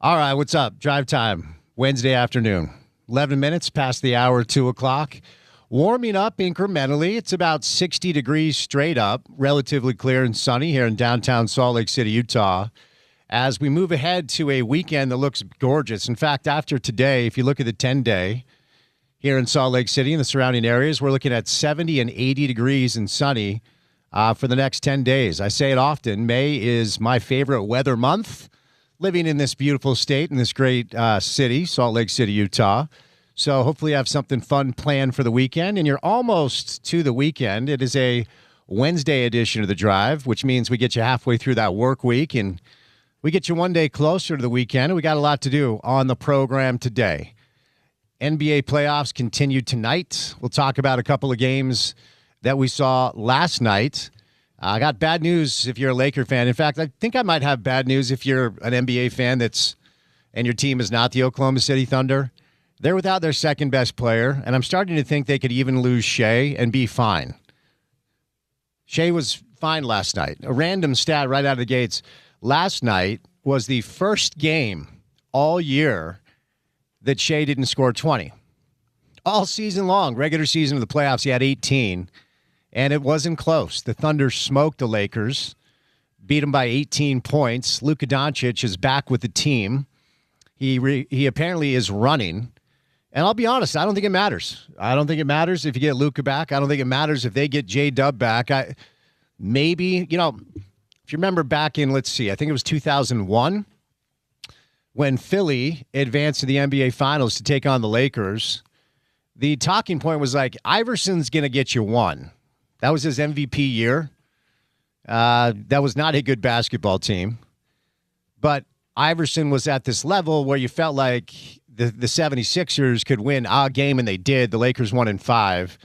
All right, what's up? Drive time, Wednesday afternoon. 11 minutes past the hour, 2 o'clock. Warming up incrementally. It's about 60 degrees straight up, relatively clear and sunny here in downtown Salt Lake City, Utah. As we move ahead to a weekend that looks gorgeous. In fact, after today, if you look at the 10-day here in Salt Lake City and the surrounding areas, we're looking at 70 and 80 degrees and sunny for the next 10 days. I say it often, May is my favorite weather month. Living in this beautiful state, in this great city, Salt Lake City, Utah. So hopefully you have something fun planned for the weekend. And you're almost to the weekend. It is a Wednesday edition of The Drive, which means we get you halfway through that work week. And we get you one day closer to the weekend. And we got a lot to do on the program today. NBA playoffs continue tonight. We'll talk about a couple of games that we saw last night. I got bad news if you're a Laker fan. In fact, I think I might have bad news if you're an NBA fan and your team is not the Oklahoma City Thunder. They're without their second best player, and I'm starting to think they could even lose Shea and be fine. Shea was fine last night. A random stat right out of the gates. Last night was the first game all year that Shea didn't score 20. All season long, regular season of the playoffs, he had 18. And it wasn't close. The Thunder smoked the Lakers, beat them by 18 points. Luka Doncic is back with the team. He apparently is running. And I'll be honest, I don't think it matters. I don't think it matters if you get Luka back. I don't think it matters if they get J-Dub back. Maybe, if you remember back in, I think it was 2001, when Philly advanced to the NBA Finals to take on the Lakers, the talking point was like, Iverson's going to get you one. That was his MVP year. That was not a good basketball team. But Iverson was at this level where you felt like the 76ers could win a game, and they did. The Lakers won in 5.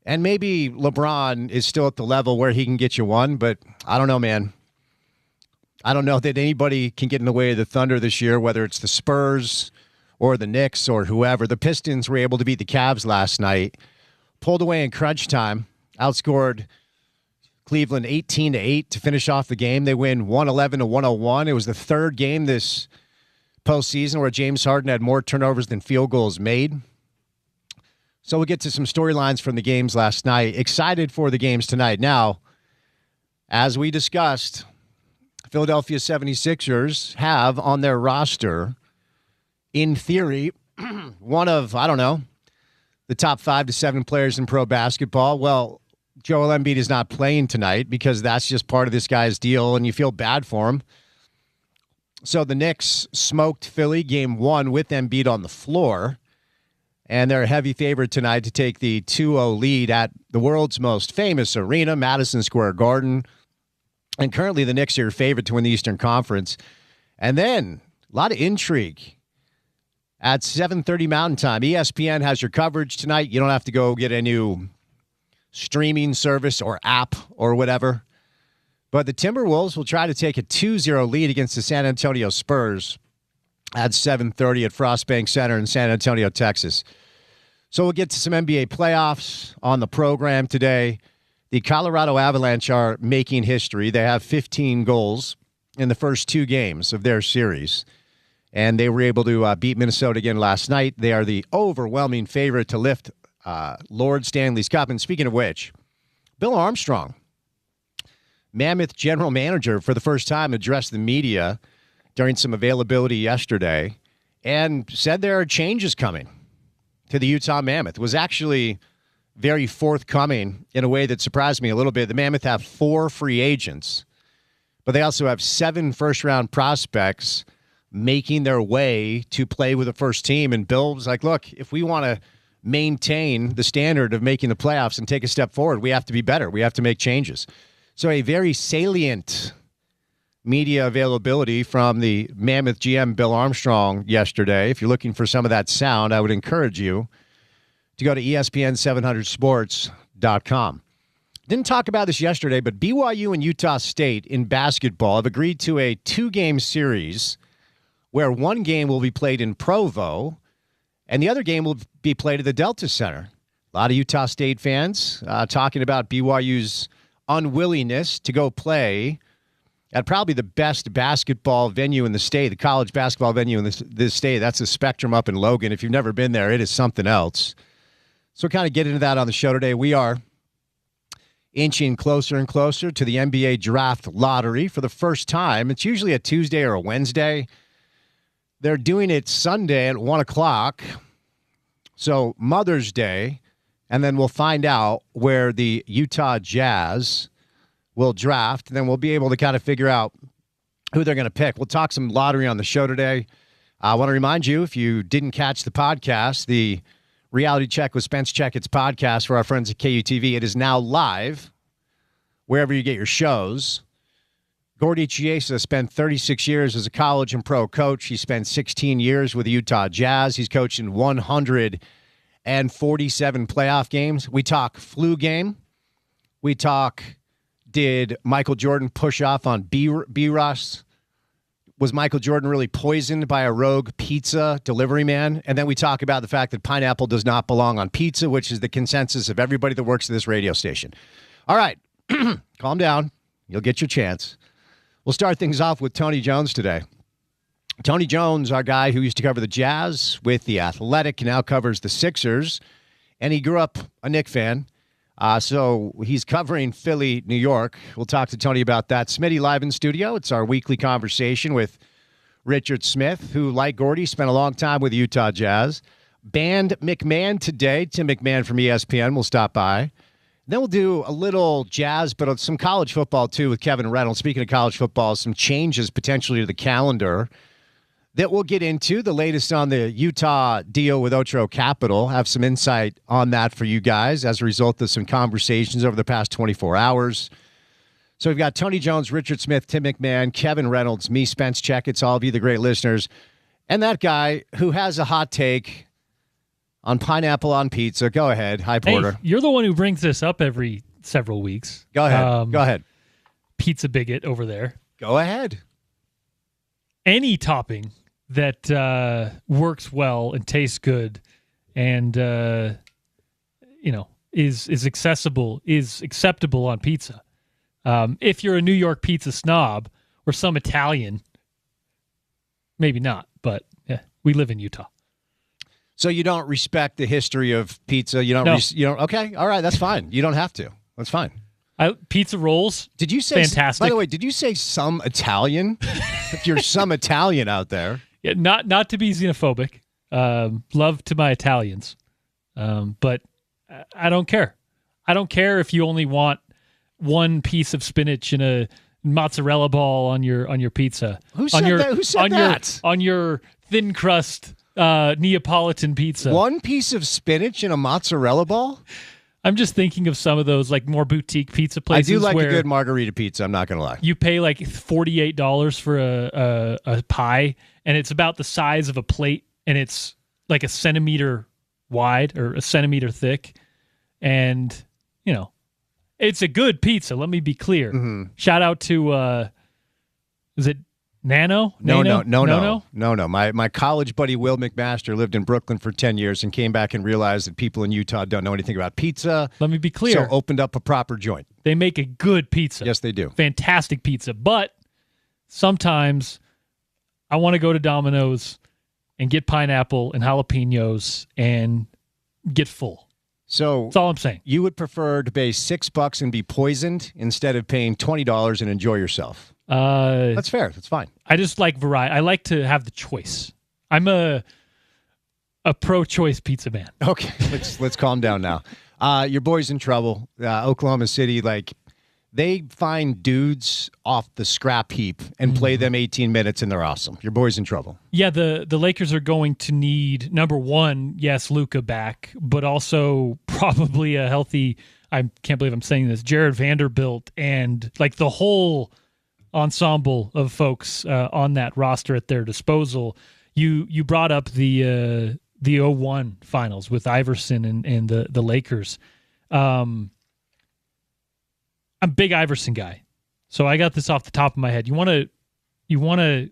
And maybe LeBron is still at the level where he can get you one, but I don't know, man. I don't know that anybody can get in the way of the Thunder this year, whether it's the Spurs or the Knicks or whoever. The Pistons were able to beat the Cavs last night, pulled away in crunch time. Outscored Cleveland 18-8 to finish off the game. They win 111-101. It was the third game this postseason where James Harden had more turnovers than field goals made. So we'll get to some storylines from the games last night. Excited for the games tonight. Now, as we discussed, Philadelphia 76ers have on their roster, in theory, one of, the top 5 to 7 players in pro basketball. Well, Joel Embiid is not playing tonight because that's just part of this guy's deal, and you feel bad for him. So the Knicks smoked Philly game 1 with Embiid on the floor, and they're a heavy favorite tonight to take the 2-0 lead at the world's most famous arena, Madison Square Garden. And currently the Knicks are your favorite to win the Eastern Conference. And then a lot of intrigue. At 7:30 Mountain Time, ESPN has your coverage tonight. You don't have to go get a new streaming service or app or whatever. But the Timberwolves will try to take a 2-0 lead against the San Antonio Spurs at 7:30 at Frostbank Center in San Antonio, Texas. So we'll get to some NBA playoffs on the program today. The Colorado Avalanche are making history. They have 15 goals in the first 2 games of their series. And they were able to beat Minnesota again last night. They are the overwhelming favorite to lift Lord Stanley's Cup. And speaking of which, Bill Armstrong, Mammoth general manager, for the first time addressed the media during some availability yesterday and said there are changes coming to the Utah Mammoth. Was actually very forthcoming in a way that surprised me a little bit. The Mammoth have 4 free agents, but they also have 7 first-round prospects making their way to play with the first team. And Bill was like, look, if we want to maintain the standard of making the playoffs and take a step forward, we have to be better. We have to make changes. So a very salient media availability from the Mammoth GM, Bill Armstrong, yesterday. If you're looking for some of that sound, I would encourage you to go to ESPN700sports.com. Didn't talk about this yesterday, but BYU and Utah State in basketball have agreed to a 2-game series where one game will be played in Provo and the other game will be played at the Delta Center. A lot of Utah State fans talking about BYU's unwillingness to go play at probably the best basketball venue in the state, the college basketball venue in this state. That's the Spectrum up in Logan. If you've never been there, it is something else. So we'll kind of get into that on the show today. We are inching closer and closer to the NBA draft lottery for the first time. It's usually a Tuesday or a Wednesday. They're doing it Sunday at 1 o'clock. So Mother's Day, and then we'll find out where the Utah Jazz will draft. And then we'll be able to kind of figure out who they're going to pick. We'll talk some lottery on the show today. I want to remind you, if you didn't catch the podcast, the Reality Check with Spence Checketts podcast for our friends at KUTV. It is now live wherever you get your shows. Gordy Chiesa spent 36 years as a college and pro coach. He spent 16 years with the Utah Jazz. He's coached in 147 playoff games. We talk flu game. We talk, did Michael Jordan push off on B-Russ? Was Michael Jordan really poisoned by a rogue pizza delivery man? And then we talk about the fact that pineapple does not belong on pizza, which is the consensus of everybody that works at this radio station. All right, calm down. You'll get your chance. We'll start things off with Tony Jones today. Tony Jones, our guy who used to cover the Jazz with The Athletic, now covers the Sixers, and he grew up a Knick fan. So he's covering Philly, New York. We'll talk to Tony about that. Smitty live in studio. It's our weekly conversation with Richard Smith, who, like Gordy, spent a long time with the Utah Jazz. Band McMahon today. Tim McMahon from ESPN will stop by. Then we'll do a little Jazz, but some college football, too, with Kevin Reynolds. Speaking of college football, some changes potentially to the calendar that we'll get into. The latest on the Utah deal with Otro Capital. Have some insight on that for you guys as a result of some conversations over the past 24 hours. So we've got Tony Jones, Richard Smith, Tim McMahon, Kevin Reynolds, me, Spence Checketts, all of you, the great listeners, and that guy who has a hot take on pineapple on pizza. Go ahead. Hi, Porter. Hey, you're the one who brings this up every several weeks. Go ahead. Go ahead. Pizza bigot over there. Go ahead. Any topping that works well and tastes good and is accessible, is acceptable on pizza. If you're a New York pizza snob or some Italian, maybe not, but yeah, we live in Utah. So you don't respect the history of pizza? You don't? No. You don't? Okay, all right, that's fine. You don't have to. That's fine. Pizza rolls. Did you say fantastic? By the way, did you say some Italian? If you're some Italian out there, yeah, not to be xenophobic. Love to my Italians, but I don't care. I don't care if you only want one piece of spinach and a mozzarella ball on your pizza. Who said that? Who said that? On your thin crust Neapolitan pizza. One piece of spinach and a mozzarella ball? I'm just thinking of some of those like more boutique pizza places. I do like where a good margarita pizza, I'm not going to lie. You pay like $48 for a pie, and it's about the size of a plate, and it's like a centimeter wide or a centimeter thick. And, it's a good pizza. Let me be clear. Mm-hmm. Shout out to, is it Nano? No. My college buddy, Will McMaster, lived in Brooklyn for 10 years and came back and realized that people in Utah don't know anything about pizza. Let me be clear. So opened up a proper joint. They make a good pizza. Yes, they do. Fantastic pizza. But sometimes I want to go to Domino's and get pineapple and jalapenos and get full. So that's all I'm saying. You would prefer to pay $6 and be poisoned instead of paying $20 and enjoy yourself. That's fair. That's fine. I just like variety. I like to have the choice. I'm a pro-choice pizza man. Okay, let's calm down now. Your boy's in trouble. Oklahoma City, they find dudes off the scrap heap and play them 18 minutes, and they're awesome. Your boy's in trouble. Yeah, the Lakers are going to need, number one, yes, Luka back, but also probably a healthy, I can't believe I'm saying this, Jared Vanderbilt and the whole ensemble of folks on that roster at their disposal. You brought up the 01 finals with Iverson and the Lakers. I'm a big Iverson guy, so I got this off the top of my head. You want to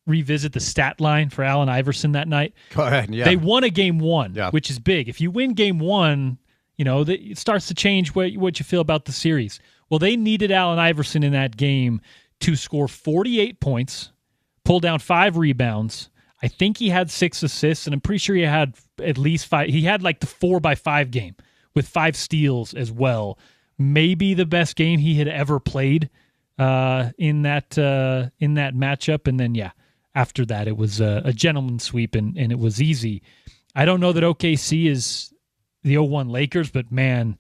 revisit the stat line for Allen Iverson that night? Go ahead. Yeah. They won a game one, which is big. If you win game one, it starts to change what you feel about the series. Well, they needed Allen Iverson in that game to score 48 points, pull down 5 rebounds. I think he had 6 assists, and I'm pretty sure he had at least 5. He had like the 4x5 game with 5 steals as well. Maybe the best game he had ever played in that matchup. And then, after that, it was a gentleman's sweep, and it was easy. I don't know that OKC is the 0-1 Lakers, but man,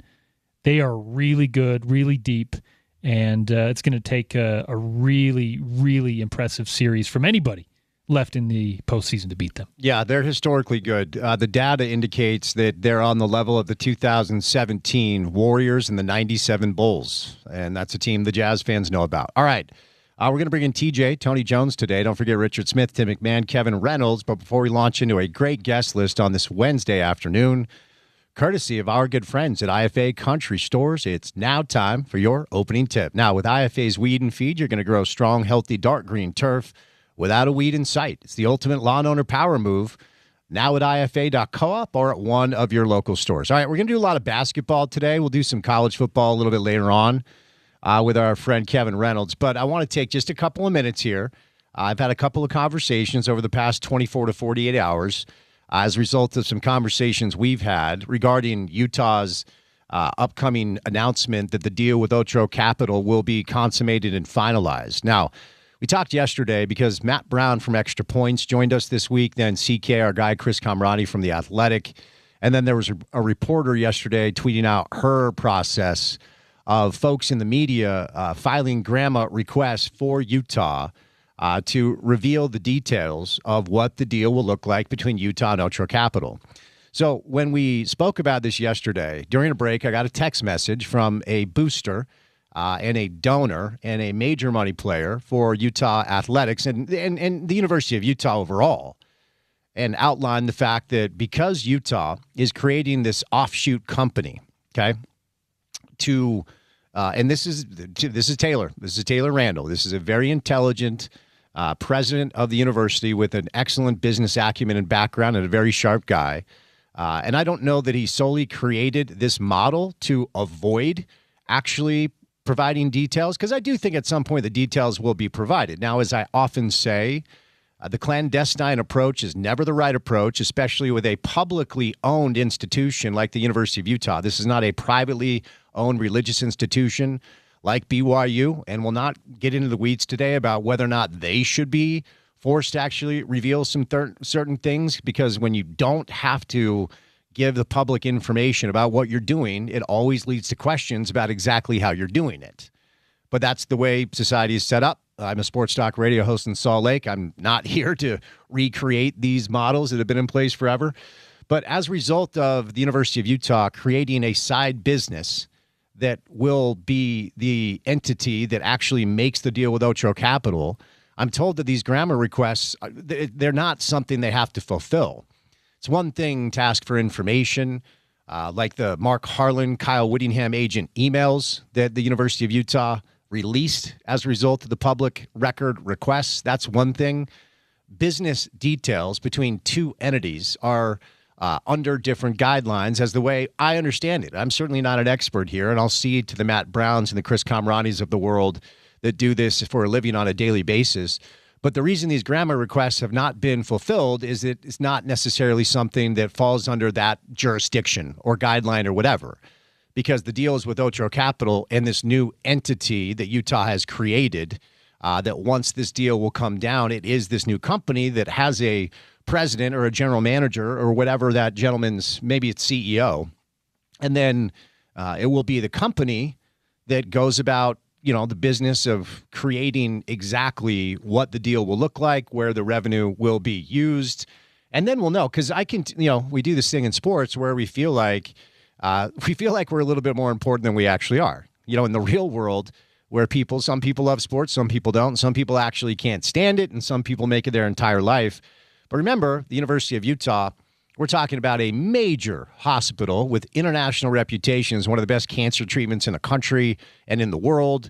they are really good, really deep, and it's going to take a really, really impressive series from anybody left in the postseason to beat them. Yeah, they're historically good. The data indicates that they're on the level of the 2017 Warriors and the 97 Bulls, and that's a team the Jazz fans know about. All right, we're going to bring in TJ, Tony Jones today. Don't forget Richard Smith, Tim McMahon, Kevin Reynolds. But before we launch into a great guest list on this Wednesday afternoon, courtesy of our good friends at IFA Country Stores, it's now time for your opening tip. Now, with IFA's Weed and Feed, you're going to grow strong, healthy, dark green turf without a weed in sight. It's the ultimate lawn owner power move. Now at IFA.coop or at one of your local stores. All right, we're going to do a lot of basketball today. We'll do some college football a little bit later on with our friend Kevin Reynolds. But I want to take just a couple of minutes here. I've had a couple of conversations over the past 24 to 48 hours as a result of some conversations we've had regarding Utah's upcoming announcement that the deal with Otro Capital will be consummated and finalized. Now, we talked yesterday because Matt Brown from Extra Points joined us this week, then CK, our guy Chris Kamrani from The Athletic, and then there was a reporter yesterday tweeting out her process of folks in the media filing grandma requests for Utah to reveal the details of what the deal will look like between Utah and Otro Capital. So when we spoke about this yesterday, during a break, I got a text message from a booster and a donor and a major money player for Utah athletics and the University of Utah overall, and outlined the fact that because Utah is creating this offshoot company, okay, to and this is Taylor. This is Taylor Randall. This is a very intelligent president of the university with an excellent business acumen and background and a very sharp guy. And I don't know that he solely created this model to avoid actually providing details, because I do think at some point the details will be provided. Now, as I often say, the clandestine approach is never the right approach, especially with a publicly owned institution like the University of Utah. This is not a privately owned religious institution like BYU, and we'll not get into the weeds today about whether or not they should be forced to actually reveal some certain things, because when you don't have to give the public information about what you're doing, it always leads to questions about exactly how you're doing it. But that's the way society is set up. I'm a sports talk radio host in Salt Lake. I'm not here to recreate these models that have been in place forever. But as a result of the University of Utah creating a side business that will be the entity that actually makes the deal with Otro Capital, I'm told that these grammar requests, they're not something they have to fulfill. It's one thing to ask for information, like the Mark Harlan, Kyle Whittingham agent emails that the University of Utah released as a result of the public record requests. That's one thing. Business details between two entities are under different guidelines, as the way I understand it. I'm certainly not an expert here, and I'll cede to the Matt Browns and the Chris Kamranis of the world that do this for a living on a daily basis. But the reason these grammar requests have not been fulfilled is that it's not necessarily something that falls under that jurisdiction or guideline or whatever, because the deal is with Otro Capital and this new entity that Utah has created, that once this deal will come down, it is this new company that has a president or a general manager or whatever that gentleman's, maybe it's CEO. And then it will be the company that goes about, the business of creating exactly what the deal will look like, where the revenue will be used. And then we'll know, because we do this thing in sports where we feel like we're a little bit more important than we actually are. In the real world, where some people love sports, some people don't, some people actually can't stand it, and some people make it their entire life. But remember, the University of Utah, we're talking about a major hospital with international reputation as one of the best cancer treatments in the country and in the world.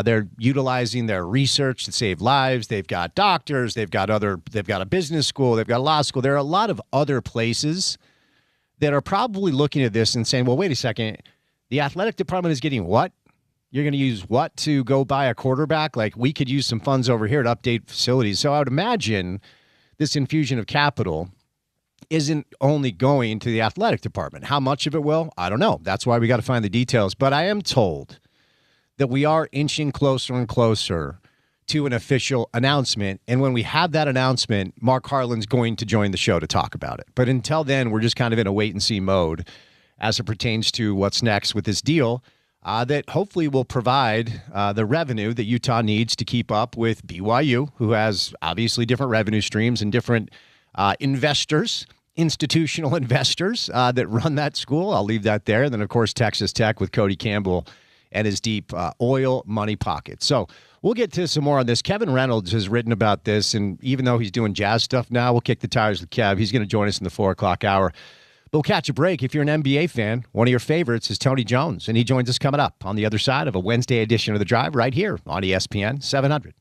They're utilizing their research to save lives. They've got doctors. They've got a business school. They've got a law school. There are a lot of other places that are probably looking at this and saying, well, wait a second, the athletic department is getting what? You're going to use what to go buy a quarterback? Like, we could use some funds over here to update facilities. So I would imagine this infusion of capital isn't only going to the athletic department. How much of it will? I don't know. That's why we got to find the details. But I am told that we are inching closer and closer to an official announcement. And when we have that announcement, Mark Harlan's going to join the show to talk about it. But until then, we're just kind of in a wait and see mode as it pertains to what's next with this deal that hopefully will provide the revenue that Utah needs to keep up with BYU, who has obviously different revenue streams and different investors, institutional investors that run that school. I'll leave that there. And then, of course, Texas Tech with Cody Campbell and his deep oil money pocket. So we'll get to some more on this. Kevin Reynolds has written about this, and even though he's doing Jazz stuff now, we'll kick the tires with Kev. He's going to join us in the 4 o'clock hour. But we'll catch a break. If you're an NBA fan, one of your favorites is Tony Jones, and he joins us coming up on the other side of a Wednesday edition of The Drive right here on ESPN 700.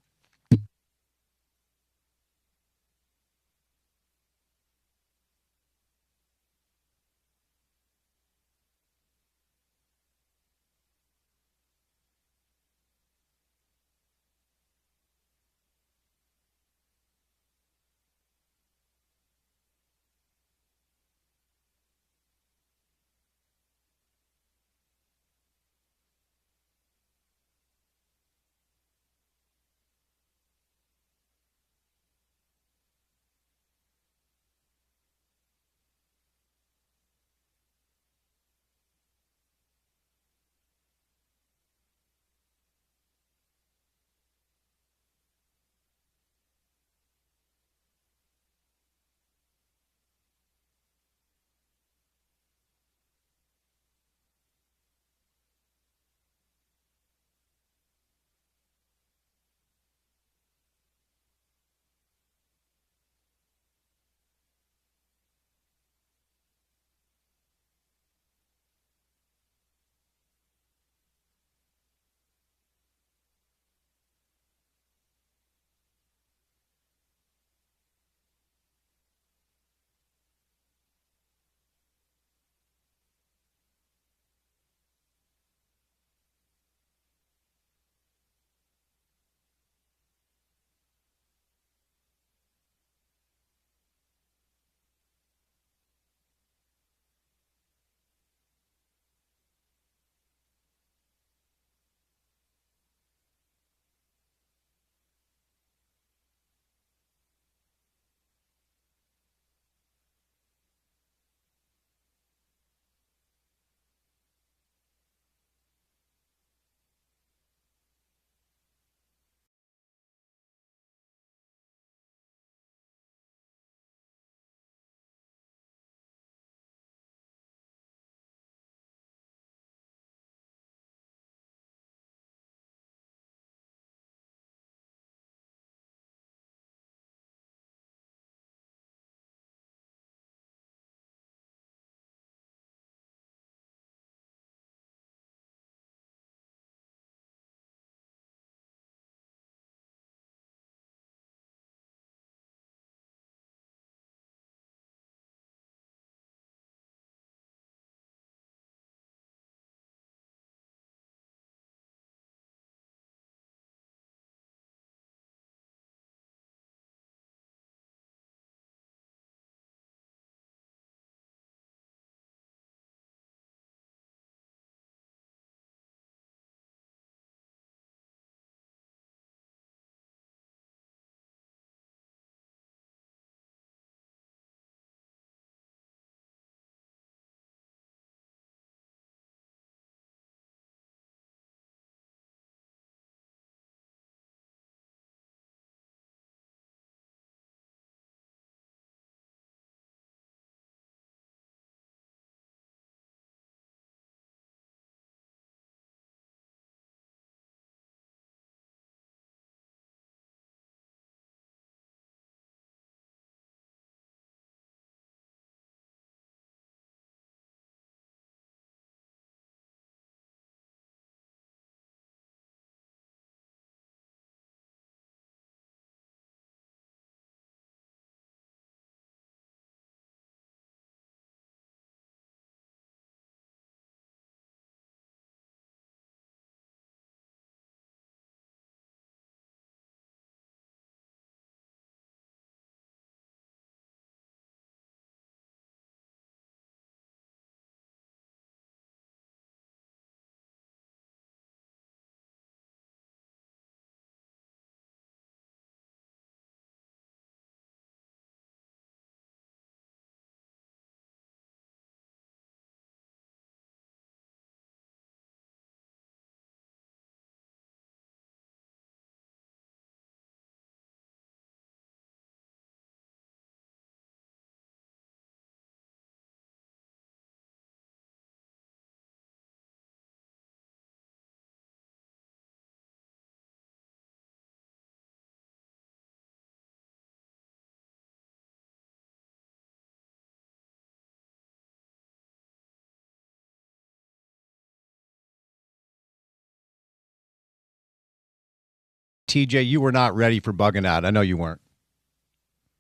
TJ, you were not ready for bugging out. I know you weren't.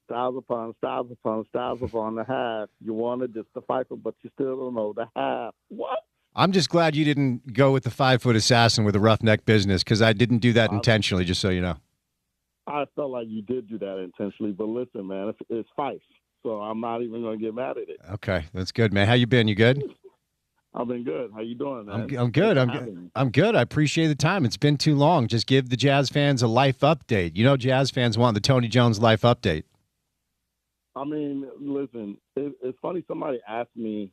Styles upon the half. You wanted just the fighter, but you still don't know the half. What? I'm just glad you didn't go with the 5-foot assassin with a roughneck business, because I didn't do that intentionally, just so you know. I felt like you did do that intentionally, but listen, man, it's Fife, so I'm not even going to get mad at it. Okay, that's good, man. How you been? You good? I've been good. How you doing, man? I'm good. I'm good. I appreciate the time. It's been too long. Just give the Jazz fans a life update. You know, Jazz fans want the Tony Jones life update. I mean, listen, it's funny. Somebody asked me,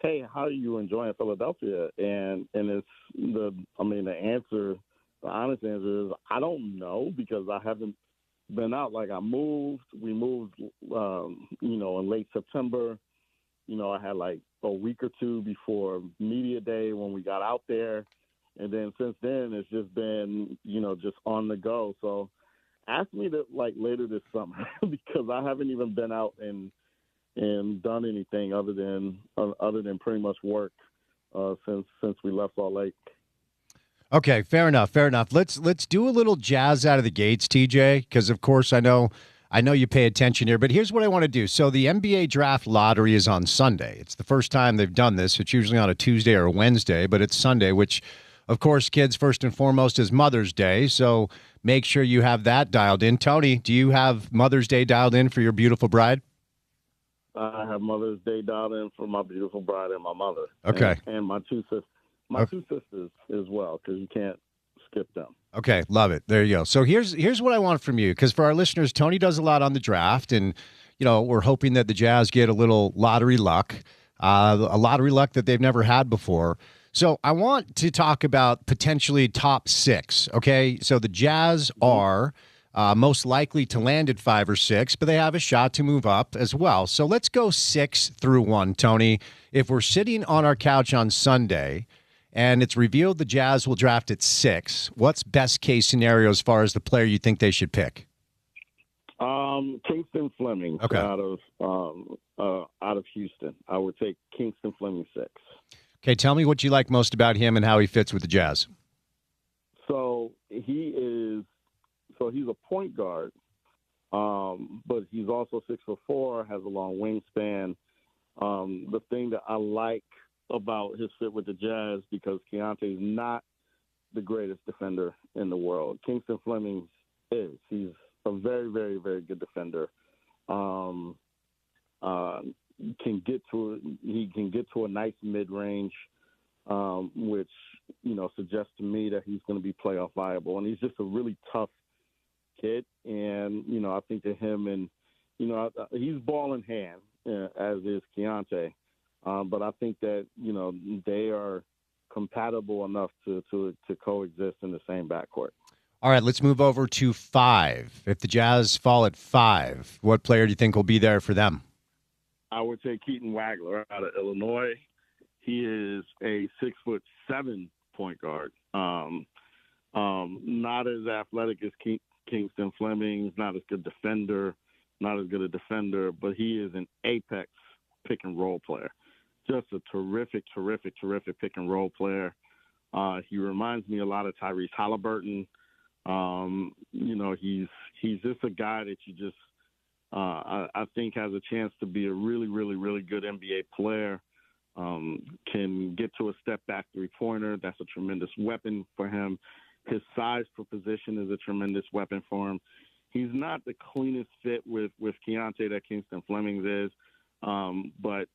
"Hey, how are you enjoying Philadelphia?" And it's the answer, the honest answer is I don't know, because I haven't been out. Like, we moved, in late September. I had like a week or two before media day when we got out there. And then since then, it's just been, just on the go. So ask me that like later this summer, because I haven't even been out and done anything other than pretty much work since we left Salt Lake. Okay, fair enough. Let's do a little Jazz out of the gates, TJ, because of course I know you pay attention here, but here's what I want to do. So the NBA draft lottery is on Sunday. It's the first time they've done this. It's usually on a Tuesday or a Wednesday, but it's Sunday, which, of course, kids, first and foremost, is Mother's Day. So make sure you have that dialed in. Tony, do you have Mother's Day dialed in for your beautiful bride? I have Mother's Day dialed in for my beautiful bride and my mother. Okay. And my two sisters. Two sisters as well, because you can't skip them. Okay, love it. There you go. So here's what I want from you, because for our listeners, Tony does a lot on the draft, and we're hoping that the Jazz get a little lottery luck, a lottery luck that they've never had before. So I want to talk about potentially top 6. Okay, so the Jazz are most likely to land at 5 or 6, but they have a shot to move up as well. So let's go 6 through 1, Tony. If we're sitting on our couch on Sunday and it's revealed the Jazz will draft at 6, what's best case scenario as far as the player you think they should pick? Kingston Fleming, okay, out of Houston. I would take Kingston Fleming 6. Okay, tell me what you like most about him and how he fits with the Jazz. So he's a point guard, but he's also 6'4", has a long wingspan. The thing that I like about his fit with the Jazz, because Keontae is not the greatest defender in the world. Kingston Fleming is. He's a very, very, very good defender. He can get to a nice mid-range, which suggests to me that he's going to be playoff viable. And he's just a really tough kid, and I think that him and he's ball in hand, as is Keontae. But I think that, they are compatible enough to coexist in the same backcourt. All right, let's move over to 5. If the Jazz fall at 5, what player do you think will be there for them? I would take Keaton Wagler out of Illinois. He is a 6'7" point guard. Not as athletic as Kingston Fleming. He's not as good a defender, but he is an apex pick and roll player. Just a terrific pick and roll player. He reminds me a lot of Tyrese Halliburton. He's just a guy that you just I think has a chance to be a really, really, really good NBA player. Can get to a step back 3-pointer. That's a tremendous weapon for him. His size for position is a tremendous weapon for him. He's not the cleanest fit with Keontae that Kingston Fleming is, but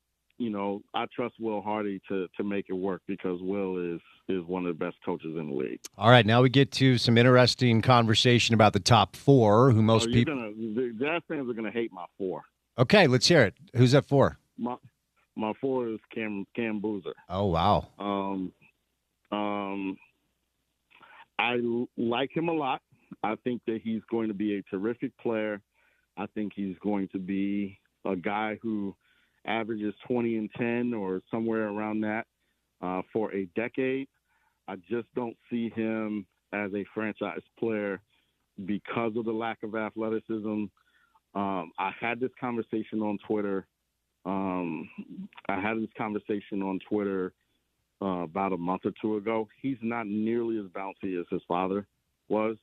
I trust Will Hardy to make it work, because Will is one of the best coaches in the league. All right, now we get to some interesting conversation about the top 4, who most people. The Jazz fans are gonna hate my 4. Okay, let's hear it. Who's that 4? My 4 is Cam Boozer. Oh wow. I like him a lot. I think that he's going to be a terrific player. I think he's going to be a guy who averages 20 and 10 or somewhere around that for a decade. I just don't see him as a franchise player because of the lack of athleticism. I had this conversation on Twitter. About a month or two ago. He's not nearly as bouncy as his father was.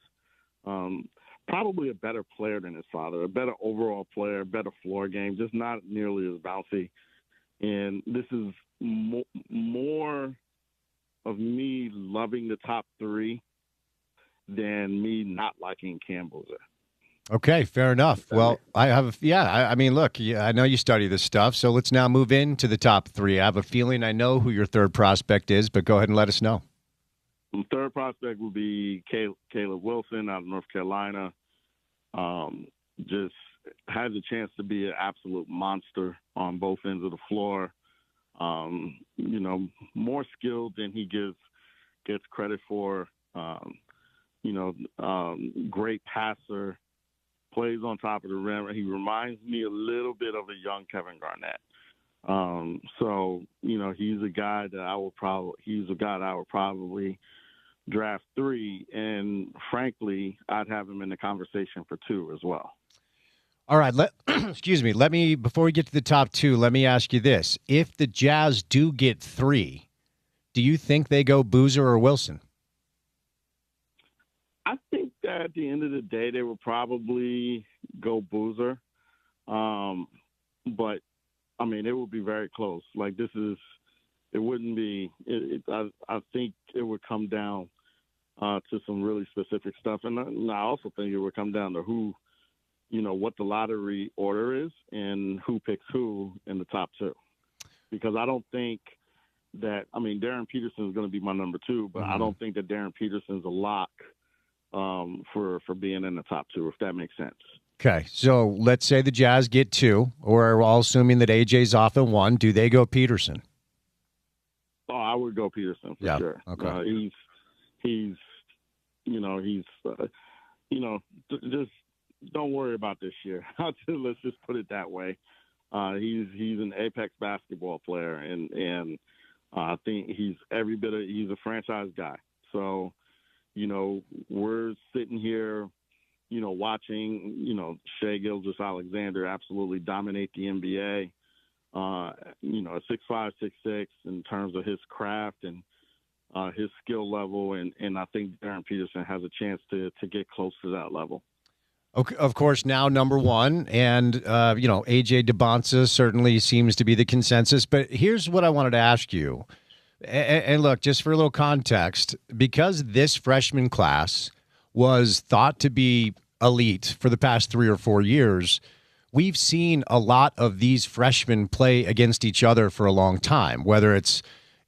Probably a better player than his father, a better overall player, better floor game, just not nearly as bouncy. And this is more of me loving the top three than me not liking Cam Boozer. Okay, fair enough. Well, I mean, look, I know you study this stuff, so let's now move into the top three. I have a feeling I know who your third prospect is, but go ahead and let us know. The third prospect will be Caleb Wilson out of North Carolina. Just has a chance to be an absolute monster on both ends of the floor. More skilled than he gets credit for. Great passer, plays on top of the rim. He reminds me a little bit of a young Kevin Garnett. He's a guy that I would probably draft 3, and frankly, I'd have him in the conversation for 2 as well. All right, excuse me. Before we get to the top 2, let me ask you this. If the Jazz do get 3, do you think they go Boozer or Wilson? I think that at the end of the day, they will probably go Boozer. But, I mean, it would be very close. Like, it wouldn't be I think it would come down to some really specific stuff. And I also think it would come down to who, what the lottery order is and who picks who in the top 2. Because I don't think that, I mean, Darren Peterson is going to be my number 2, but I don't think that Darren Peterson's a lock for being in the top 2, if that makes sense. Okay, so let's say the Jazz get 2, or we're all assuming that AJ's off at 1. Do they go Peterson? Oh, I would go Peterson for sure. Okay. Just don't worry about this year. Let's just put it that way. He's an apex basketball player, and I think he's a franchise guy. So, we're sitting here, watching, Shai Gilgeous-Alexander absolutely dominate the NBA. 6'5", 6'6" in terms of his craft and his skill level, and I think Darren Peterson has a chance to get close to that level. Okay, of course, now number 1, and AJ DeBonsa certainly seems to be the consensus. But here's what I wanted to ask you, and look, just for a little context, because this freshman class was thought to be elite for the past 3 or 4 years, we've seen a lot of these freshmen play against each other for a long time, whether it's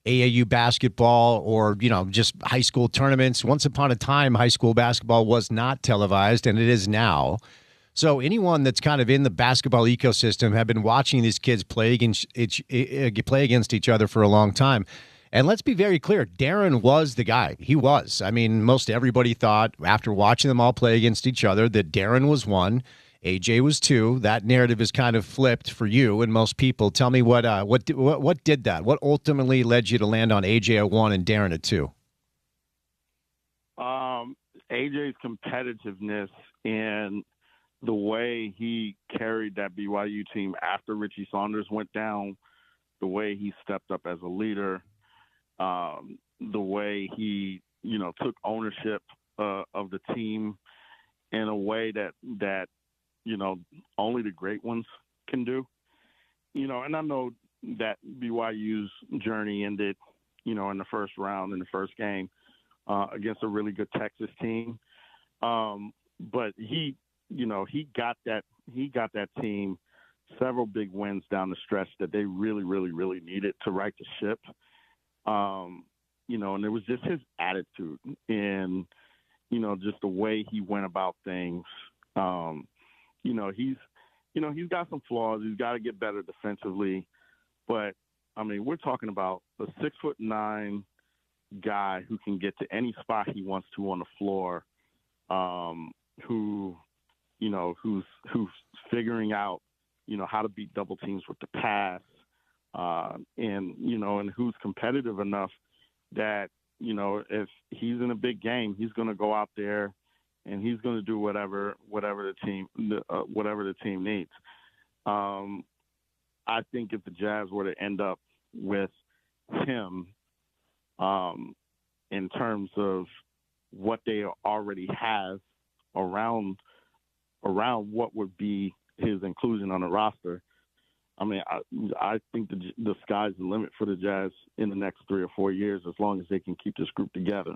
AAU basketball or, just high school tournaments. Once upon a time, high school basketball was not televised, and it is now. So anyone that's kind of in the basketball ecosystem have been watching these kids play against each other for a long time. And let's be very clear, Darren was the guy. He was. I mean, most everybody thought after watching them all play against each other that Darren was 1, AJ was 2. That narrative is kind of flipped for you and most people. Tell me what did that? What ultimately led you to land on AJ at 1 and Darren at 2? AJ's competitiveness and the way he carried that BYU team after Richie Saunders went down, the way he stepped up as a leader, the way he, took ownership of the team in a way that only the great ones can do. And I know that BYU's journey ended, in the first round, in the first game, against a really good Texas team. But he got that team several big wins down the stretch that they really, really, really needed to right the ship. And it was just his attitude and, just the way he went about things. He's got some flaws. He's got to get better defensively. But, I mean, we're talking about a 6'9" guy who can get to any spot he wants to on the floor, who's figuring out, how to beat double teams with the pass, and who's competitive enough that, if he's in a big game, he's going to go out there and he's going to do whatever the team needs. I think if the Jazz were to end up with him, in terms of what they already have around what would be his inclusion on the roster. I mean, I think the sky's the limit for the Jazz in the next 3 or 4 years, as long as they can keep this group together.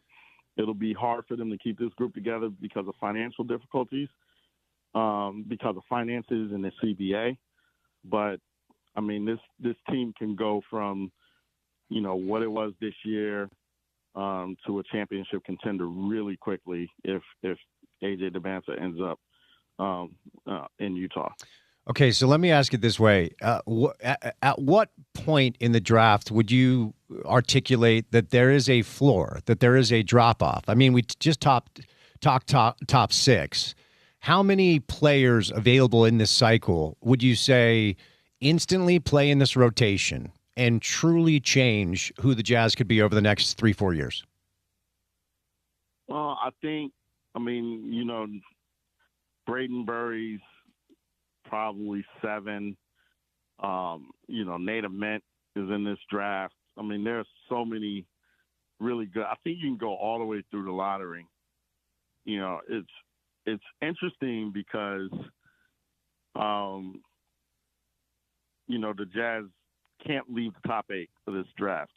It'll be hard for them to keep this group together because of financial difficulties, because of finances and the CBA. But I mean, this team can go from, what it was this year to a championship contender really quickly if AJ Debanta ends up in Utah. Okay, so let me ask it this way. At what point in the draft would you articulate that there is a floor, that there is a drop-off? I mean, we just talked top six. How many players available in this cycle would you say instantly play in this rotation and truly change who the Jazz could be over the next 3-4 years? Well, Braden Burry's probably 7. Nate Ament is in this draft. I mean, there's so many really good. I think you can go all the way through the lottery. It's interesting because, the Jazz can't leave the top 8 of this draft.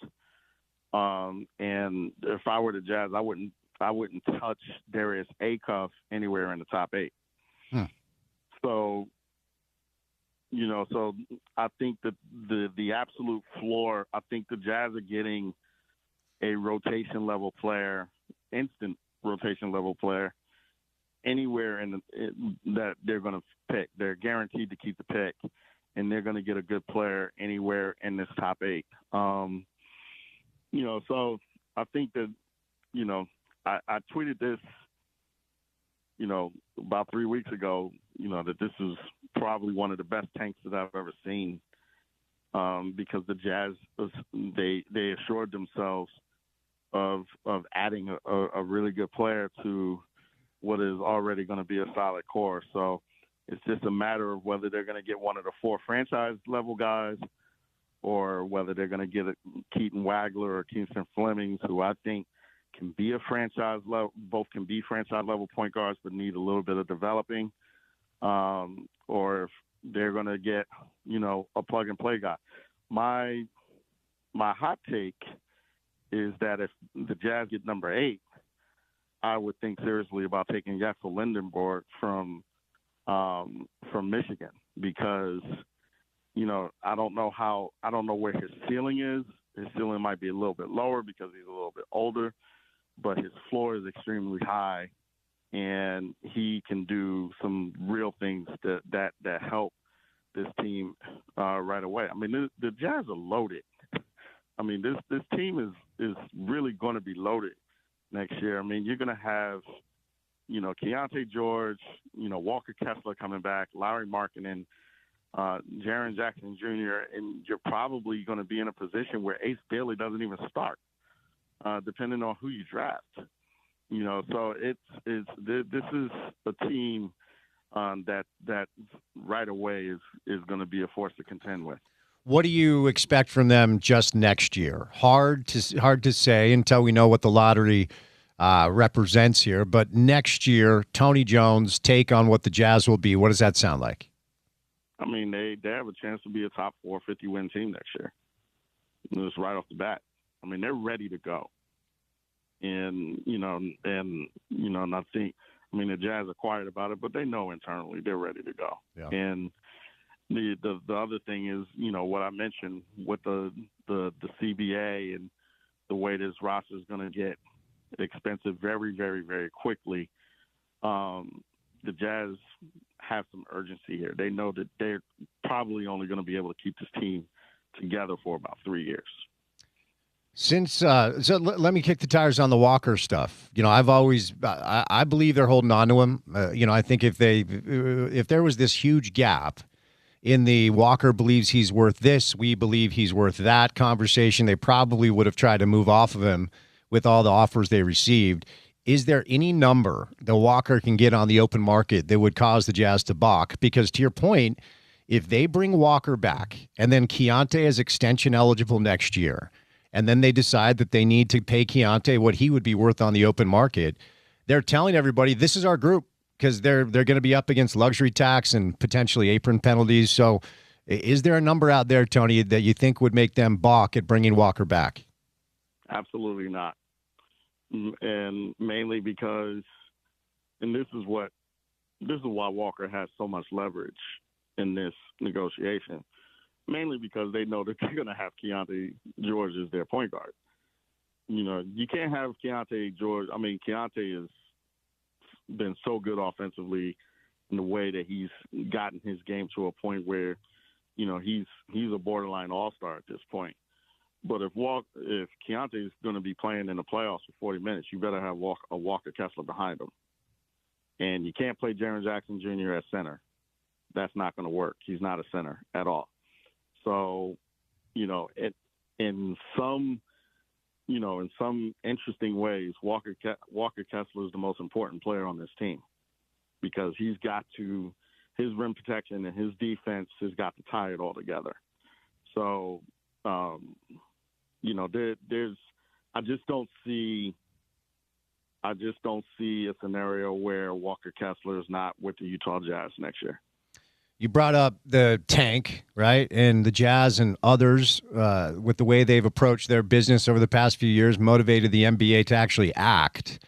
And if I were the Jazz, I wouldn't touch Darius Acuff anywhere in the top 8. So, so I think that the absolute floor, I think the Jazz are getting a rotation level player, instant rotation level player, anywhere that they're going to pick. They're guaranteed to keep the pick, and they're going to get a good player anywhere in this top 8. So I think that, I tweeted this, about 3 weeks ago, that this is probably one of the best tanks that I've ever seen, because the Jazz, they assured themselves of adding a really good player to what is already going to be a solid core. So it's just a matter of whether they're going to get one of the 4 franchise level guys, or whether they're going to get a Keaton Wagler or Kingston Flemings, who I think can be a franchise level, both can be franchise level point guards, but need a little bit of developing, or if they're going to get, a plug and play guy. My hot take is that if the Jazz get number 8, I would think seriously about taking Jesper Lindenborg from Michigan, because, I don't know where his ceiling is. His ceiling might be a little bit lower because he's a little bit older, but his floor is extremely high, and he can do some real things that help this team right away. I mean, the Jazz are loaded. I mean, this team is really going to be loaded next year. I mean, you're going to have, Keontae George, Walker Kessler coming back, Larry Markkinen, Jaren Jackson Jr., and you're probably going to be in a position where Ace Bailey doesn't even start, depending on who you draft. So this is a team that right away is going to be a force to contend with. What do you expect from them just next year? Hard to say until we know what the lottery represents here. But next year, Tony Jones' take on what the Jazz will be. What does that sound like? I mean, they have a chance to be a top 450 win team next year. Just right off the bat. I mean, they're ready to go. And I think, the Jazz are quiet about it, but they know internally they're ready to go. Yeah. And the other thing is, what I mentioned with the CBA and the way this roster is going to get expensive very, very, very quickly. The Jazz have some urgency here. They know that they're probably only going to be able to keep this team together for about 3 years. Let me kick the tires on the Walker stuff. I believe they're holding on to him. I think if there was this huge gap in the Walker believes he's worth this, we believe he's worth that conversation, they probably would have tried to move off of him with all the offers they received. Is there any number that Walker can get on the open market that would cause the Jazz to balk? Because to your point, if they bring Walker back and then Keontae is extension eligible next year, and then they decide that they need to pay Keontae what he would be worth on the open market, they're telling everybody, this is our group. because they're going to be up against luxury tax and potentially apron penalties. So is there a number out there, Tony, that you think would make them balk at bringing Walker back? Absolutely not. And mainly because, and this is why Walker has so much leverage in this negotiation, mainly because they know that they're going to have Keontae George as their point guard. You can't have Keontae George. I mean, Keontae has been so good offensively in the way that he's gotten his game to a point where, he's a borderline all-star at this point. But if Keontae is going to be playing in the playoffs for 40 minutes, you better have a Walker Kessler behind him. And you can't play Jaren Jackson Jr. at center. That's not going to work. He's not a center at all. So, in some interesting ways, Walker Kessler is the most important player on this team because his rim protection and his defense has got to tie it all together. So, I just don't see a scenario where Walker Kessler is not with the Utah Jazz next year. You brought up the tank, right? And the Jazz and others, with the way they've approached their business over the past few years, motivated the NBA to actually act.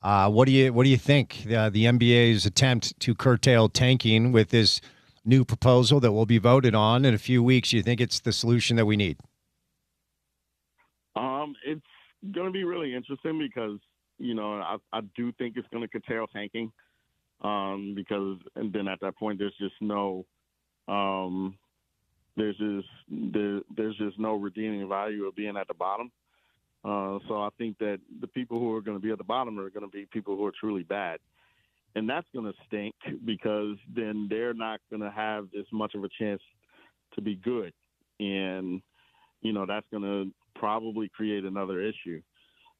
What do you think? The NBA's attempt to curtail tanking with this new proposal that will be voted on in a few weeks, you think it's the solution that we need? It's going to be really interesting because, I do think it's going to curtail tanking. Because and then at that point there's just no redeeming value of being at the bottom. So I think that the people who are going to be at the bottom are going to be people who are truly bad, and that's going to stink because then they're not going to have as much of a chance to be good, and that's going to probably create another issue.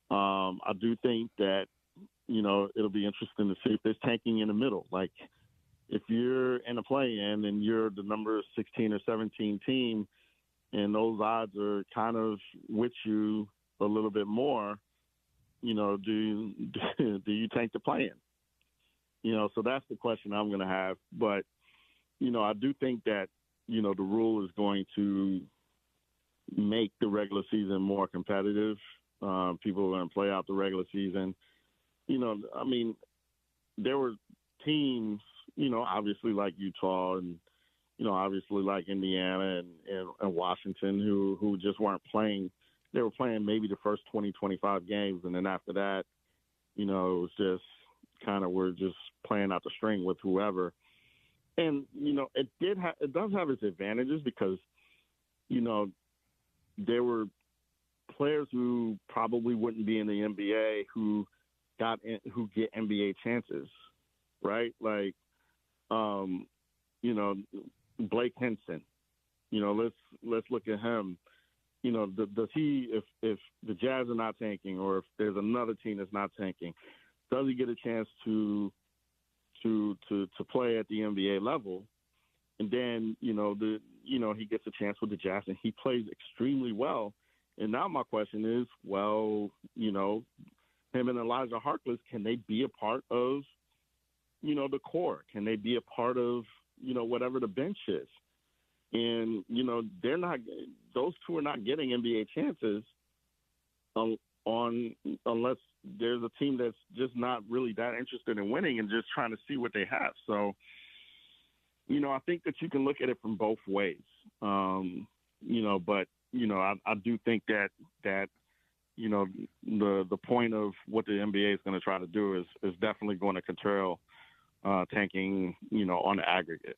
I do think that. It'll be interesting to see if there's tanking in the middle. Like, if you're in a play-in and you're the number 16 or 17 team, and those odds are kind of with you a little bit more, do you tank the play-in? So that's the question I'm going to have. But, I do think that, the rule is going to make the regular season more competitive. People are going to play out the regular season. There were teams, obviously like Utah and, obviously like Indiana and Washington who just weren't playing. They were playing maybe the first 20, 25 games. And then after that, it was just kind of we're just playing out the string with whoever. And, it does have its advantages because, there were players who probably wouldn't be in the NBA who get NBA chances, right? Like, Blake Henson. Let's look at him. Does he, if the Jazz are not tanking, or if there's another team that's not tanking, does he get a chance to play at the NBA level? And then he gets a chance with the Jazz, and he plays extremely well. And now my question is, him and Elijah Harkless, can they be a part of, the core? Can they be a part of, whatever the bench is? And, they're not – those two are not getting NBA chances unless there's a team that's just not really that interested in winning and just trying to see what they have. So, I think that you can look at it from both ways. But, I do think that the point of what the NBA is going to try to do is definitely going to curtail tanking, on the aggregate.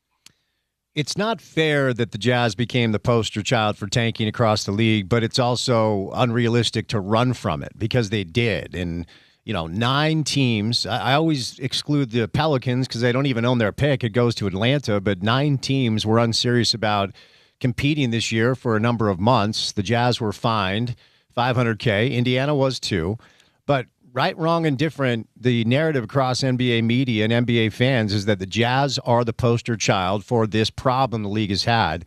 It's not fair that the Jazz became the poster child for tanking across the league, but it's also unrealistic to run from it because they did. And, 9 teams, I always exclude the Pelicans because they don't even own their pick. It goes to Atlanta, but 9 teams were unserious about competing this year for a number of months. The Jazz were fined $500K. Indiana was too. But right, wrong, and different, the narrative across NBA media and NBA fans is that the Jazz are the poster child for this problem the league has had.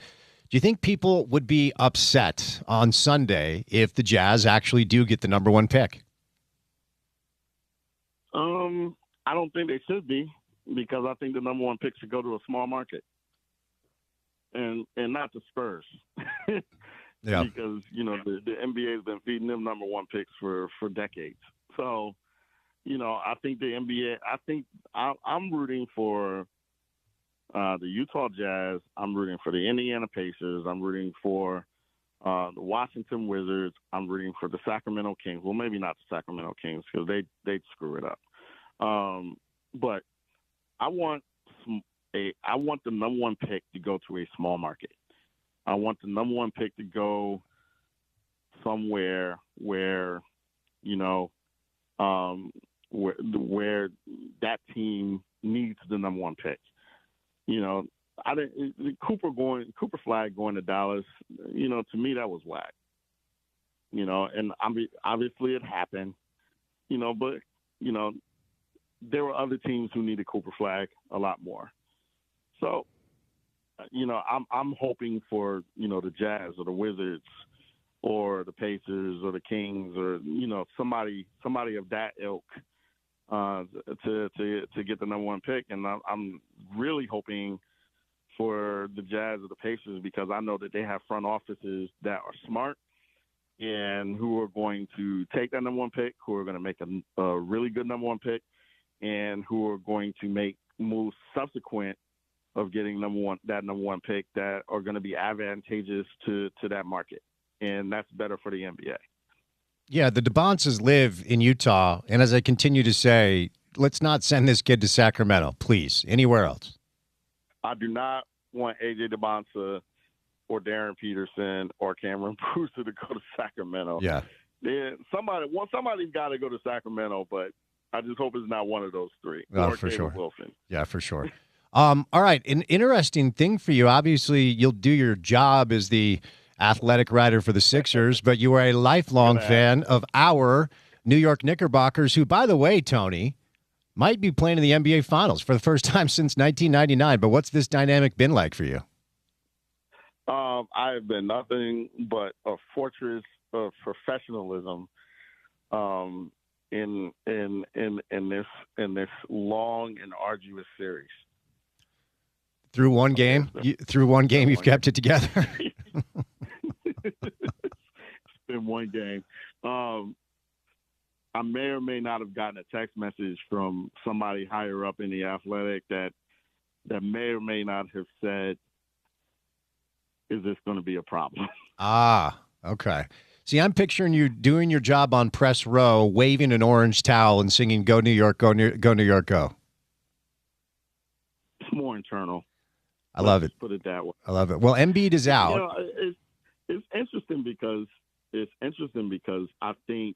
Do you think people would be upset on Sunday if the Jazz actually do get the number 1 pick? I don't think they should be. because I think the number one pick should go to a small market, and not the Spurs. Yeah. Because the NBA has been feeding them number one picks for decades. So, I think the NBA. I think I'm rooting for the Utah Jazz. I'm rooting for the Indiana Pacers. I'm rooting for the Washington Wizards. I'm rooting for the Sacramento Kings. Well, maybe not the Sacramento Kings because they'd screw it up. But I want the number one pick to go to a small market. I want the number one pick to go somewhere where, where that team needs the number one pick. Cooper Flag going to Dallas. To me that was whack. And obviously it happened. But there were other teams who needed Cooper Flag a lot more. So. I'm hoping for, the Jazz or the Wizards or the Pacers or the Kings or, somebody of that ilk to get the number one pick. And I'm really hoping for the Jazz or the Pacers because I know that they have front offices that are smart and who are going to take that number one pick, who are going to make a really good number one pick, and who are going to make moves subsequent of getting that number one pick that are going to be advantageous to that market. And that's better for the NBA. Yeah, the DeBonces live in Utah. And as I continue to say, let's not send this kid to Sacramento, please, anywhere else. I do not want AJ DeBonce or Darren Peterson or Cameron Brewster to go to Sacramento. Yeah. Somebody's got to go to Sacramento, but I just hope it's not one of those three. Oh, or for Caleb sure. Wilson. Yeah, for sure. All right. An interesting thing for you. Obviously, you'll do your job as the athletic writer for the Sixers, but you are a lifelong fan of our New York Knickerbockers, who, by the way, Tony, might be playing in the NBA Finals for the first time since 1999. But what's this dynamic been like for you? I have been nothing but a fortress of professionalism in this long and arduous series. Through one game, you've kept it together. It's been one game. I may or may not have gotten a text message from somebody higher up in the Athletic that may or may not have said, "Is this going to be a problem?" Ah, okay. See, I'm picturing you doing your job on press row, waving an orange towel and singing "Go New York, go New York, go." It's more internal. I love it. Put it that way. I love it. Well, Embiid is out. It's interesting because I think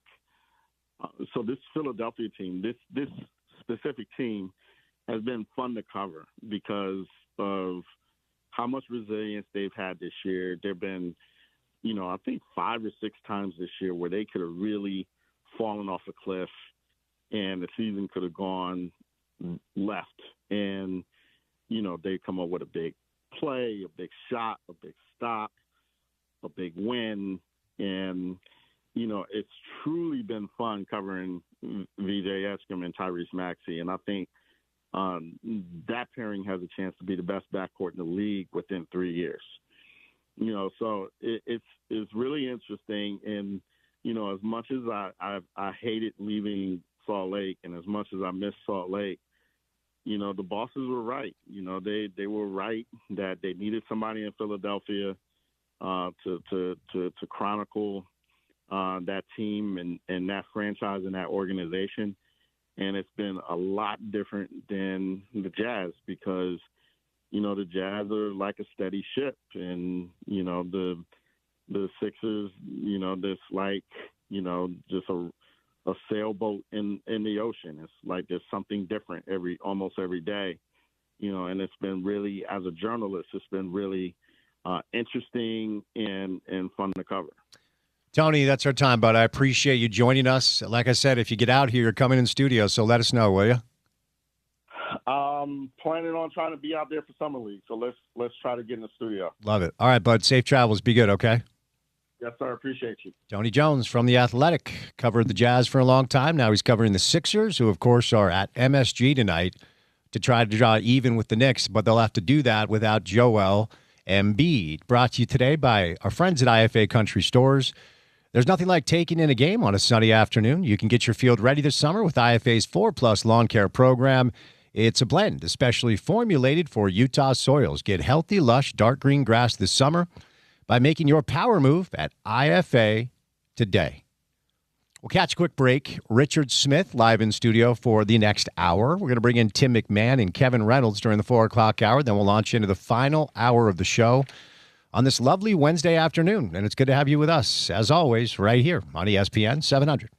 so. This Philadelphia team, this specific team, has been fun to cover because of how much resilience they've had this year. There've been, I think 5 or 6 times this year where they could have really fallen off a cliff, and the season could have gone left. And they come up with a big play, a big shot, a big stop, a big win. And, it's truly been fun covering VJ Eskrim and Tyrese Maxey. And I think that pairing has a chance to be the best backcourt in the league within 3 years. So it's really interesting. And, as much as I hated leaving Salt Lake and as much as I miss Salt Lake, the bosses were right. They were right that they needed somebody in Philadelphia to chronicle that team and that franchise and that organization. And it's been a lot different than the Jazz because, the Jazz are like a steady ship, and the Sixers, this like just a sailboat in the ocean. It's like there's something different almost every day, and it's been really, as a journalist, it's been really interesting and fun to cover. Tony, that's our time, bud. I appreciate you joining us. Like I said, if you get out here, you're coming in studio, so let us know, will you? Planning on trying to be out there for Summer League, so let's try to get in the studio. Love it. All right, bud. Safe travels. Be good, okay? Yes, sir. Appreciate you. Tony Jones from The Athletic. Covered the Jazz for a long time. Now he's covering the Sixers, who, of course, are at MSG tonight to try to draw even with the Knicks, but they'll have to do that without Joel Embiid. Brought to you today by our friends at IFA Country Stores. There's nothing like taking in a game on a sunny afternoon. You can get your field ready this summer with IFA's 4+ lawn care program. It's a blend especially formulated for Utah soils. Get healthy, lush, dark green grass this summer by making your power move at IFA today. We'll catch a quick break. Richard Smith live in studio for the next hour. We're going to bring in Tim McMahon and Kevin Reynolds during the 4 o'clock hour. Then we'll launch into the final hour of the show on this lovely Wednesday afternoon. And it's good to have you with us, as always, right here on ESPN 700.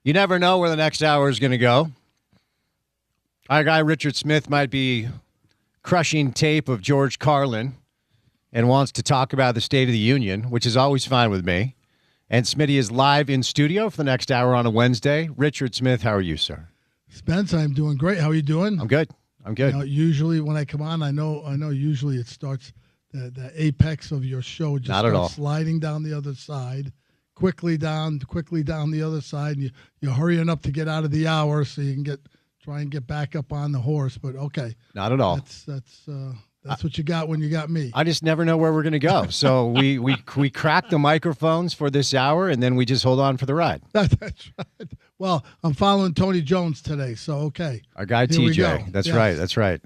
You never know where the next hour is going to go. Our guy Richard Smith might be crushing tape of George Carlin and wants to talk about the State of the Union, which is always fine with me. And Smitty is live in studio for the next hour on a Wednesday. Richard Smith, how are you, sir? Spence, I'm doing great. How are you doing? I'm good. Usually when I come on, I know. Usually it starts the apex of your show just Not at all. Sliding down the other side, quickly down the other side, and you're hurrying up to get out of the hour so you can try and get back up on the horse. But okay, not at all. That's what you got when you got me. I just never know where we're going to go. So we crack the microphones for this hour, and then we just hold on for the ride. That's right. Well, I'm following Tony Jones today, so okay. Our guy TJ. That's right.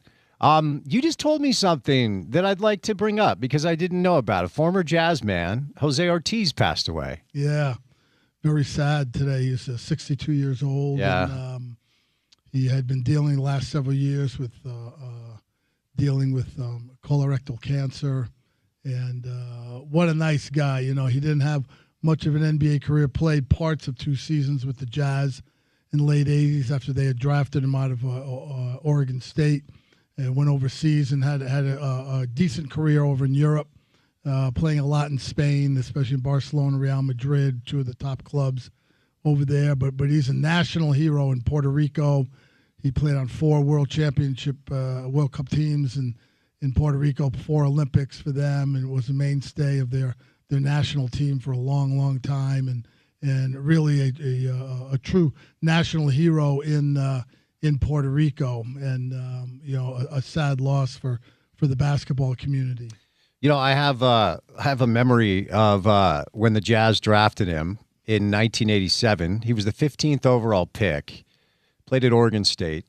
You just told me something that I'd like to bring up because I didn't know about it. Former Jazz man Jose Ortiz passed away. Yeah, very sad today. He's 62 years old. Yeah. And, he had been dealing the last several years with colorectal cancer, and what a nice guy. You know, he didn't have much of an NBA career, played parts of 2 seasons with the Jazz in the late 80s after they had drafted him out of Oregon State, and went overseas and had a decent career over in Europe, playing a lot in Spain, especially in Barcelona, Real Madrid, 2 of the top clubs over there. But he's a national hero in Puerto Rico. He played on 4 World Cup teams in Puerto Rico, 4 Olympics for them, and was a mainstay of their national team for a long, long time, and really a true national hero in Puerto Rico, and a sad loss for the basketball community. You know, I have a memory of when the Jazz drafted him in 1987. He was the 15th overall pick. Played at Oregon State.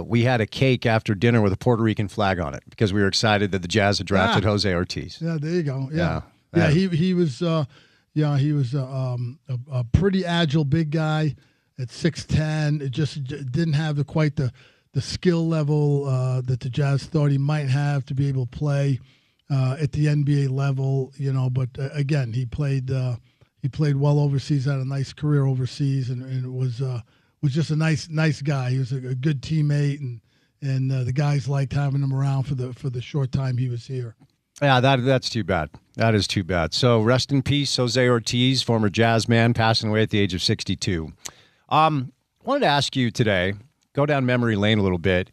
We had a cake after dinner with a Puerto Rican flag on it because we were excited that the Jazz had drafted Jose Ortiz. Yeah, there you go. Yeah. He was a pretty agile big guy at 6'10". It just didn't have quite the skill level that the Jazz thought he might have to be able to play at the NBA level. You know, but again, he played well overseas, had a nice career overseas, and it was just a nice guy. He was a good teammate, and the guys liked having him around for the short time he was here. Yeah, that's too bad. That is too bad. So rest in peace, Jose Ortiz, former Jazz man, passing away at the age of 62. Wanted to ask you today, go down memory lane a little bit.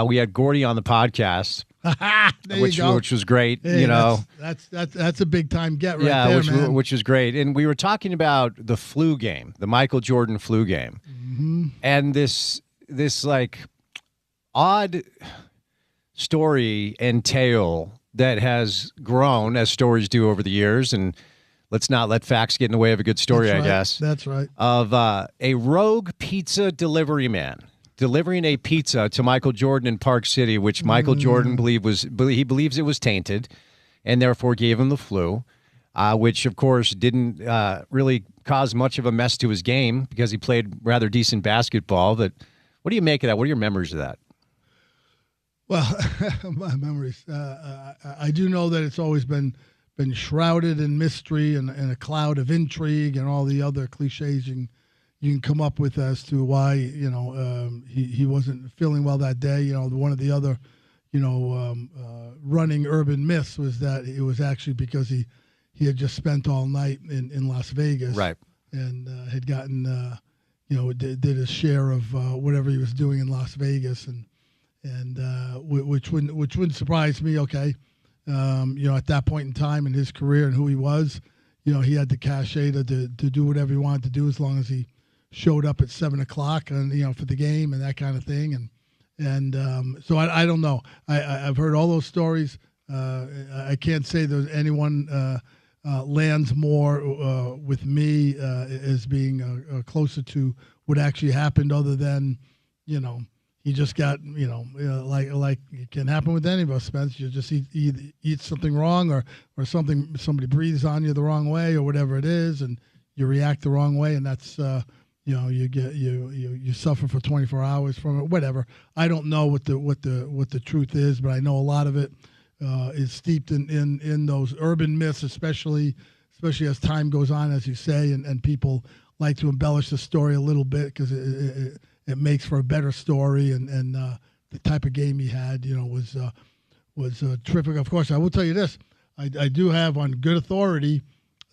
We had Gordy on the podcast, which was great. Hey, that's a big time get right there, man. Which was great. And we were talking about the flu game, the Michael Jordan flu game, and this like odd story and tale that has grown as stories do over the years. And let's not let facts get in the way of a good story, I guess. That's right. Of a rogue pizza delivery man delivering a pizza to Michael Jordan in Park City, which Michael Jordan believes it was tainted, and therefore gave him the flu, which of course didn't really cause much of a mess to his game because he played rather decent basketball. But what do you make of that? What are your memories of that? Well, my memories. I do know that it's always been shrouded in mystery and a cloud of intrigue and all the other cliches you can come up with as to why he wasn't feeling well that day. You know, one of the other running urban myths was that it was actually because he had just spent all night in Las Vegas, right, and had gotten did his share of whatever he was doing in Las Vegas, and which wouldn't surprise me. Okay. At that point in time in his career and who he was, he had the cachet to do whatever he wanted to do as long as he showed up at 7:00 and for the game and that kind of thing. And so I don't know. I've heard all those stories. I can't say there's anyone lands more with me as being closer to what actually happened, other than he just got, like it can happen with any of us, Spence. You just eat something wrong, or somebody breathes on you the wrong way, or whatever it is, and you react the wrong way, and that's you suffer for 24 hours from it. Whatever. I don't know what the truth is, but I know a lot of it is steeped in those urban myths, especially as time goes on, as you say, and people like to embellish the story a little bit because it makes for a better story. And the type of game he had, was terrific. Of course, I will tell you this: I do have on good authority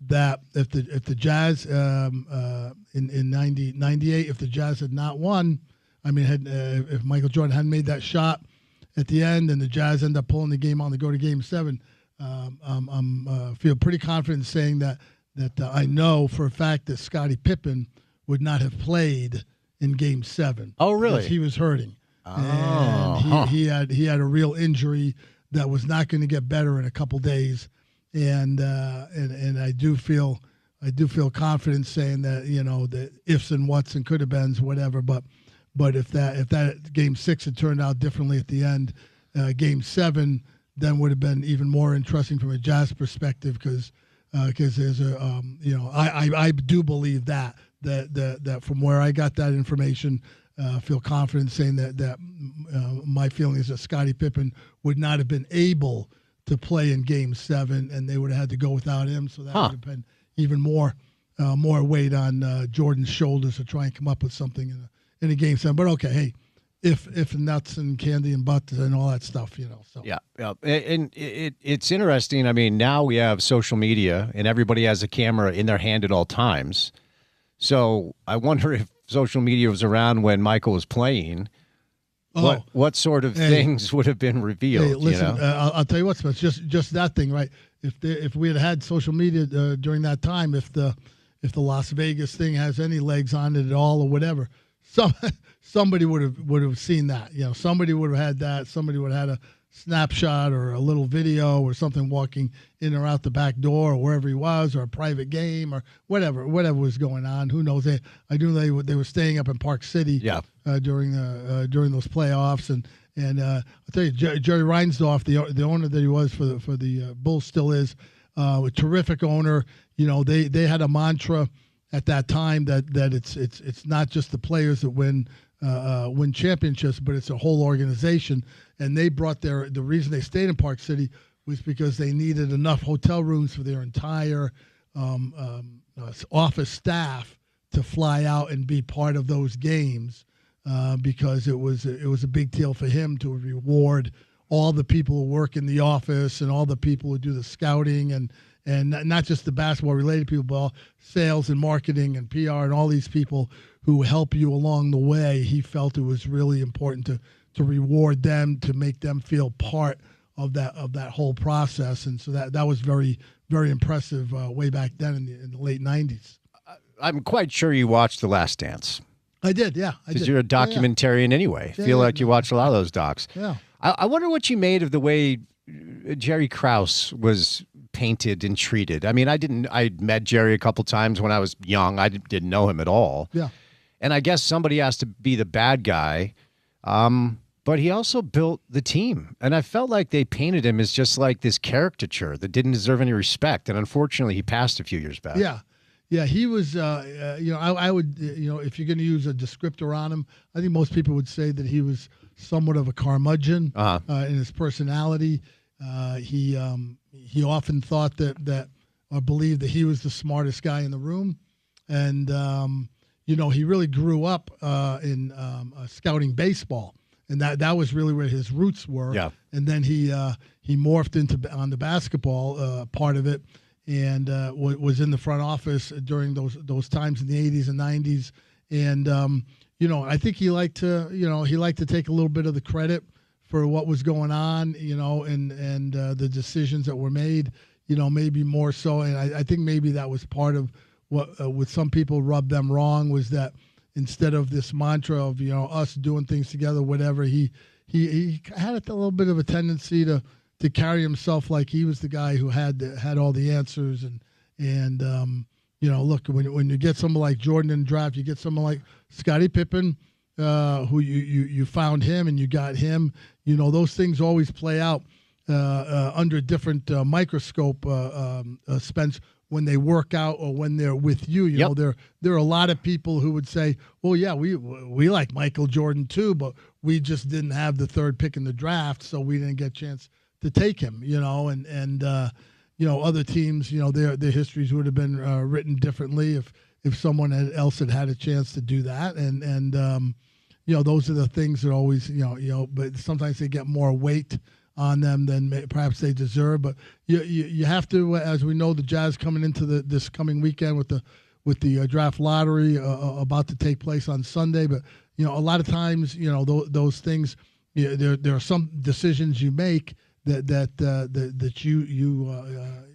that if the Jazz in 98, if the Jazz had not won, I mean, if Michael Jordan hadn't made that shot at the end and the Jazz end up pulling the game on to go to Game 7, I'm feel pretty confident in saying that I know for a fact that Scottie Pippen would not have played in Game 7. Oh, really? Because he was hurting. Oh, and he had a real injury that was not going to get better in a couple days. And I do feel confident saying that the ifs and whats and could have beens, whatever. But if that Game 6 had turned out differently at the end, Game 7 then would have been even more interesting from a Jazz perspective because there's I do believe that from where I got that information, feel confident saying that my feeling is that Scottie Pippen would not have been able to play in Game 7, and they would have had to go without him. So that would have been even more weight on Jordan's shoulders to try and come up with something in a Game 7. But okay, hey, if nuts and candy and butts and all that stuff, So yeah, and it's interesting. I mean, now we have social media, and everybody has a camera in their hand at all times. So I wonder if social media was around when Michael was playing. What sort of things would have been revealed? Hey, listen, I'll tell you what, Spence, just that thing, right? If we had social media during that time, if the Las Vegas thing has any legs on it at all or whatever, somebody would have seen that. Somebody would have had that. Somebody would have had a snapshot or a little video or something walking in or out the back door or wherever he was, or a private game or whatever was going on. Who knows? I do know they were staying up in Park City during those playoffs. And I'll tell you, Jerry Reinsdorf, the owner that he was for the Bulls, still is a terrific owner. They had a mantra at that time that it's not just the players that win championships, but it's a whole organization. And they brought the reason they stayed in Park City was because they needed enough hotel rooms for their entire office staff to fly out and be part of those games, because it was a big deal for him to reward all the people who work in the office and all the people who do the scouting and not just the basketball related people, but all sales and marketing and PR and all these people who help you along the way. He felt it was really important to reward them, to make them feel part of that whole process. And so that was very, very impressive way back then in the late 90s. I'm quite sure you watched The Last Dance. I did, yeah. Because you're a documentarian anyway. Yeah, Feel like you watched a lot of those docs. Yeah. I wonder what you made of the way Jerry Krause was painted and treated. I mean, I met Jerry a couple times when I was young. I didn't know him at all. Yeah. And I guess somebody has to be the bad guy. But he also built the team. And I felt like they painted him as just like this caricature that didn't deserve any respect. And unfortunately, he passed a few years back. Yeah. Yeah, he was, I would, if you're going to use a descriptor on him, I think most people would say that he was somewhat of a curmudgeon in his personality. He often thought that or believed that he was the smartest guy in the room. And, he really grew up in scouting baseball. And that was really where his roots were. Yeah. And then he morphed on the basketball part of it. And was in the front office during those times in the 80s and 90s. And, I think he liked to take a little bit of the credit for what was going on, and the decisions that were made, maybe more so. And I think maybe that was part of what with some people rubbed them wrong, was that instead of this mantra of, us doing things together, whatever, he had a little bit of a tendency to carry himself like he was the guy who had all the answers. And look, when you get someone like Jordan in the draft, you get someone like Scottie Pippen, who you found him and you got him. Those things always play out under a different microscope, Spence, when they work out or when they're with you. You know, there are a lot of people who would say, well, yeah, we like Michael Jordan too, but we just didn't have the third pick in the draft, so we didn't get a chance to take him, and other teams, their histories would have been written differently if someone else had a chance to do that. And those are the things that always, but sometimes they get more weight on them than perhaps they deserve. But you have to, as we know, the Jazz coming into this coming weekend with the draft lottery about to take place on Sunday. But, a lot of times, those things, there are some decisions you make that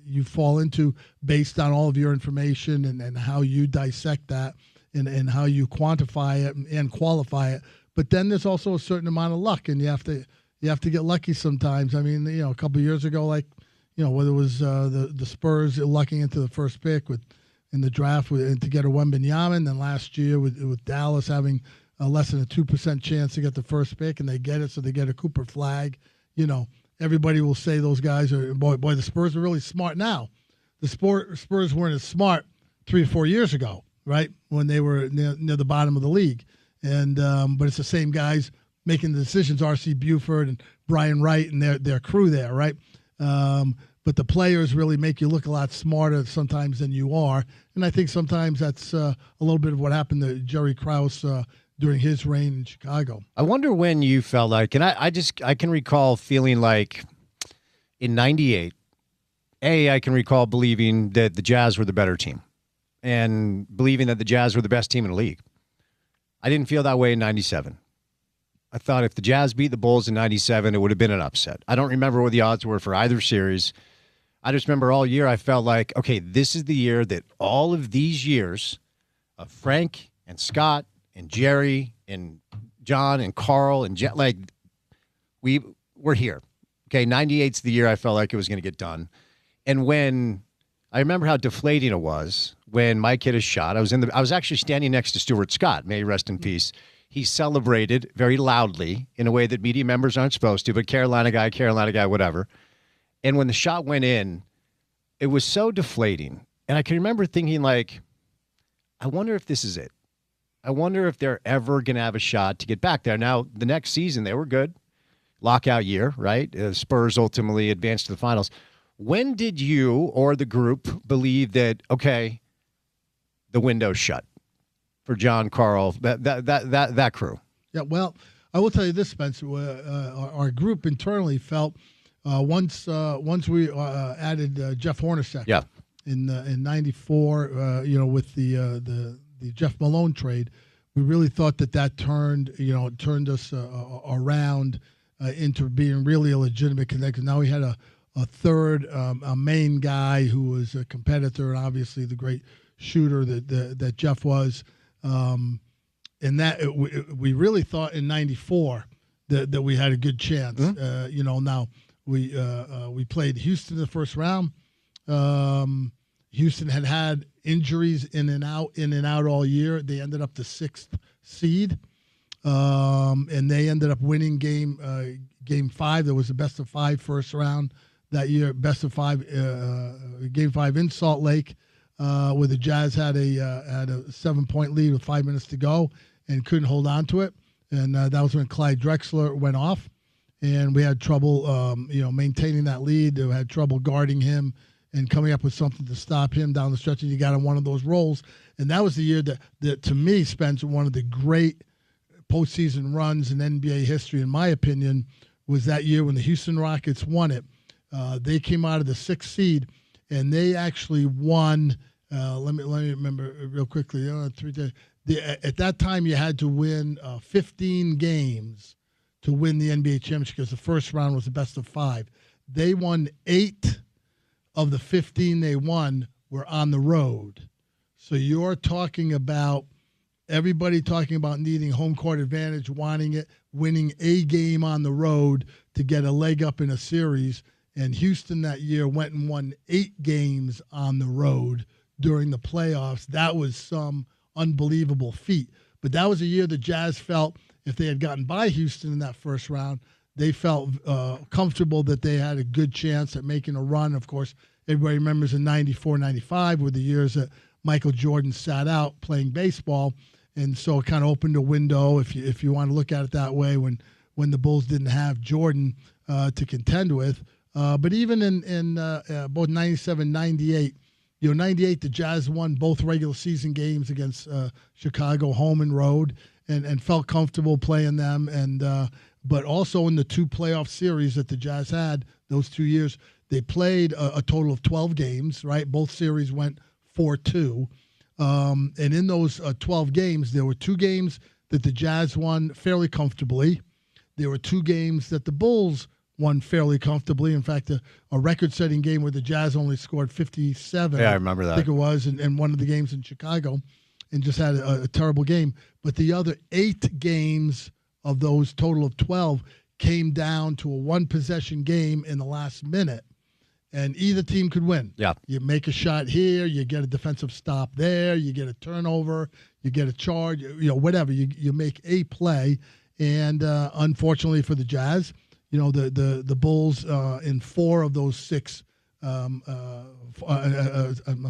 you fall into based on all of your information and how you dissect that and how you quantify it and qualify it. But then there's also a certain amount of luck, and you have to get lucky sometimes. I mean, a couple of years ago, whether it was the Spurs lucking into the first pick in the draft and to get a Wembanyama, and then last year with Dallas having less than a 2% chance to get the first pick, and they get it, so they get a Cooper Flag. Everybody will say those guys are boy. The Spurs are really smart now. The Spurs weren't as smart 3 or 4 years ago, right, when they were near the bottom of the league, and but it's the same guys making the decisions. R.C. Buford and Brian Wright and their crew there, right? But the players really make you look a lot smarter sometimes than you are, and I think sometimes that's a little bit of what happened to Jerry Krause during his reign in Chicago. I wonder when you felt like, and I can recall feeling like in '98, I can recall believing that the Jazz were the better team and believing that the Jazz were the best team in the league. I didn't feel that way in '97. I thought if the Jazz beat the Bulls in '97, it would have been an upset. I don't remember what the odds were for either series. I just remember all year I felt like, okay, this is the year that all of these years of Frank and Scott and Jerry and John and Carl and we're here. Okay, 98's the year I felt like it was going to get done. And when I remember how deflating it was when Mike hit a shot, I was actually standing next to Stuart Scott, may he rest in peace. He celebrated very loudly in a way that media members aren't supposed to, but Carolina guy, whatever. And when the shot went in, it was so deflating. And I can remember thinking, like, I wonder if this is it. I wonder if they're ever going to have a shot to get back there. Now, the next season, they were good. Lockout year, right? Spurs ultimately advanced to the finals. When did you or the group believe that, okay, the window's shut for John, Carl, that crew? Yeah, well, I will tell you this, Spencer. Our group internally felt once we added Jeff Hornacek in '94, with the Jeff Malone trade, we really thought that turned us around into being really a legitimate connection. Now we had a third, a main guy who was a competitor and obviously the great shooter that Jeff was. And that we really thought in '94 that we had a good chance. Mm-hmm. Now we played Houston in the first round. Houston had injuries in and out all year. They ended up the 6th seed, and they ended up winning game 5. There was a best of 5 first round that year. Best of 5, game 5 in Salt Lake, where the Jazz had a 7-point lead with 5 minutes to go and couldn't hold on to it. And that was when Clyde Drexler went off, and we had trouble, maintaining that lead. We had trouble guarding him and coming up with something to stop him down the stretch, and you got on one of those rolls. And that was the year that to me, Spencer, one of the great postseason runs in NBA history, in my opinion, was that year when the Houston Rockets won it. They came out of the 6th seed, and they actually won. Let me remember real quickly. At that time, you had to win 15 games to win the NBA championship because the first round was the best of 5. They won 8 of the 15 they won were on the road. So you're talking about everybody talking about needing home court advantage, wanting it, winning a game on the road to get a leg up in a series. And Houston that year went and won 8 games on the road during the playoffs. That was some unbelievable feat. But that was a year the Jazz felt if they had gotten by Houston in that first round, they felt comfortable that they had a good chance at making a run. Of course, everybody remembers in '94, '95 were the years that Michael Jordan sat out playing baseball, and so it kind of opened a window, if you want to look at it that way, when the Bulls didn't have Jordan to contend with. But even in both '97, '98, '98, the Jazz won both regular season games against Chicago, home and road, and felt comfortable playing them. And but also in the 2 playoff series that the Jazz had those 2 years, they played a total of 12 games. Right, both series went 4-2, and in those 12 games, there were 2 games that the Jazz won fairly comfortably. There were 2 games that the Bulls won fairly comfortably. In fact, a record-setting game where the Jazz only scored 57. Yeah, I remember that. I think it was, in one of the games in Chicago, and just had a terrible game. But the other 8 games of those total of 12 came down to a 1-possession game in the last minute, and either team could win. Yeah. You make a shot here, you get a defensive stop there, you get a turnover, you get a charge, whatever. You make a play, and unfortunately for the Jazz, the Bulls in 4 of those 6, I'm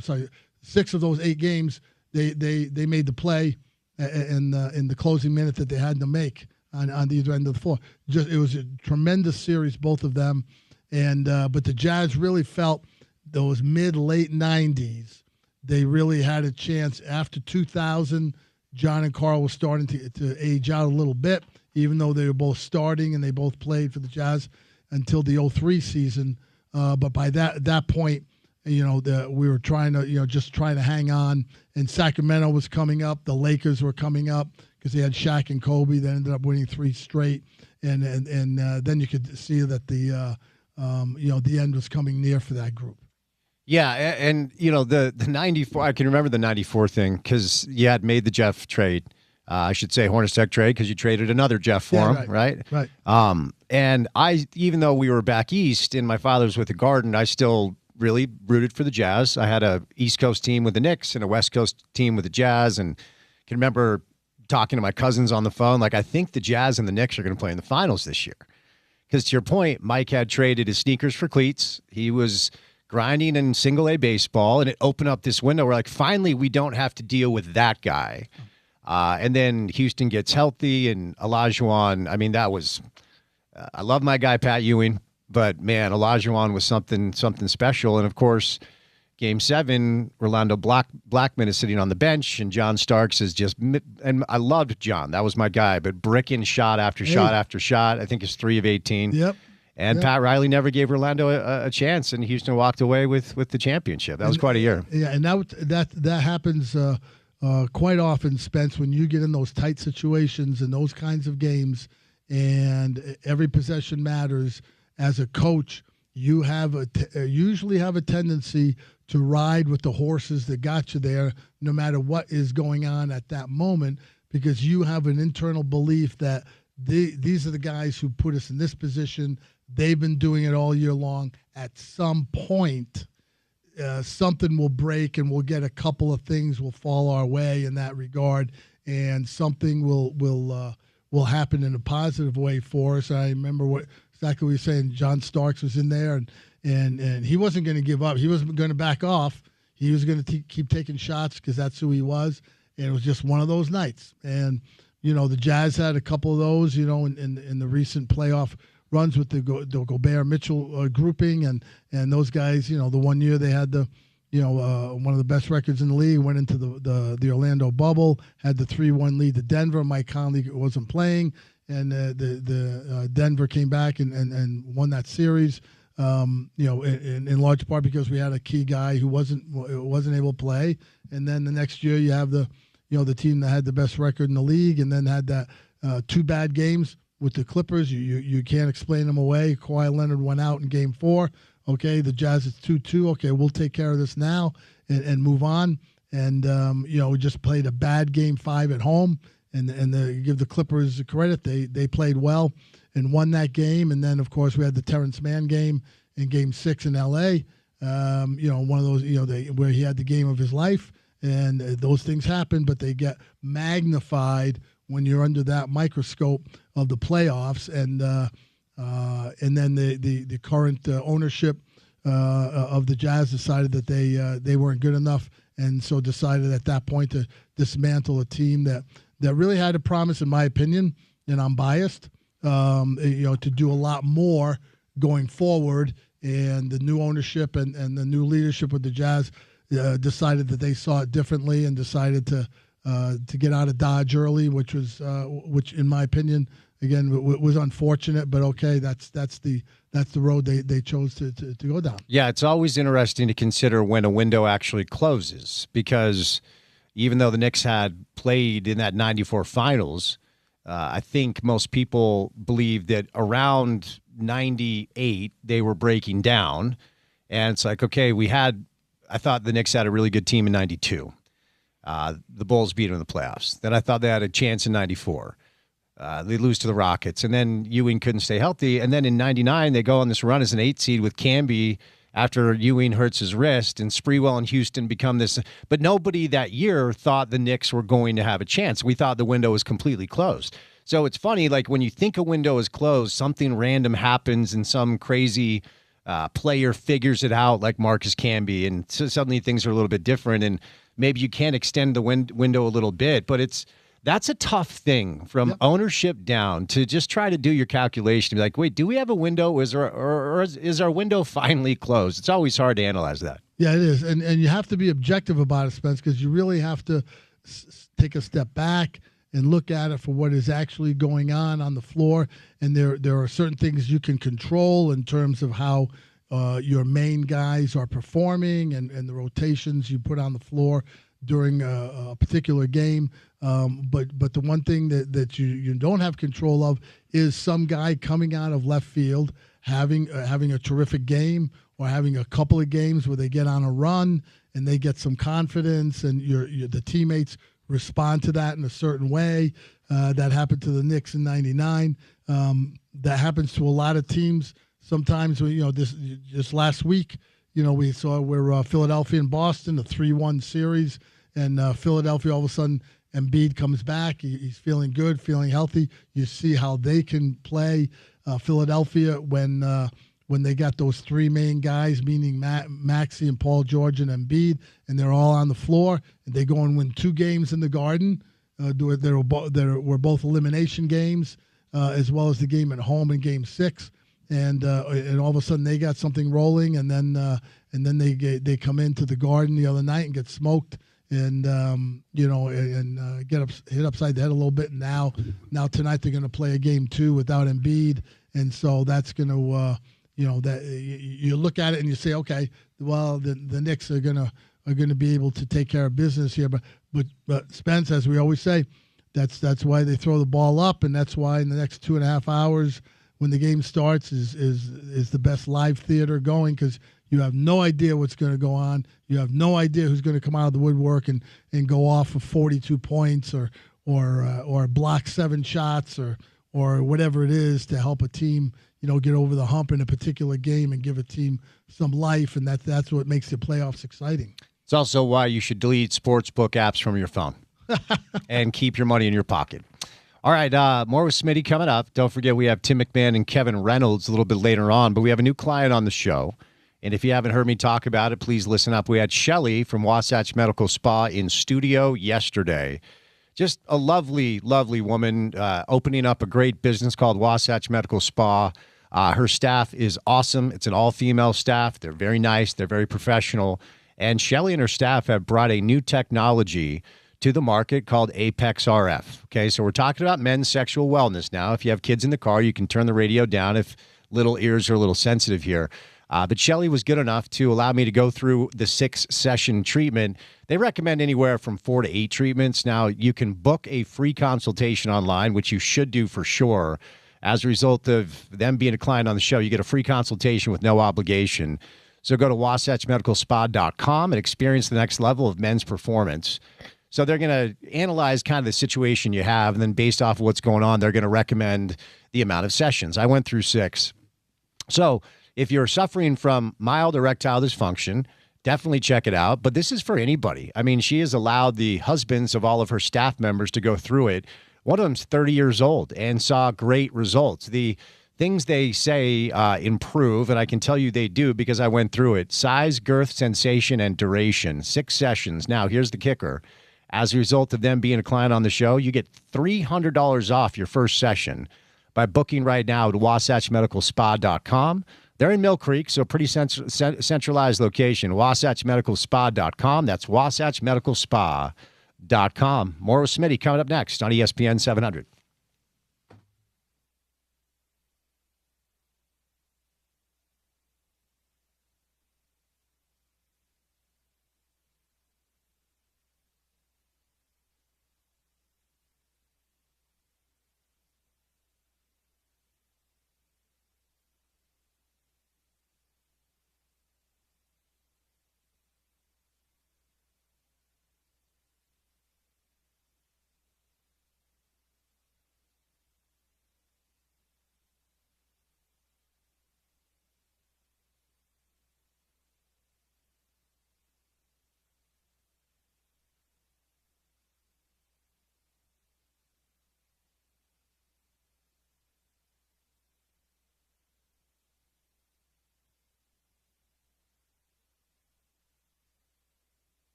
sorry, 6 of those 8 games, they made the play in the closing minute that they had to make on the other end of the floor. It was a tremendous series, both of them, and but the Jazz really felt those late 90s, they really had a chance. After 2000, John and Carl were starting to age out a little bit, even though they were both starting and they both played for the Jazz until the 03 season. But by that point, we were trying to, just trying to hang on. And Sacramento was coming up. The Lakers were coming up because they had Shaq and Kobe. They ended up winning 3 straight. And then you could see that the end was coming near for that group. Yeah, and the 94, I can remember the 94 thing because you had made the Jeff trade. I should say Hornacek trade because you traded another Jeff for him, right? Right. And even though we were back east and my father's with the Garden, I still really rooted for the Jazz. I had a East Coast team with the Knicks and a West Coast team with the Jazz, and I can remember talking to my cousins on the phone, like, I think the Jazz and the Knicks are going to play in the finals this year. Because to your point, Mike had traded his sneakers for cleats. He was grinding in single-A baseball, and it opened up this window where, like, finally we don't have to deal with that guy. And then Houston gets healthy, and Olajuwon, I mean, that was I love my guy Pat Ewing, but, man, Olajuwon was something special. And, of course, Game 7, Rolando Blackman is sitting on the bench, and John Starks is just – and I loved John. That was my guy. But bricking shot after shot after shot. I think it's 3 of 18. Yep. And Pat Riley never gave Rolando a chance, and Houston walked away with the championship. That was quite a year. Yeah, and that happens quite often, Spence, when you get in those tight situations and those kinds of games, and every possession matters. As a coach, you usually have a tendency to ride with the horses that got you there, no matter what is going on at that moment, because you have an internal belief that these are the guys who put us in this position. They've been doing it all year long. At some point, something will break, and we'll get a couple of things will fall our way in that regard, and something will happen in a positive way for us. I remember exactly what you're saying. John Starks was in there, and he wasn't going to give up. He wasn't going to back off. He was going to keep taking shots because that's who he was, and it was just one of those nights. And the Jazz had a couple of those, in the recent playoff runs with the Gobert Mitchell grouping, and those guys. The one year they had one of the best records in the league, went into the Orlando bubble, had the 3-1 lead to Denver. Mike Conley wasn't playing, and the Denver came back and won that series. In large part because we had a key guy who wasn't able to play, and then the next year you have the team that had the best record in the league, and then had that 2 bad games with the Clippers. You can't explain them away. Kawhi Leonard went out in Game 4. Okay, the Jazz is 2-2. Okay, we'll take care of this now and move on. And we just played a bad Game 5 at home, and give the Clippers credit. They played well and won that game. And then, of course, we had the Terrence Mann game in Game 6 in L.A. One of those, where he had the game of his life. And those things happen, but they get magnified when you're under that microscope of the playoffs. And then the current ownership of the Jazz decided that they weren't good enough, and so decided at that point to dismantle a team that really had a promise, in my opinion, and I'm biased, to do a lot more going forward. And the new ownership and the new leadership with the Jazz decided that they saw it differently and decided to get out of Dodge early, which in my opinion, again, was unfortunate. But okay, that's the road they chose to go down. Yeah, it's always interesting to consider when a window actually closes, because even though the Knicks had played in that 94 finals, I think most people believe that around 98 they were breaking down. And it's like, okay, I thought the Knicks had a really good team in 92. The Bulls beat them in the playoffs. Then I thought they had a chance in 94. They lose to the Rockets. And then Ewing couldn't stay healthy. And then in 99, they go on this run as an 8 seed with Camby after Ewing hurts his wrist, and Sprewell and Houston become this. But nobody that year thought the Knicks were going to have a chance. We thought the window was completely closed. So it's funny, like when you think a window is closed, something random happens and some crazy player figures it out, like Marcus Camby, and so suddenly things are a little bit different, and maybe you can extend the window a little bit. But that's a tough thing from ownership down to just try to do your calculation. Be like, wait, do we have a window? Is our window finally closed? It's always hard to analyze that. Yeah, it is, and you have to be objective about it, Spence, because you really have to take a step back and look at it for what is actually going on the floor. And there are certain things you can control in terms of how your main guys are performing and the rotations you put on the floor during a particular game. But the one thing that you don't have control of is some guy coming out of left field having a terrific game, or having a couple of games where they get on a run and they get some confidence, and the teammates respond to that in a certain way. That happened to the Knicks in '99. That happens to a lot of teams. Sometimes, this last week, we saw where Philadelphia and Boston, a 3-1 series, and Philadelphia, all of a sudden, Embiid comes back. He's feeling good, feeling healthy. You see how they can play. Philadelphia, when they got those three main guys, meaning Maxey and Paul George and Embiid, and they're all on the floor, and they go and win 2 games in the Garden. There were both elimination games, as well as the game at home in Game 6, and all of a sudden they got something rolling, and then they come into the Garden the other night and get smoked, and get hit upside the head a little bit. And now tonight they're going to play a Game 2 without Embiid, and so that's going to that you look at it and you say, okay, well, the Knicks are going to be able to take care of business here, but Spence, as we always say, that's why they throw the ball up, and that's why in the next 2.5 hours when the game starts is the best live theater going, because you have no idea what's going to go on. You have no idea who's going to come out of the woodwork and go off for 42 points or block 7 shots or whatever it is to help a team get over the hump in a particular game and give a team some life, and that's what makes the playoffs exciting. It's also why you should delete sportsbook apps from your phone and keep your money in your pocket. All right, more with Smitty coming up. Don't forget we have Tim McMahon and Kevin Reynolds a little bit later on, but we have a new client on the show. And if you haven't heard me talk about it, please listen up. We had Shelly from Wasatch Medical Spa in studio yesterday. Just a lovely, lovely woman opening up a great business called Wasatch Medical Spa. Her staff is awesome. It's an all-female staff. They're very nice. They're very professional. And Shelly and her staff have brought a new technology to the market called Apex RF. Okay, so we're talking about men's sexual wellness now. If you have kids in the car, you can turn the radio down if little ears are a little sensitive here. But Shelly was good enough to allow me to go through the 6-session treatment. They recommend anywhere from 4 to 8 treatments. Now, you can book a free consultation online, which you should do for sure. As a result of them being a client on the show, you get a free consultation with no obligation. So go to wasatchmedicalspa.com and experience the next level of men's performance. So they're going to analyze kind of the situation you have, and then based off of what's going on, they're going to recommend the amount of sessions. I went through 6. So if you're suffering from mild erectile dysfunction, definitely check it out. But this is for anybody. I mean, she has allowed the husbands of all of her staff members to go through it. One of them's 30 years old and saw great results. The things they say improve, and I can tell you they do because I went through it: size, girth, sensation, and duration. 6 sessions. Now, here's the kicker. As a result of them being a client on the show, you get $300 off your first session by booking right now at wasatchmedicalspa.com. They're in Mill Creek, so pretty centralized location. WasatchMedicalSpa.com. That's WasatchMedicalSpa.com. More with Smitty coming up next on ESPN 700.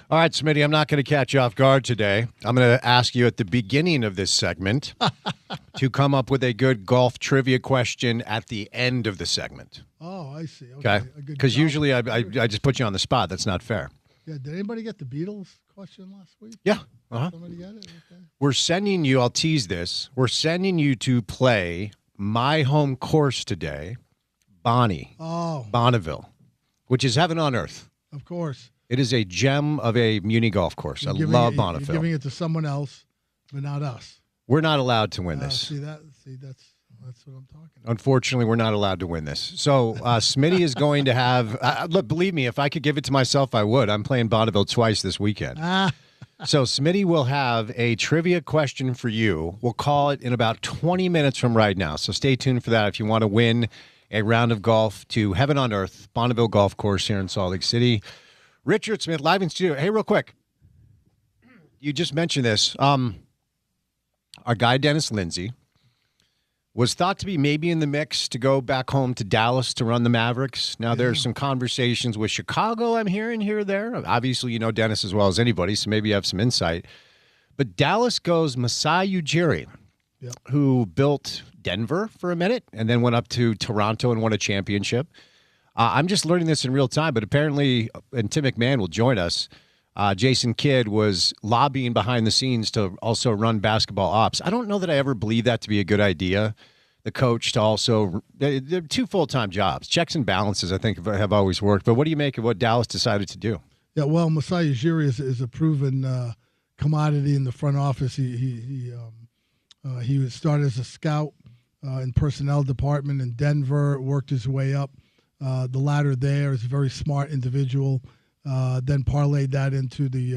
All right, Smitty, I'm not going to catch you off guard today. I'm going to ask you at the beginning of this segment to come up with a good golf trivia question at the end of the segment. Oh, I see. Okay? Because usually I just put you on the spot. That's not fair. Yeah, did anybody get the Beatles question last week? Yeah. Somebody get it? Okay. We're sending you, I'll tease this, we're sending you to play my home course today, Bonneville, which is heaven on earth. Of course. It is a gem of a muni golf course. I love Bonneville. You're giving it to someone else, but not us. We're not allowed to win this. See, that's what I'm talking about. Unfortunately, we're not allowed to win this. So Smitty is going to have look, believe me, if I could give it to myself, I would. I'm playing Bonneville twice this weekend. So Smitty will have a trivia question for you. We'll call it in about 20 minutes from right now. So stay tuned for that if you want to win a round of golf to heaven on earth, Bonneville Golf Course here in Salt Lake City. Richard Smith, live in studio. Hey, real quick. You just mentioned this. Our guy, Dennis Lindsay, was thought to be maybe in the mix to go back home to Dallas to run the Mavericks. Now, there's some conversations with Chicago I'm hearing here or there. Obviously, you know Dennis as well as anybody, so maybe you have some insight. But Dallas goes Masai Ujiri, who built Denver for a minute and then went up to Toronto and won a championship. I'm just learning this in real time, but apparently, and Tim McMahon will join us, Jason Kidd was lobbying behind the scenes to also run basketball ops. I don't know that I ever believed that to be a good idea. The coach to also, they're two full-time jobs. Checks and balances, I think, have always worked. But what do you make of what Dallas decided to do? Yeah, well, Masai Ujiri is a proven commodity in the front office. He started as a scout in personnel department in Denver, worked his way up the ladder there. Is a very smart individual. Then parlayed that into the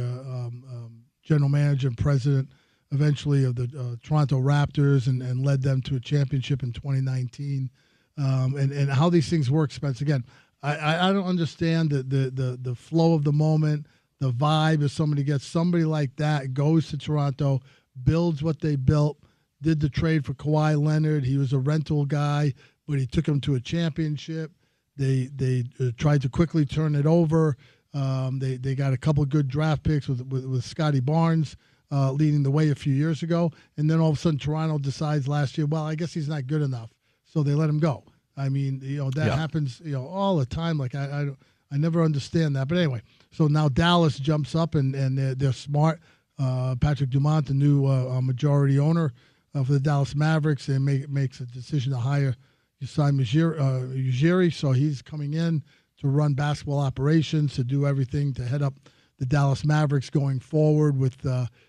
general manager and president eventually of the Toronto Raptors and led them to a championship in 2019. And how these things work, Spence. Again, I don't understand the flow of the moment, the vibe. If somebody like that goes to Toronto, builds what they built, did the trade for Kawhi Leonard. He was a rental guy, but he took him to a championship. They tried to quickly turn it over. They got a couple of good draft picks with Scotty Barnes leading the way a few years ago, and then all of a sudden Toronto decides last year, well, I guess he's not good enough, so they let him go. I mean, that happens, all the time. Like I never understand that. But anyway, so now Dallas jumps up and they're smart. Patrick Dumont, the new majority owner for the Dallas Mavericks, and makes a decision to hire Masai Ujiri, so he's coming in to run basketball operations, to do everything, to head up the Dallas Mavericks going forward with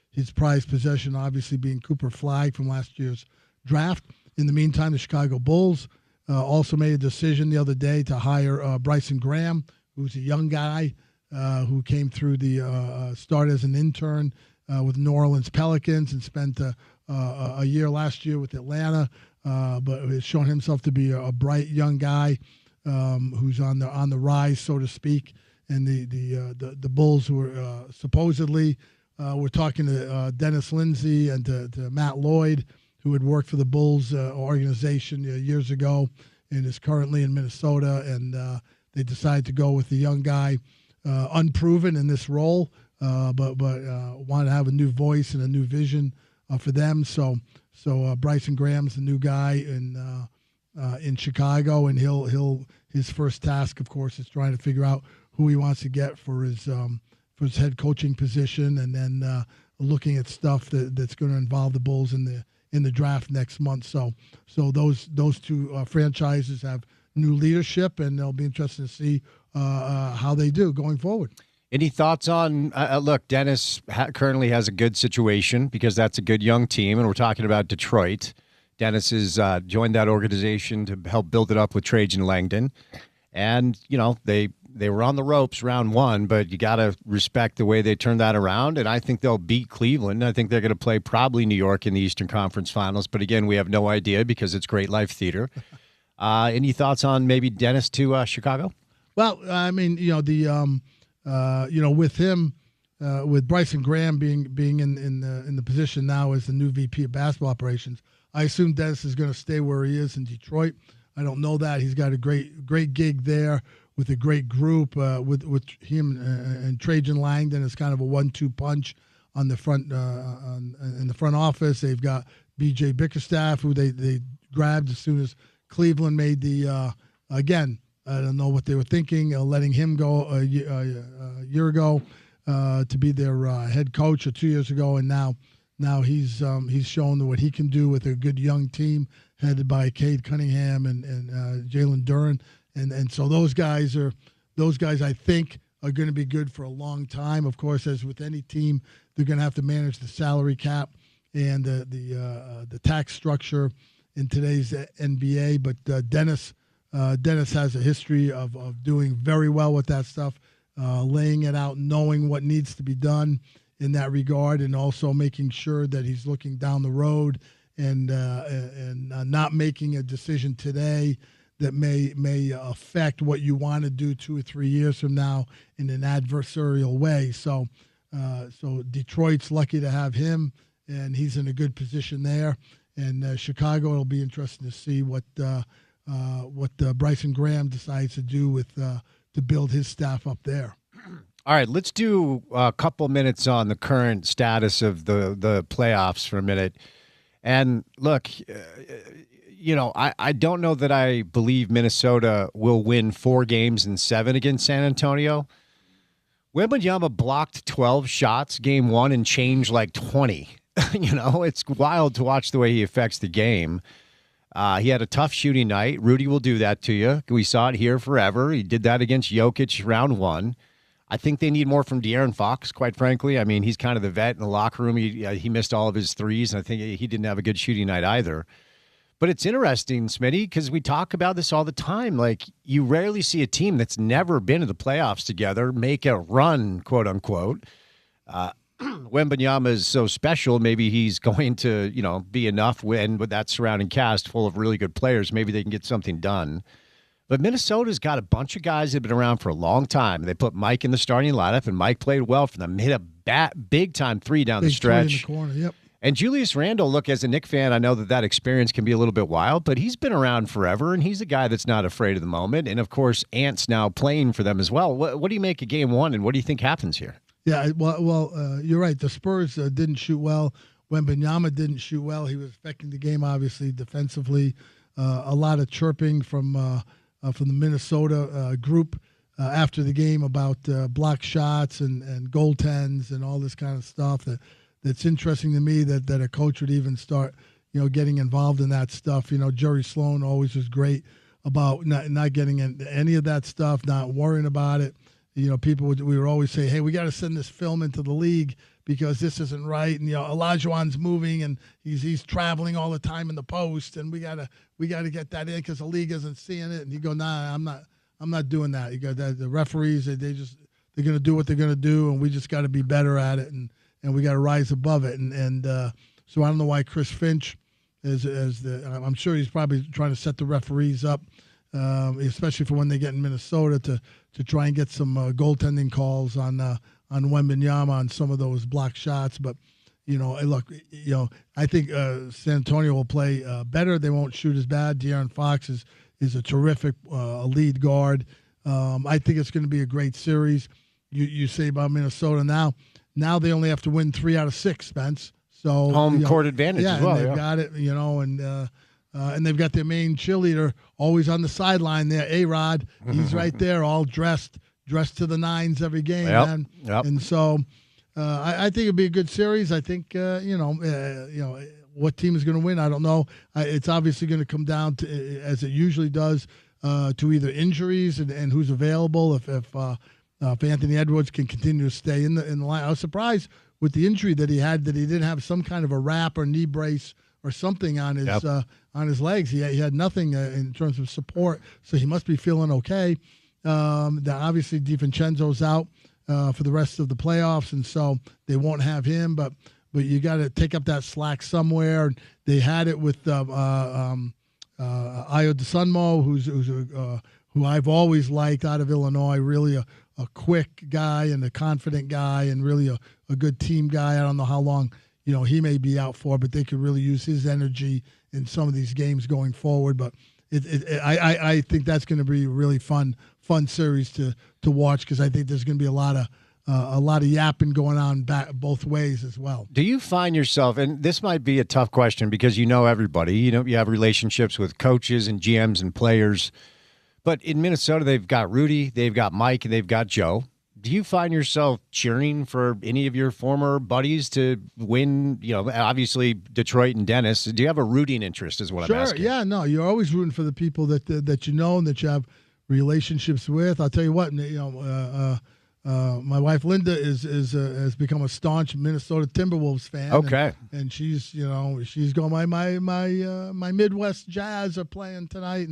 his prized possession obviously being Cooper Flagg from last year's draft. In the meantime, the Chicago Bulls also made a decision the other day to hire Bryson Graham, who's a young guy who came through started as an intern with New Orleans Pelicans and spent a year last year with Atlanta, but has shown himself to be a bright young guy who's on the rise, so to speak. And the Bulls were supposedly we're talking to Dennis Lindsay and to Matt Lloyd, who had worked for the Bulls organization years ago and is currently in Minnesota. And they decided to go with the young guy, unproven in this role, but wanted to have a new voice and a new vision for them. So Bryson Graham's the new guy in Chicago, and his first task, of course, is trying to figure out who he wants to get for his head coaching position, and then looking at stuff that's going to involve the Bulls in the draft next month. So those two franchises have new leadership, and they'll be interested to see how they do going forward. Any thoughts on, look, Dennis currently has a good situation because that's a good young team, and we're talking about Detroit. Dennis has joined that organization to help build it up with Trajan Langdon. And, they were on the ropes round one, but you got to respect the way they turned that around, and I think they'll beat Cleveland. I think they're going to play probably New York in the Eastern Conference Finals, but again, we have no idea because it's Great Life Theater. Any thoughts on maybe Dennis to Chicago? Well, I mean, with him, with Bryson Graham being in the position now as the new VP of basketball operations, I assume Dennis is going to stay where he is in Detroit. I don't know that. He's got a great gig there with a great group with him and Trajan Langdon as kind of a 1-2 punch on the front in the front office. They've got B.J. Bickerstaff, who they grabbed as soon as Cleveland made the again. I don't know what they were thinking, letting him go a year ago to be their head coach, or 2 years ago, and now he's shown what he can do with a good young team headed by Cade Cunningham and Jalen Duren, and so those guys I think are going to be good for a long time. Of course, as with any team, they're going to have to manage the salary cap and the tax structure in today's NBA. But Dennis has a history of doing very well with that stuff, laying it out, knowing what needs to be done in that regard, and also making sure that he's looking down the road and not making a decision today that may affect what you want to do 2 or 3 years from now in an adversarial way. So Detroit's lucky to have him, and he's in a good position there. And Chicago, it'll be interesting to see what Bryson Graham decides to do with to build his staff up there. All right, let's do a couple minutes on the current status of the playoffs for a minute. And look, I don't know that I believe Minnesota will win 4 games in 7 against San Antonio. Wembanyama blocked 12 shots game 1 and changed like 20. It's wild to watch the way he affects the game. He had a tough shooting night. Rudy will do that to you. We saw it here forever. He did that against Jokic round 1. I think they need more from De'Aaron Fox, quite frankly. I mean, he's kind of the vet in the locker room. He missed all of his threes, and I think he didn't have a good shooting night either. But it's interesting, Smitty, because we talk about this all the time. Like, you rarely see a team that's never been to the playoffs together make a run, quote unquote. Wembanyama is so special. Maybe he's going to, be enough with that surrounding cast full of really good players. Maybe they can get something done. But Minnesota's got a bunch of guys that have been around for a long time. They put Mike in the starting lineup, and Mike played well for them. Hit a big-time 3 down the stretch. In the corner, yep. And Julius Randle, look, as a Knick fan, I know that experience can be a little bit wild, but he's been around forever, and he's a guy that's not afraid of the moment. And, of course, Ant's now playing for them as well. What do you make of game 1, and what do you think happens here? Yeah, well, you're right. The Spurs didn't shoot well. Wembanyama didn't shoot well. He was affecting the game, obviously, defensively. A lot of chirping from the Minnesota group after the game about block shots and goaltends and all this kind of stuff. That's interesting to me that a coach would even start, getting involved in that stuff. Jerry Sloan always was great about not getting into any of that stuff, not worrying about it. We would always say, hey, we got to send this film into the league because this isn't right. And, Olajuwon's moving and he's traveling all the time in the post, and we got to get that in because the league isn't seeing it. And you go, nah, I'm not doing that. You got the referees, they're going to do what they're going to do, and we just got to be better at it, and we got to rise above it. And so I don't know why Chris Finch I'm sure he's probably trying to set the referees up, especially for when they get in Minnesota to try and get some goaltending calls on Wembanyama on some of those block shots. But, look, I think San Antonio will play better. They won't shoot as bad. De'Aaron Fox is a terrific lead guard. I think it's going to be a great series. You say about Minnesota now they only have to win 3 out of 6, Spence. So home court advantage as well. And they've got it, and they've got their main cheerleader always on the sideline there, A-Rod. He's right there, all dressed to the nines every game, man. Yep. And so I think it'll be a good series. I think what team is going to win, I don't know. It's obviously going to come down to, as it usually does, to either injuries and who's available. If Anthony Edwards can continue to stay in the line, I was surprised with the injury that he had, that he didn't have some kind of a wrap or knee brace or something on his legs. He had nothing in terms of support, so he must be feeling okay. Obviously, DiVincenzo's out for the rest of the playoffs, and so they won't have him. But you got to take up that slack somewhere. They had it with Ayo Dosunmu, who I've always liked out of Illinois. Really a quick guy and a confident guy, and really a good team guy. I don't know how long he may be out for, but they could really use his energy in some of these games going forward. But I think that's going to be a really fun series to watch, because I think there's going to be a lot of yapping going on both ways as well. Do you find yourself, and this might be a tough question because you know everybody, you have relationships with coaches and GMs and players, but in Minnesota they've got Rudy, they've got Mike, and they've got Joe. Do you find yourself cheering for any of your former buddies to win? Obviously Detroit and Dennis. Do you have a rooting interest is what I'm asking? Sure, yeah, no, you're always rooting for the people that you know and that you have relationships with. I'll tell you what, my wife Linda has become a staunch Minnesota Timberwolves fan. Okay, and she's going, my Midwest Jazz are playing tonight,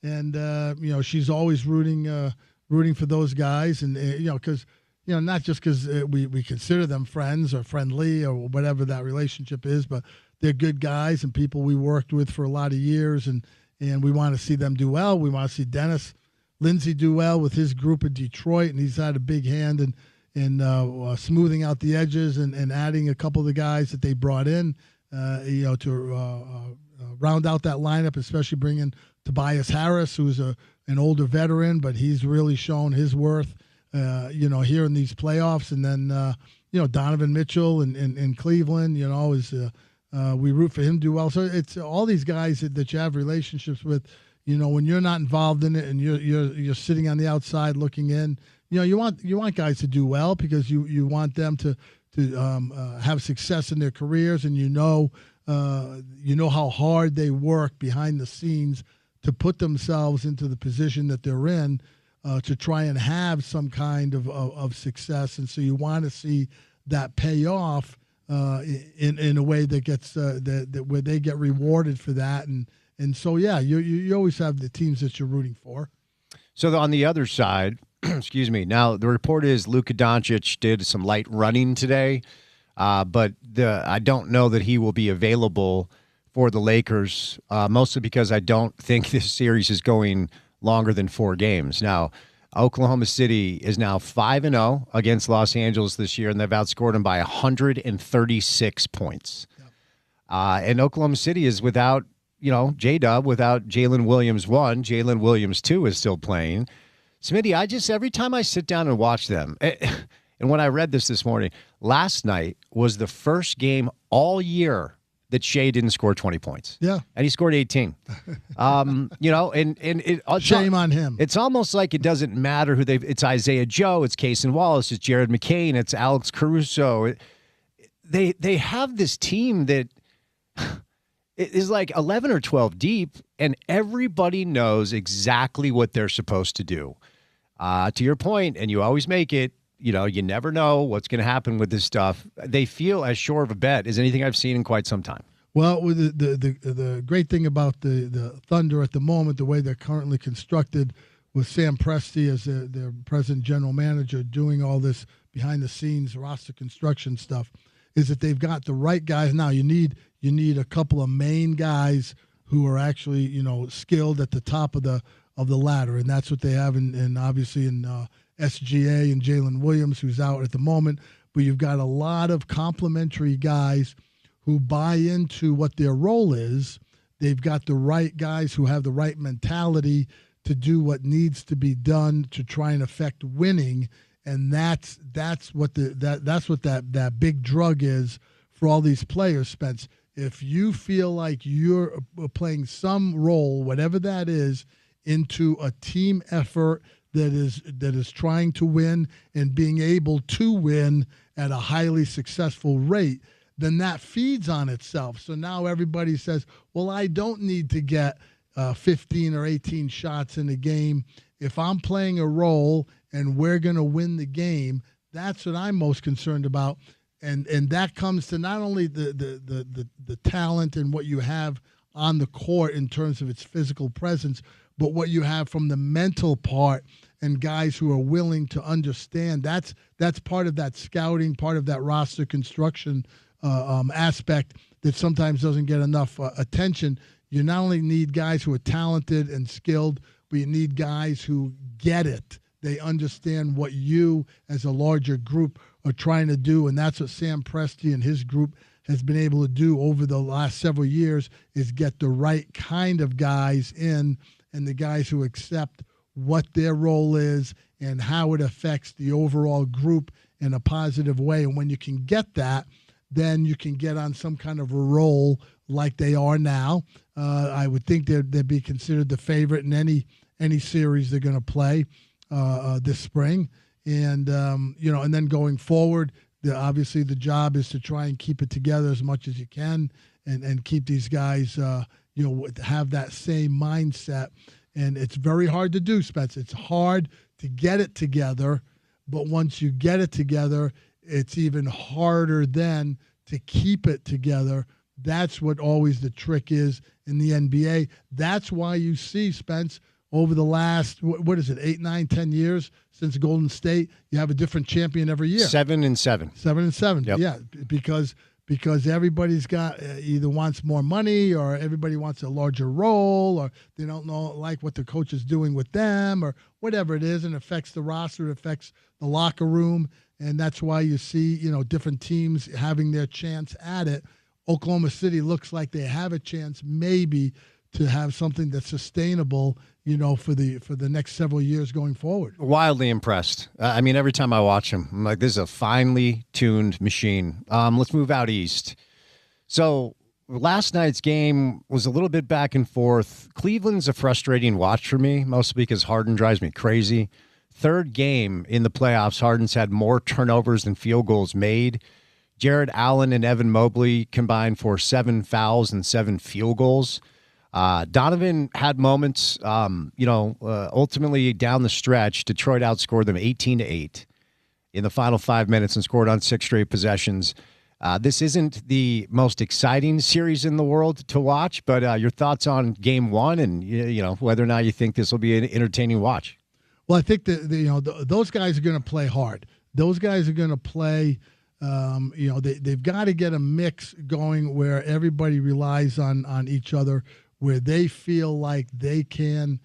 and she's always rooting for those guys, and because not just because we consider them friends or friendly or whatever that relationship is, but they're good guys and people we worked with for a lot of years, and we want to see them do well. We want to see Dennis Lindsay do well with his group in Detroit, and he's had a big hand in smoothing out the edges and adding a couple of the guys that they brought in, to round out that lineup, especially bringing Tobias Harris, who's an older veteran, but he's really shown his worth, here in these playoffs. And then, Donovan Mitchell in Cleveland, we root for him to do well. So it's all these guys that you have relationships with, when you're not involved in it and you're sitting on the outside looking in, you want guys to do well, because you want them to have success in their careers, and how hard they work behind the scenes to put themselves into the position that they're in, to try and have some kind of success. And so you want to see that pay off in a way that gets where they get rewarded for that. And so, yeah, you always have the teams that you're rooting for. So on the other side, excuse me, now the report is Luka Doncic did some light running today, but I don't know that he will be available for the Lakers, mostly because I don't think this series is going longer than 4 games. Now, Oklahoma City is now 5-0 against Los Angeles this year, and they've outscored them by 136 points. Yep. And Oklahoma City is without, J-Dub, without Jalen Williams 1. Jalen Williams 2 is still playing. Smitty, every time I sit down and watch them, and when I read this morning, last night was the first game all year that Shea didn't score 20 points. Yeah. And he scored 18. Shame on him. It's almost like it doesn't matter who it's Isaiah Joe, it's Cason Wallace, it's Jared McCain, it's Alex Caruso. They have this team that is like 11 or 12 deep, and everybody knows exactly what they're supposed to do. To your point, and you always make it, you never know what's going to happen with this stuff. They feel as sure of a bet as anything I've seen in quite some time. Well, with the great thing about the Thunder at the moment, the way they're currently constructed, with Sam Presti as their president general manager doing all this behind the scenes roster construction stuff, is that they've got the right guys. Now you need a couple of main guys who are actually skilled at the top of the ladder, and that's what they have, and obviously in SGA and Jalen Williams, who's out at the moment. But you've got a lot of complementary guys who buy into what their role is. They've got the right guys who have the right mentality to do what needs to be done to try and affect winning, and that's what that big drug is for all these players, Spence. If you feel like you're playing some role, whatever that is, into a team effort that is trying to win and being able to win at a highly successful rate, then that feeds on itself. So now everybody says, well, I don't need to get 15 or 18 shots in a game. If I'm playing a role and we're going to win the game, that's what I'm most concerned about. And that comes to not only the talent and what you have on the court in terms of its physical presence, but what you have from the mental part and guys who are willing to understand. That's part of that scouting, part of that roster construction aspect that sometimes doesn't get enough attention. You not only need guys who are talented and skilled, but you need guys who get it. They understand what you as a larger group are trying to do, and that's what Sam Presti and his group has been able to do over the last several years is get the right kind of guys in, and the guys who accept what their role is and how it affects the overall group in a positive way. And when you can get that, then you can get on some kind of a roll like they are now. I would think they'd be considered the favorite in any series they're going to play this spring. And, and then going forward, obviously the job is to try and keep it together as much as you can and keep these guys, have that same mindset. And it's very hard to do, Spence. It's hard to get it together, but once you get it together, it's even harder then to keep it together. That's what always the trick is in the NBA. That's why you see, Spence, over the last, 8, 9, 10 years since Golden State, you have a different champion every year. 7 and 7. 7 and 7, yep. Yeah, because everybody's got either wants more money or everybody wants a larger role or they don't like what the coach is doing with them or whatever it is, and it affects the roster, it affects the locker room, and that's why you see, different teams having their chance at it. Oklahoma City looks like they have a chance maybe to have something that's sustainable, for the next several years going forward. Wildly impressed. Every time I watch him, I'm like, this is a finely tuned machine. Let's move out east. So last night's game was a little bit back and forth. Cleveland's a frustrating watch for me, mostly because Harden drives me crazy. Third game in the playoffs, Harden's had more turnovers than field goals made. Jared Allen and Evan Mobley combined for 7 fouls and 7 field goals. Donovan had moments, ultimately down the stretch, Detroit outscored them 18-8 in the final 5 minutes and scored on 6 straight possessions. This isn't the most exciting series in the world to watch, but your thoughts on game one and, whether or not you think this will be an entertaining watch. Well, I think that, those guys are going to play hard. Those guys are going to play, they've got to get a mix going where everybody relies on each other, where they feel like they can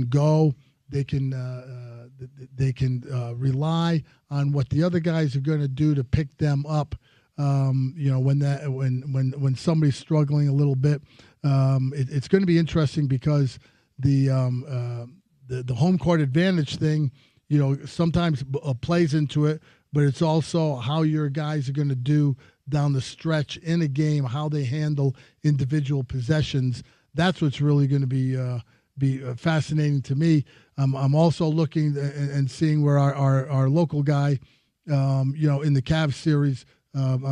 go, they can rely on what the other guys are going to do to pick them up. When somebody's struggling a little bit, it's going to be interesting because the home court advantage thing, sometimes plays into it, but it's also how your guys are going to do down the stretch in a game, how they handle individual possessions. That's what's really going to be fascinating to me. I'm also looking and seeing where our local guy, in the Cavs series,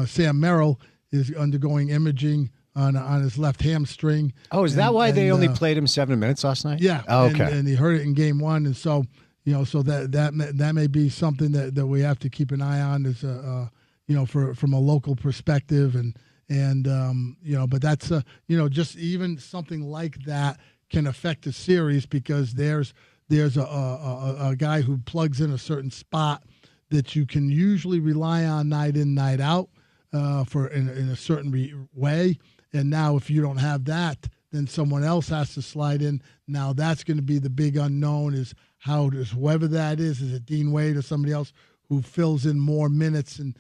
Sam Merrill, is undergoing imaging on his left hamstring. Oh, is that why they only played him 7 minutes last night? Yeah. Oh, okay. And he hurt it in game one, and so that may be something that we have to keep an eye on as from a local perspective, but that's just even something like that can affect the series because there's a guy who plugs in a certain spot that you can usually rely on night in, night out in a certain way. And now if you don't have that, then someone else has to slide in. Now that's going to be the big unknown is how does whoever that is it Dean Wade or somebody else who fills in more minutes in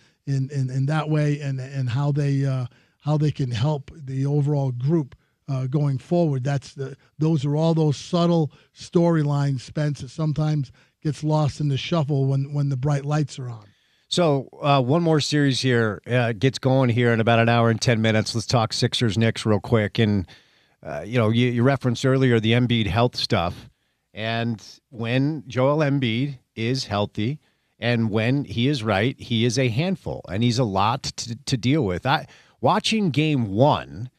that way and how they can help the overall group going forward. Those are all those subtle storylines, Spence, that sometimes gets lost in the shuffle when the bright lights are on. So one more series here gets going here in about an hour and 10 minutes. Let's talk Sixers-Knicks real quick. And, you referenced earlier the Embiid health stuff. And when Joel Embiid is healthy and when he is right, he is a handful. And he's a lot to deal with. Watching game one,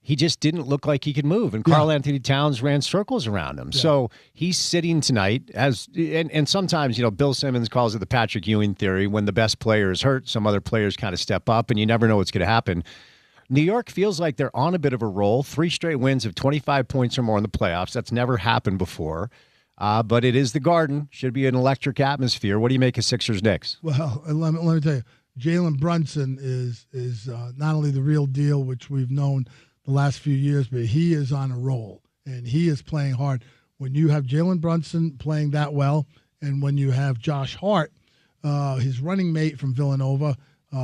he just didn't look like he could move. And Karl Anthony Towns ran circles around him. Yeah. So he's sitting tonight and sometimes, Bill Simmons calls it the Patrick Ewing theory. When the best player is hurt, some other players kind of step up and you never know what's going to happen. New York feels like they're on a bit of a roll. 3 straight wins of 25 points or more in the playoffs. That's never happened before. But it is the Garden. Should be an electric atmosphere. What do you make of Sixers-Knicks? Well, let me tell you, Jalen Brunson is not only the real deal, which we've known the last few years, but he is on a roll, and he is playing hard. When you have Jalen Brunson playing that well, and when you have Josh Hart, his running mate from Villanova,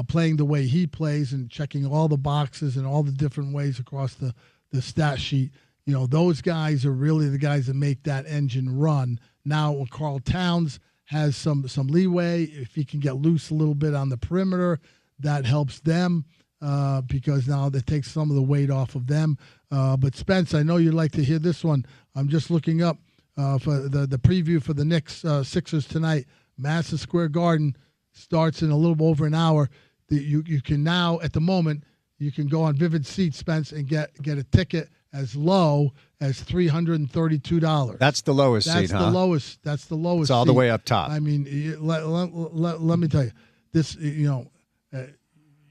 playing the way he plays and checking all the boxes and all the different ways across the stat sheet. Those guys are really the guys that make that engine run. Now, when Karl Towns has some leeway, if he can get loose a little bit on the perimeter, that helps them because now that takes some of the weight off of them. But Spence, I know you'd like to hear this one. I'm just looking up for the preview for the Knicks Sixers tonight. Madison Square Garden starts in a little over an hour. You can now, at the moment, you can go on Vivid Seats, Spence, and get a ticket as low as $332. That's the lowest seat, huh? That's the lowest. That's the lowest. It's all the way up top. I mean, let me tell you, this.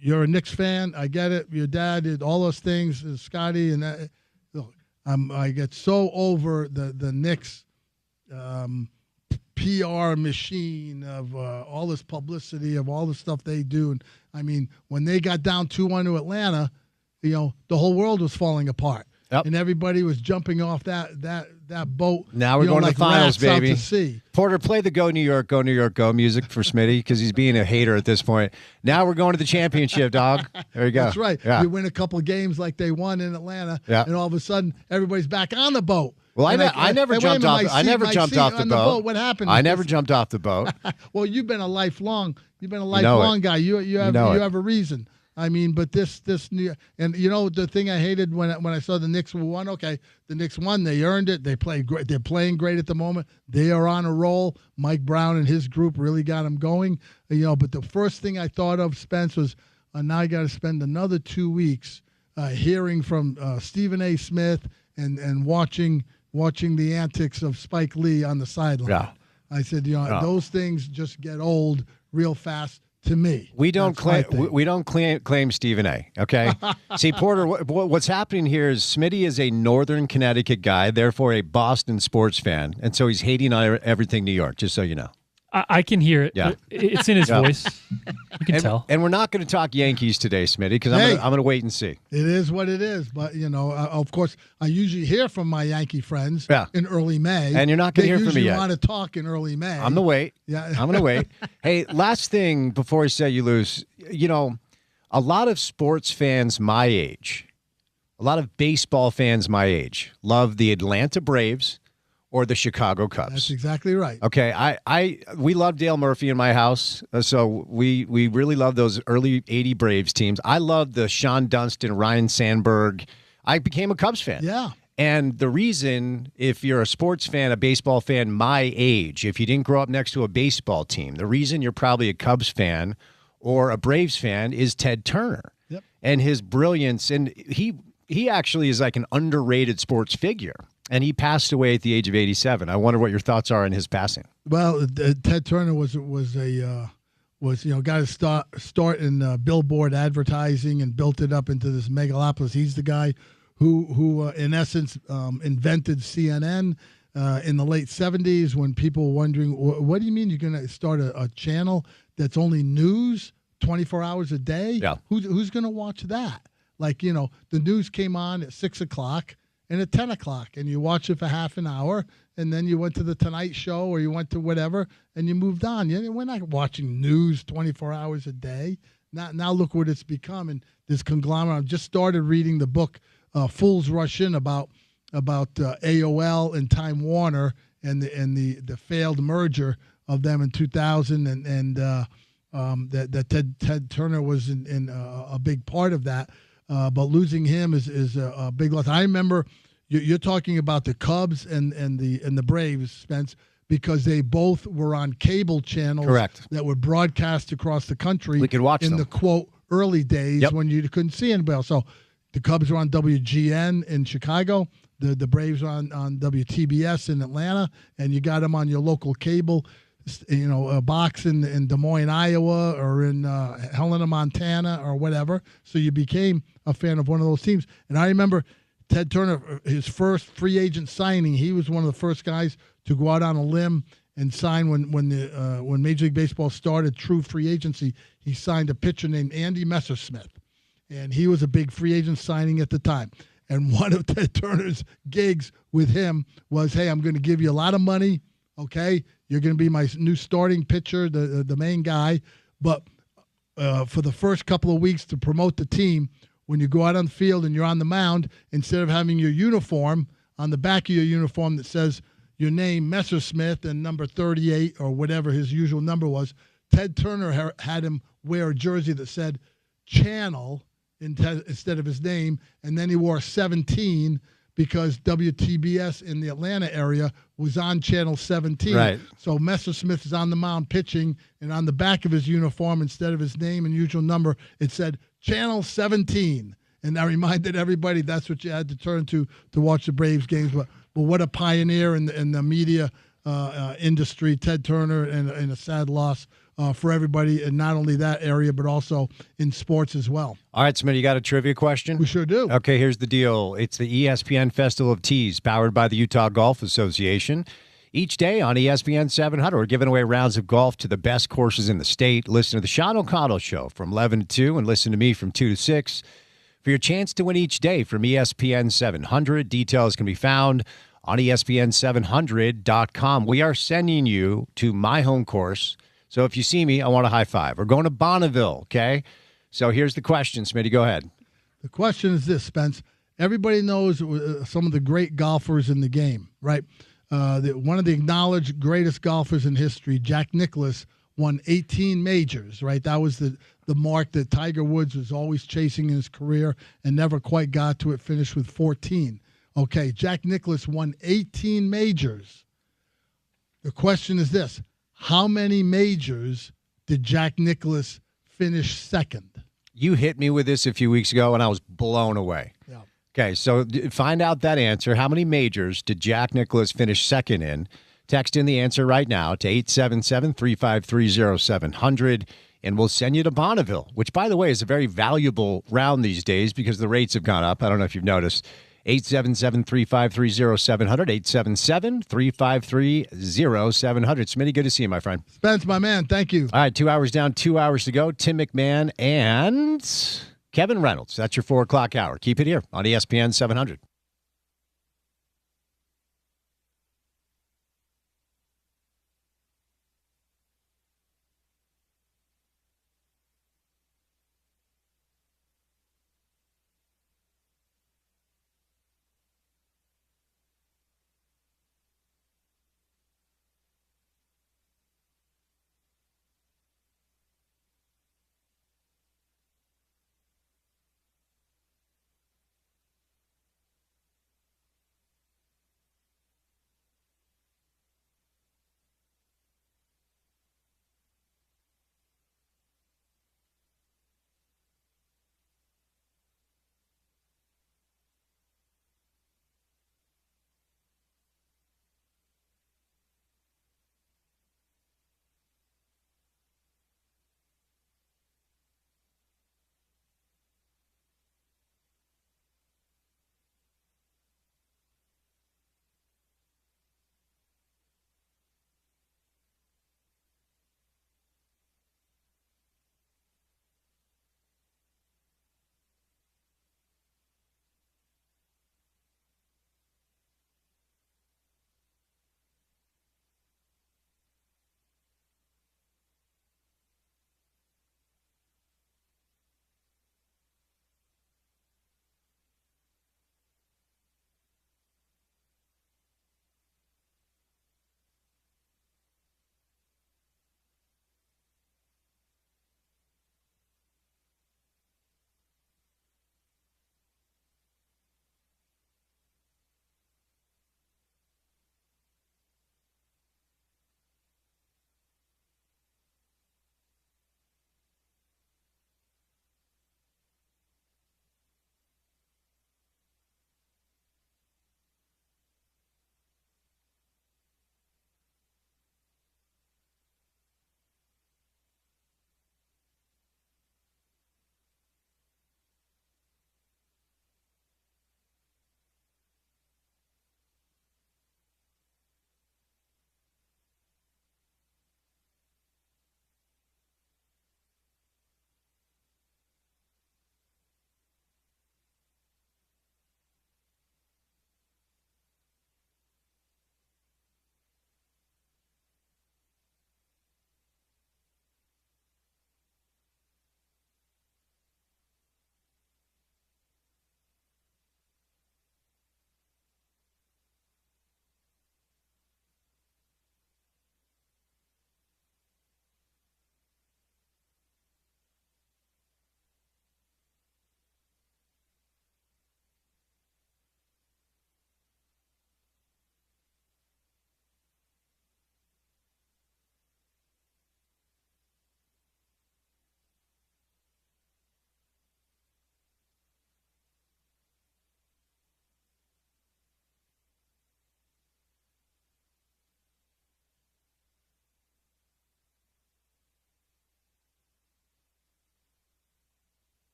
You're a Knicks fan. I get it. Your dad did all those things, Scotty, and look, I get so over the Knicks PR machine of all this publicity of all the stuff they do. And I mean, when they got down 2-1 to Atlanta, the whole world was falling apart. Yep. And everybody was jumping off that boat. Now we're going to the finals, baby. Out to sea. Porter, play the Go New York, Go music for Smitty because he's being a hater at this point. Now we're going to the championship, dog. There you go. That's right. Yeah. You win a couple of games like they won in Atlanta, yeah. And all of a sudden everybody's back on the boat. Well, I never jumped off. I never jumped off the boat. What happened? I never jumped off the boat. Well, you've been a lifelong guy. You have a reason. I mean, but this new, and the thing I hated when I saw the Knicks won. Okay, the Knicks won. They earned it. They played great. They're playing great at the moment. They are on a roll. Mike Brown and his group really got them going. But the first thing I thought of, Spence, was now I got to spend another 2 weeks hearing from Stephen A. Smith and watching the antics of Spike Lee on the sideline. Yeah. I said, those things just get old real fast. To me, we don't claim Stephen A. Okay, see, Porter, what's happening here is Smitty is a Northern Connecticut guy, therefore a Boston sports fan, and so he's hating on everything New York. Just so you know, I can hear it. Yeah, it's in his voice. You can tell. And we're not going to talk Yankees today, Smitty, because I'm going to wait and see. It is what it is, but of course, I usually hear from my Yankee friends in early May, and you're not going to hear from me yet. You want to talk in early May. I'm going to wait. Yeah, I'm going to wait. Hey, last thing before I set you loose. A lot of sports fans my age, a lot of baseball fans my age, love the Atlanta Braves or the Chicago Cubs. That's exactly right. Okay, we love Dale Murphy in my house, so we really love those early '80 Braves teams. I love the Sean Dunston, Ryan Sandberg. I became a Cubs fan. Yeah. And the reason, if you're a sports fan, a baseball fan my age, if you didn't grow up next to a baseball team, the reason you're probably a Cubs fan or a Braves fan is Ted Turner. Yep. And his brilliance. And he actually is like an underrated sports figure. And he passed away at the age of 87. I wonder what your thoughts are on his passing. Well, Ted Turner was got to start in billboard advertising and built it up into this megalopolis. He's the guy who in essence invented CNN in the late 70s when people were wondering, what do you mean you're going to start a channel that's only news 24 hours a day? Yeah. Who's going to watch that? Like, the news came on at 6 o'clock and at 10 o'clock, and you watch it for half an hour, and then you went to the Tonight Show or you went to whatever, and you moved on. We're not watching news 24 hours a day. Now look what it's become, and this conglomerate. I've just started reading the book Fools Rush In about AOL and Time Warner and the failed merger of them in 2000, and that Ted Turner was in a big part of that. But losing him is a big loss. I remember you're talking about the Cubs and the Braves, Spence, because they both were on cable channels. Correct. That were broadcast across the country. We could watch in them. The quote early days when you couldn't see anybody else. So the Cubs were on WGN in Chicago. The Braves were on WTBS in Atlanta, and you got them on your local cable. A box in Des Moines, Iowa, or in Helena, Montana, or whatever. So you became a fan of one of those teams. And I remember Ted Turner, his first free agent signing, he was one of the first guys to go out on a limb and sign when Major League Baseball started true free agency. He signed a pitcher named Andy Messersmith, and he was a big free agent signing at the time. And one of Ted Turner's gigs with him was, hey, I'm going to give you a lot of money, okay? You're going to be my new starting pitcher, the main guy, but for the first couple of weeks to promote the team, when you go out on the field and you're on the mound, instead of having your uniform on the back of your uniform that says your name, Messersmith, and number 38 or whatever his usual number was, Ted Turner had him wear a jersey that said Channel instead of his name, and then he wore 17 because WTBS in the Atlanta area was on Channel 17. Right. So Messersmith is on the mound pitching, and on the back of his uniform, instead of his name and usual number, it said Channel 17. And I reminded everybody that's what you had to turn to watch the Braves games. But what a pioneer in the media industry, Ted Turner, and a sad loss for everybody, and not only that area, but also in sports as well. All right, Smitty, you got a trivia question? We sure do. Okay, here's the deal. It's the ESPN Festival of Tees, powered by the Utah Golf Association. Each day on ESPN 700, we're giving away rounds of golf to the best courses in the state. Listen to the Sean O'Connell Show from 11 to 2, and listen to me from 2 to 6 for your chance to win each day from ESPN 700. Details can be found on ESPN700.com. We are sending you to my home course. So if you see me, I want a high five. We're going to Bonneville, okay? So here's the question, Smitty. Go ahead. The question is this, Spence. Everybody knows some of the great golfers in the game, right? One of the acknowledged greatest golfers in history, Jack Nicklaus, won 18 majors, right? That was the mark that Tiger Woods was always chasing in his career and never quite got to it, finished with 14. Okay, Jack Nicklaus won 18 majors. The question is this. How many majors did Jack Nicklaus finish second? You hit me with this a few weeks ago, and I was blown away. Yeah. Okay, so find out that answer. How many majors did Jack Nicklaus finish second in? Text in the answer right now to 877-353-0700, and we'll send you to Bonneville, which, by the way, is a very valuable round these days because the rates have gone up. I don't know if you've noticed. 877-353-0700, 877-353-0700. Smitty, good to see you, my friend. Spence, my man, thank you. All right, 2 hours down, 2 hours to go. Tim McMahon and Kevin Reynolds. That's your 4 o'clock hour. Keep it here on ESPN 700.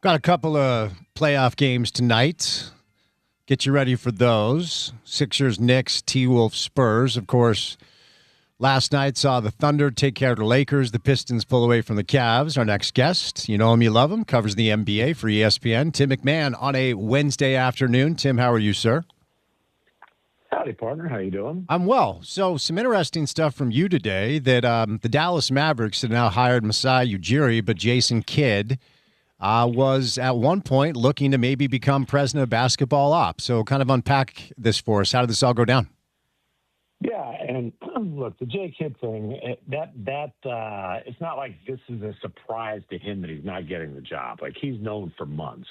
Got a couple of playoff games tonight. Get you ready for those. Sixers, Knicks, T-Wolves, Spurs. Of course, last night saw the Thunder take care of the Lakers. The Pistons pull away from the Cavs. Our next guest, you know him, you love him, covers the NBA for ESPN. Tim McMahon on a Wednesday afternoon. Tim, how are you, sir? Howdy, partner. How you doing? I'm well. So some interesting stuff from you today that the Dallas Mavericks have now hired Masai Ujiri, but Jason Kidd was at one point looking to maybe become president of basketball ops. So kind of unpack this for us. How did this all go down? Yeah, and look, the J Kidd thing, it's not like this is a surprise to him that he's not getting the job. Like, he's known for months.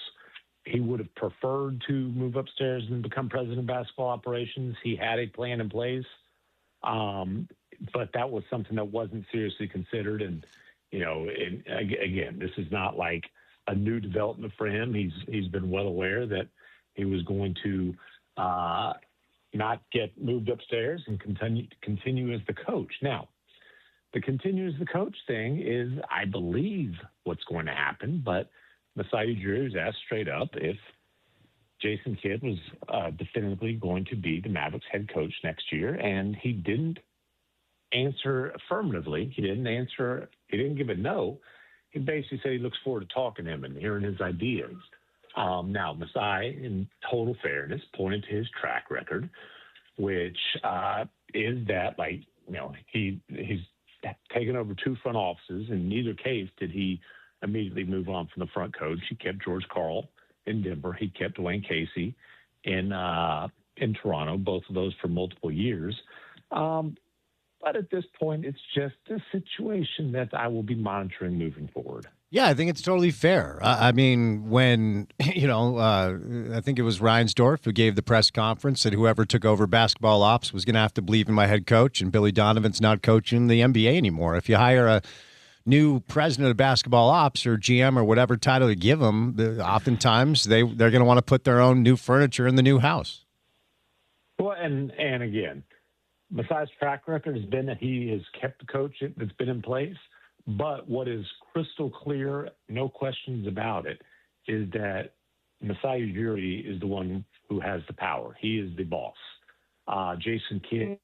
He would have preferred to move upstairs and become president of basketball operations. He had a plan in place, but that was something that wasn't seriously considered. And, again, this is not like a new development for him. He's been well aware that he was going to not get moved upstairs and continue as the coach. Now, the continue as the coach thing is, I believe, what's going to happen, but Masai Ujiri was asked straight up if Jason Kidd was definitively going to be the Mavericks head coach next year, and he didn't answer affirmatively. He didn't give a no. He basically said he looks forward to talking to him and hearing his ideas. Now, Masai, in total fairness, pointed to his track record, which is that, he's taken over two front offices. In neither case did he immediately move on from the front coach. He kept George Karl in Denver. He kept Dwayne Casey in Toronto, both of those for multiple years. But at this point, it's just a situation that I will be monitoring moving forward. Yeah, I think it's totally fair. I mean, when, I think it was Reinsdorf who gave the press conference that whoever took over basketball ops was going to have to believe in my head coach, and Billy Donovan's not coaching the NBA anymore. If you hire a new president of basketball ops or GM or whatever title you give them, oftentimes they're going to want to put their own new furniture in the new house. Well, and again, Masai's track record has been that he has kept the coach that's been in place. But what is crystal clear, no questions about it, is that Masai Ujiri is the one who has the power. He is the boss. Jason Kidd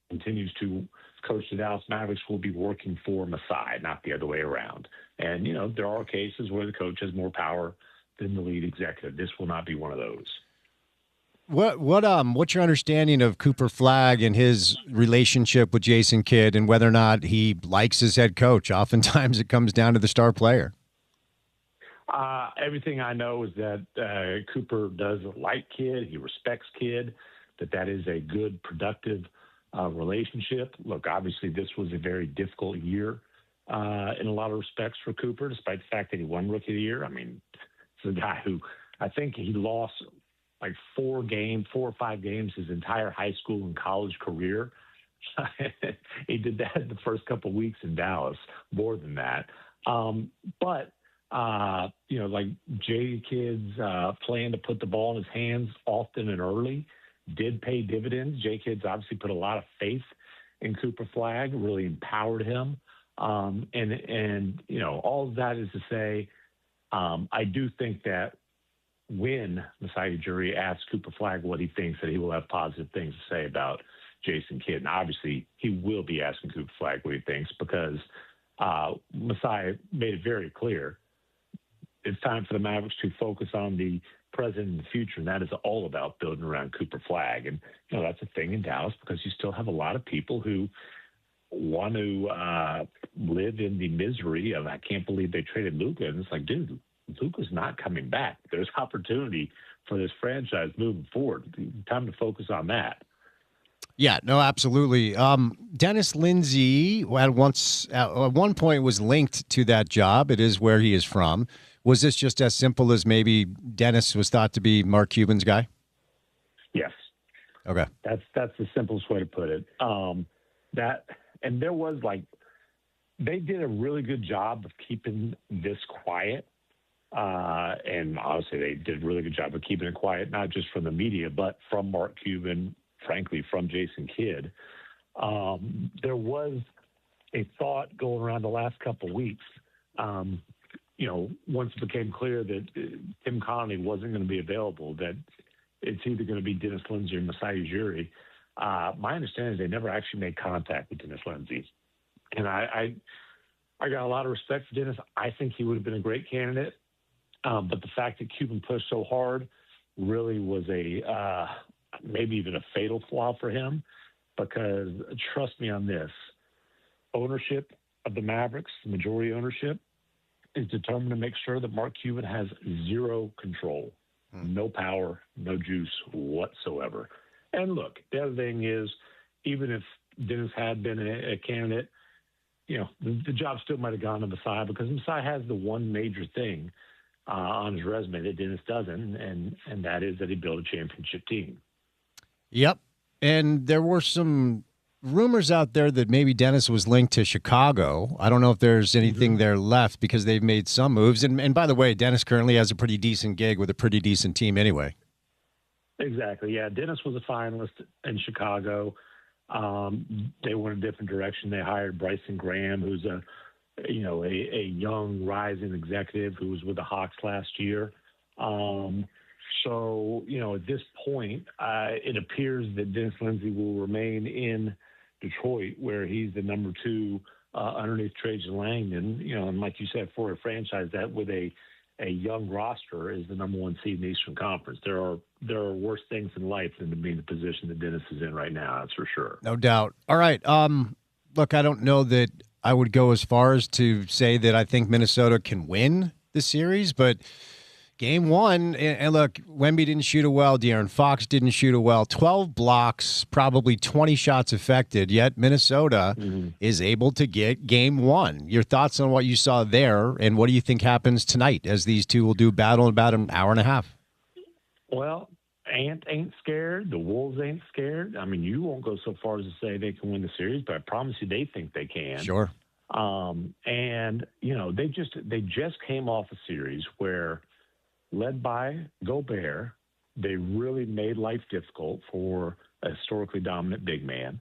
continues to coach the Dallas Mavericks, will be working for Masai, not the other way around. And, there are cases where the coach has more power than the lead executive. This will not be one of those. What's your understanding of Cooper Flagg and his relationship with Jason Kidd and whether or not he likes his head coach? Oftentimes it comes down to the star player. Everything I know is that Cooper does like Kidd. He respects Kidd, that is a good, productive relationship. Look, obviously this was a very difficult year in a lot of respects for Cooper, despite the fact that he won Rookie of the Year. I mean, it's a guy who I think he lost like 4 or 5 games his entire high school and college career. He did that in the first couple of weeks in Dallas, more than that. But like J Kidd's plan to put the ball in his hands often and early did pay dividends. J Kidd's obviously put a lot of faith in Cooper Flagg, really empowered him. And all of that is to say, I do think that when Masai Ujiri asks Cooper Flagg what he thinks, that he will have positive things to say about Jason Kidd. And obviously he will be asking Cooper Flagg what he thinks, because Masai made it very clear it's time for the Mavericks to focus on the present and the future, and that is all about building around Cooper Flagg. And that's a thing in Dallas, because you still have a lot of people who want to live in the misery of, I can't believe they traded Luka. And it's like, dude, Luka's not coming back. There's opportunity for this franchise moving forward. Time to focus on that. Yeah, no, absolutely. Dennis Lindsey at one point was linked to that job. It is where he is from. Was this just as simple as maybe Dennis was thought to be Mark Cuban's guy? Yes. Okay. That's the simplest way to put it. And there was they did a really good job of keeping this quiet. And honestly, they did a really good job of keeping it quiet, not just from the media, but from Mark Cuban, frankly, from Jason Kidd. There was a thought going around the last couple of weeks, once it became clear that Tim Connolly wasn't going to be available, that it's either going to be Dennis Lindsey or Masai Ujiri. My understanding is they never actually made contact with Dennis Lindsey. And I got a lot of respect for Dennis. I think he would have been a great candidate. But the fact that Cuban pushed so hard really was maybe even a fatal flaw for him, because trust me on this, ownership of the Mavericks, majority ownership, is determined to make sure that Mark Cuban has zero control, no power, no juice whatsoever. And look, the other thing is, even if Dennis had been a candidate, the job still might have gone to Masai, because Masai has the one major thing on his resume that Dennis doesn't, and that is that he built a championship team. Yep. And there were some rumors out there that maybe Dennis was linked to Chicago. I don't know if there's anything there left, because they've made some moves. And by the way, Dennis currently has a pretty decent gig with a pretty decent team anyway. Exactly. Yeah. Dennis was a finalist in Chicago. They went a different direction. They hired Bryson Graham, who's a young rising executive who was with the Hawks last year. So, at this point, it appears that Dennis Lindsey will remain in Detroit, where he's the number 2 underneath Trajan Langdon. And like you said, for a franchise that with a young roster is the number 1 seed in the Eastern Conference. There are worse things in life than to be in the position that Dennis is in right now. That's for sure. No doubt. All right. Look, I don't know that I would go as far as to say that I think Minnesota can win the series, but game 1, and look, Wemby didn't shoot it well. De'Aaron Fox didn't shoot it well. 12 blocks, probably 20 shots affected, yet Minnesota is able to get game 1. Your thoughts on what you saw there, and what do you think happens tonight as these two will do battle in about an hour and a half? Well, Ant ain't scared. The Wolves ain't scared. I mean, you won't go so far as to say they can win the series, but I promise you they think they can. Sure. And, they just came off a series where, led by Gobert, they really made life difficult for a historically dominant big man.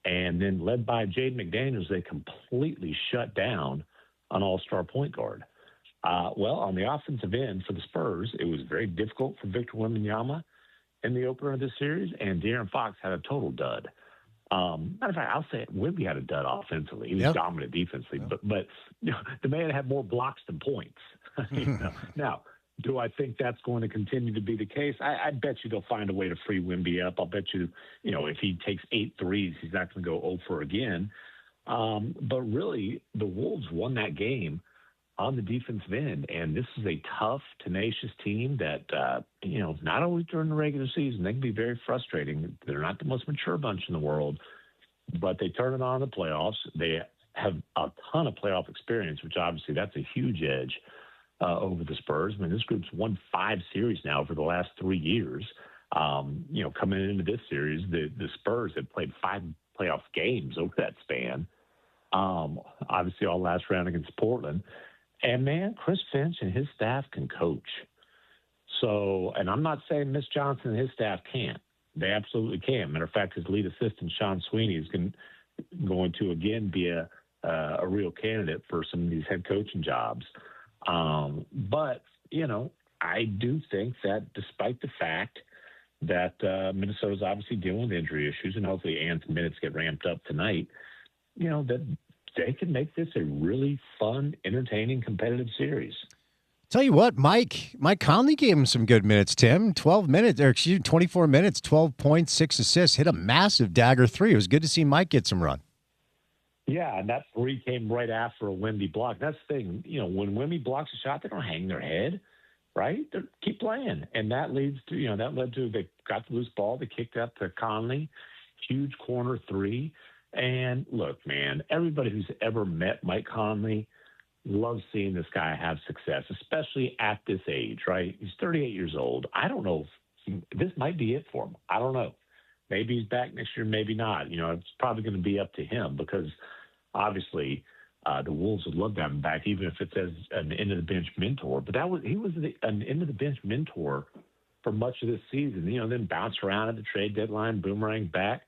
And then led by Jaden McDaniels, they completely shut down an all-star point guard. Well, on the offensive end for the Spurs, it was very difficult for Victor Wembanyama in the opener of this series, and De'Aaron Fox had a total dud. Matter of fact, I'll say it, Wemby had a dud offensively. He was dominant defensively, but the man had more blocks than points. Now, do I think that's going to continue to be the case? I bet you they'll find a way to free Wemby up. I'll bet you, if he takes 8 threes, he's not going to go 0 for again. But really, the Wolves won that game on the defensive end, and this is a tough, tenacious team that, not always during the regular season, they can be very frustrating. They're not the most mature bunch in the world, but they turn it on in the playoffs. They have a ton of playoff experience, which obviously that's a huge edge over the Spurs. I mean, this group's won 5 series now for the last 3 years. Coming into this series, the Spurs have played 5 playoff games over that span. Obviously, all last round against Portland. And, man, Chris Finch and his staff can coach. So, and I'm not saying Miss Johnson and his staff can't. They absolutely can. Matter of fact, his lead assistant, Sean Sweeney, is going to, again, be a real candidate for some of these head coaching jobs. But, I do think that despite the fact that Minnesota's obviously dealing with injury issues, and hopefully Ant's minutes get ramped up tonight, that they can make this a really fun, entertaining, competitive series. Tell you what, Mike Conley gave him some good minutes, Tim. 24 minutes, 12 points, 6 assists, hit a massive dagger 3. It was good to see Mike get some run. Yeah, and that 3 came right after a Wemby block. That's the thing. When Wemby blocks a shot, they don't hang their head, right? They keep playing. And that led to they got the loose ball. They kicked up to Conley, huge corner 3. And look, man, everybody who's ever met Mike Conley loves seeing this guy have success, especially at this age, right? He's 38 years old. I don't know if this might be it for him. I don't know. Maybe he's back next year, maybe not. It's probably going to be up to him, because obviously the Wolves would love to have him back, even if it's as an end-of-the-bench mentor. But he was an end-of-the-bench mentor for much of this season, then bounced around at the trade deadline, boomerang back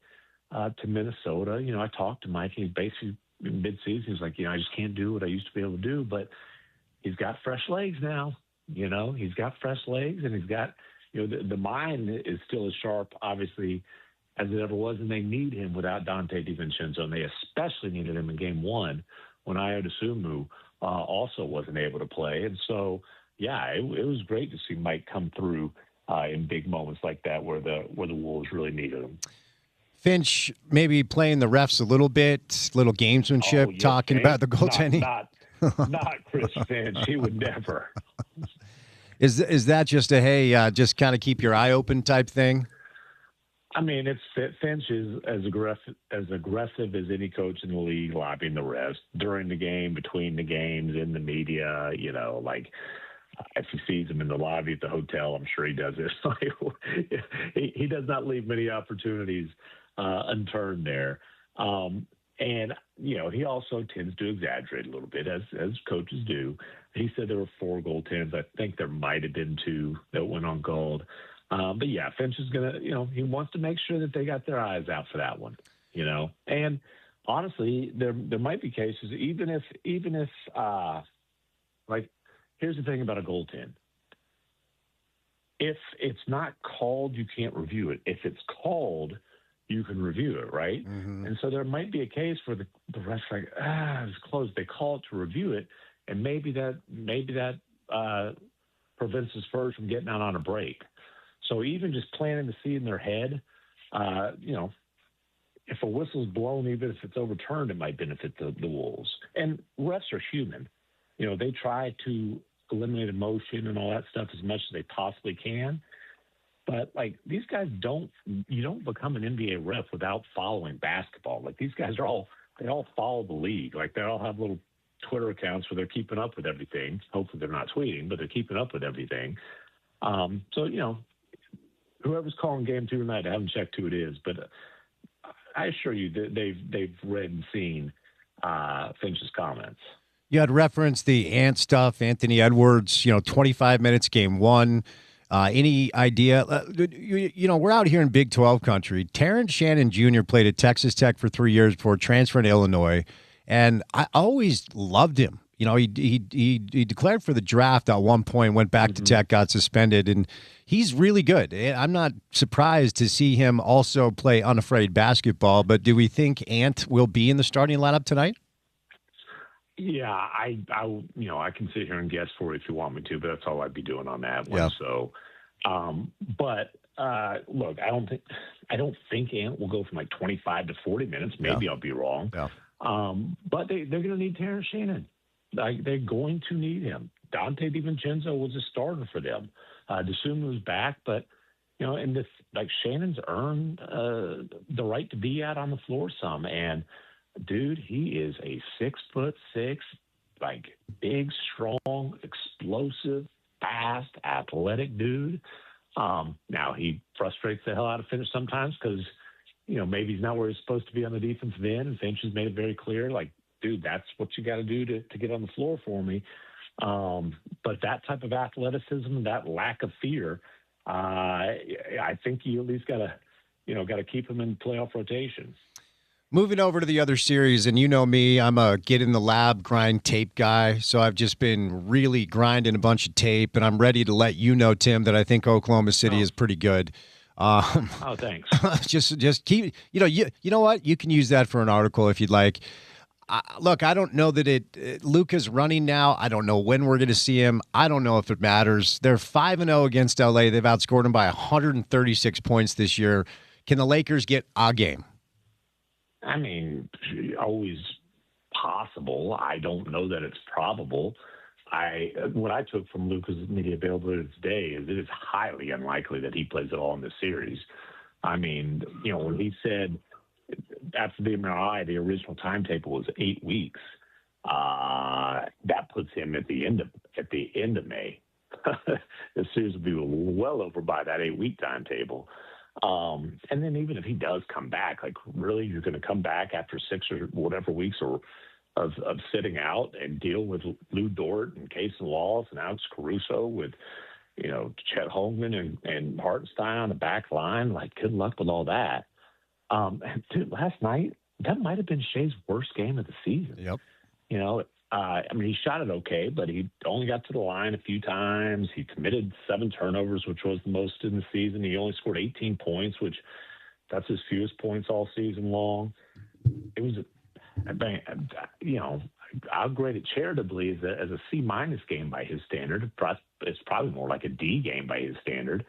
to Minnesota. I talked to Mike, and he's basically in mid-season, he's like, I just can't do what I used to be able to do. But, he's got fresh legs now. He's got fresh legs, and he's got, the mind is still as sharp, obviously, as it ever was, and they need him without Dante DiVincenzo, and they especially needed him in game one when Ayo Dosunmu also wasn't able to play. And so, yeah, it was great to see Mike come through in big moments like that where the Wolves really needed him. Finch maybe playing the refs a little bit, little gamesmanship, talking about the goaltending. Not Chris Finch. He would never. Is that just a, hey, just kind of keep your eye open type thing? I mean, Finch is as aggressive as any coach in the league, lobbying the refs during the game, between the games, in the media. If he sees him in the lobby at the hotel, I'm sure he does it. He does not leave many opportunities unturned there. And, he also tends to exaggerate a little bit, as coaches do. He said there were 4 goaltenders. I think there might have been 2 that went on gold. But, yeah, Finch is going to, he wants to make sure that they got their eyes out for that one, And, honestly, there might be cases, even if here's the thing about a goaltend. If it's not called, you can't review it. If it's called, you can review it, right? Mm-hmm. And so there might be a case where the ref's like, it's closed. They call it to review it, and maybe that prevents the Spurs from getting out on a break. So even just planting the seed in their head, if a whistle's blown, even if it's overturned, it might benefit the Wolves. And refs are human. They try to eliminate emotion and all that stuff as much as they possibly can. But, these guys you don't become an NBA ref without following basketball. These guys they all follow the league. They all have little Twitter accounts where they're keeping up with everything. Hopefully they're not tweeting, but they're keeping up with everything. So, whoever's calling game 2 tonight, I haven't checked who it is, but I assure you that they've read and seen Finch's comments. You had referenced the Ant stuff, Anthony Edwards, 25 minutes game 1. Any idea? We're out here in Big 12 country. Terrence Shannon Jr. played at Texas Tech for 3 years before transferring to Illinois, and I always loved him. He declared for the draft at one point, went back to Tech, got suspended, and he's really good. I'm not surprised to see him also play unafraid basketball, but do we think Ant will be in the starting lineup tonight? Yeah, I can sit here and guess for you if you want me to, but that's all I'd be doing on that one. Yeah. So, look, I don't think Ant will go from 25 to 40 minutes. Maybe I'll be wrong. Yeah. But they're going to need Terrence Shannon. They're going to need him. Dante DiVincenzo was a starter for them. Dosunmu was back, but and this Shannon's earned the right to be out on the floor some. And dude, he is a 6'6", big, strong, explosive, fast, athletic dude. Now he frustrates the hell out of Finch sometimes because maybe he's not where he's supposed to be on the defensive end. And Finch has made it very clear, dude, that's what you got to do to get on the floor for me. But that type of athleticism, that lack of fear, I think you at least got to keep him in playoff rotation. Moving over to the other series, and you know me, I'm a get in the lab, grind tape guy. So I've just been really grinding a bunch of tape, and I'm ready to let you know, Tim, that I think Oklahoma City is pretty good. Thanks. just keep, you know what? You can use that for an article if you'd like. Look, I don't know that Luka's running now. I don't know when we're going to see him. I don't know if it matters. They're 5-0 against LA. They've outscored him by 136 points this year. Can the Lakers get a game? I mean, always possible. I don't know that it's probable. What I took from Luka's media availability today is it is highly unlikely that he plays at all in this series. I mean, when he said after the MRI, the original timetable was 8 weeks. That puts him at the end of May. The series will be well over by that 8-week timetable. And then even if he does come back, really, you're going to come back after 6 or whatever weeks of sitting out and deal with Lou Dort and Casey Wallace and Alex Caruso with, Chet Holmgren and Hartenstein on the back line. Good luck with all that. Dude, last night, that might have been Shea's worst game of the season. Yep. I mean, he shot it okay, but he only got to the line a few times. He committed 7 turnovers, which was the most in the season. He only scored 18 points, which that's his fewest points all season long. It was, I'll grade it charitably as a C- game by his standard. It's probably more like a D game by his standard.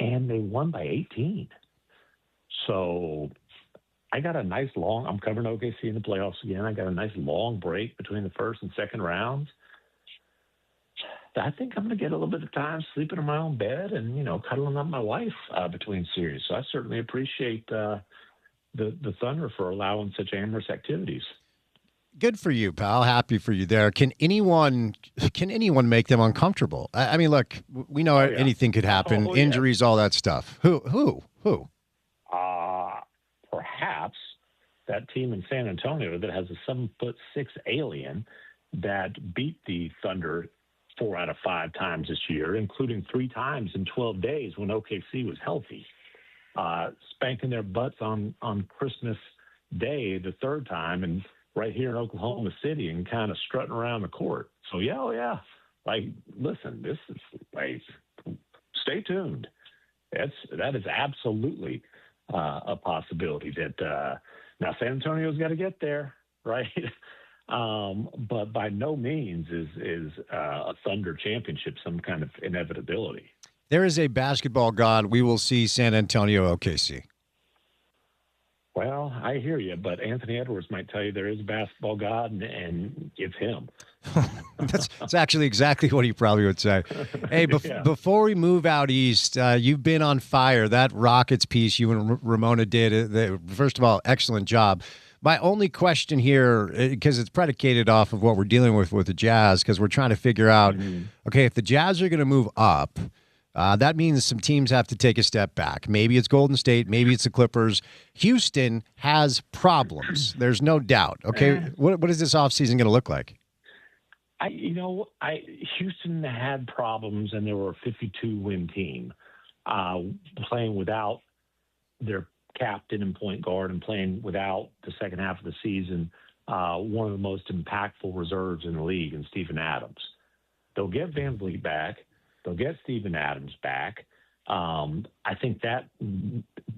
And they won by 18. So I got a nice I'm covering OKC in the playoffs again. I got a nice long break between the first and second rounds. I think I'm going to get a little bit of time sleeping in my own bed and, cuddling up my wife between series. So I certainly appreciate the Thunder for allowing such amorous activities. Good for you, pal. Happy for you there. Can anyone make them uncomfortable? I mean, look, we know anything could happen, injuries, all that stuff. Who? Perhaps that team in San Antonio that has a 7'6" alien that beat the Thunder 4 out of 5 times this year, including 3 times in 12 days when OKC was healthy, spanking their butts on Christmas Day the 3rd time, and right here in Oklahoma City, and kind of strutting around the court. So yeah. Like, listen, this is like, stay tuned. That is absolutely a possibility that now San Antonio's got to get there, right? But by no means is a Thunder championship some kind of inevitability. There is a basketball god. We will see San Antonio OKC. Well, I hear you, but Anthony Edwards might tell you there is a basketball god, and it's him. That's actually exactly what he probably would say. Hey, before we move out east, you've been on fire. That Rockets piece you and Ramona did, first of all, excellent job. My only question here, because it's predicated off of what we're dealing with the Jazz, because we're trying to figure out, okay, if the Jazz are going to move up, that means some teams have to take a step back. Maybe it's Golden State. Maybe it's the Clippers. Houston has problems. There's no doubt. Okay, what is this offseason going to look like? Houston had problems, and they were a 52-win team playing without their captain and point guard and playing without the second half of the season one of the most impactful reserves in the league in Steven Adams. They'll get Van Vliet back. They'll get Steven Adams back. I think that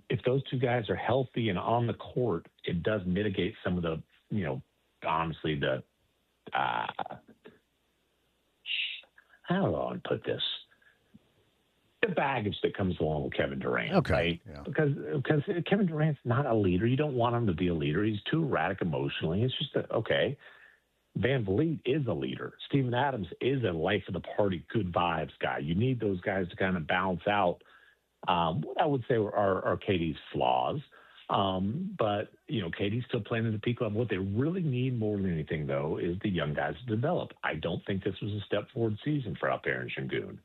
if those two guys are healthy and on the court, it does mitigate some of the, honestly, the how do I want to put this? The baggage that comes along with Kevin Durant, okay, right? Yeah. Because Kevin Durant's not a leader. You don't want him to be a leader. He's too erratic emotionally. It's just okay. Van Vliet is a leader. Steven Adams is a life of the party, good vibes guy. You need those guys to kind of balance out what I would say are KD's flaws. But, KD's still playing at the peak level. What they really need more than anything, though, is the young guys to develop. I don't think this was a step forward season for Alperen and Şengün.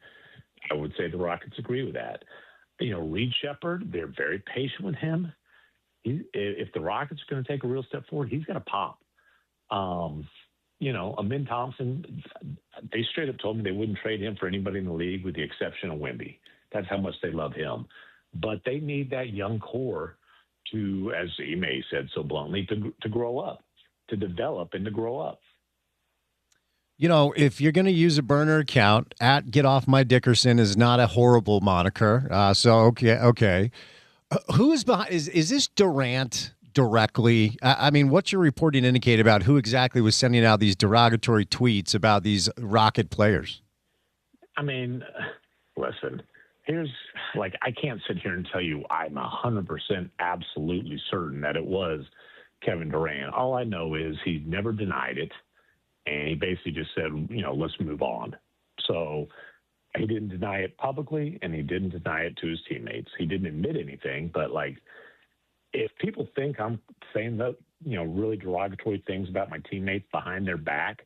I would say the Rockets agree with that. Reed Shepherd, they're very patient with him. If the Rockets are going to take a real step forward, he's got to pop. Amin Thompson, they straight up told me they wouldn't trade him for anybody in the league with the exception of Wemby. That's how much they love him. But they need that young core to, as Ime said so bluntly, to grow up, to develop and to grow up. If you're going to use a burner account, at Get Off My Dickerson is not a horrible moniker. Okay. Who is behind? Is this Durant directly? I mean, what's your reporting indicate about who exactly was sending out these derogatory tweets about these Rocket players? I mean, listen, I can't sit here and tell you I'm 100% absolutely certain that it was Kevin Durant. All I know is he never denied it. And he basically just said, let's move on. So he didn't deny it publicly, and he didn't deny it to his teammates. He didn't admit anything, but if people think I'm saying that, really derogatory things about my teammates behind their back,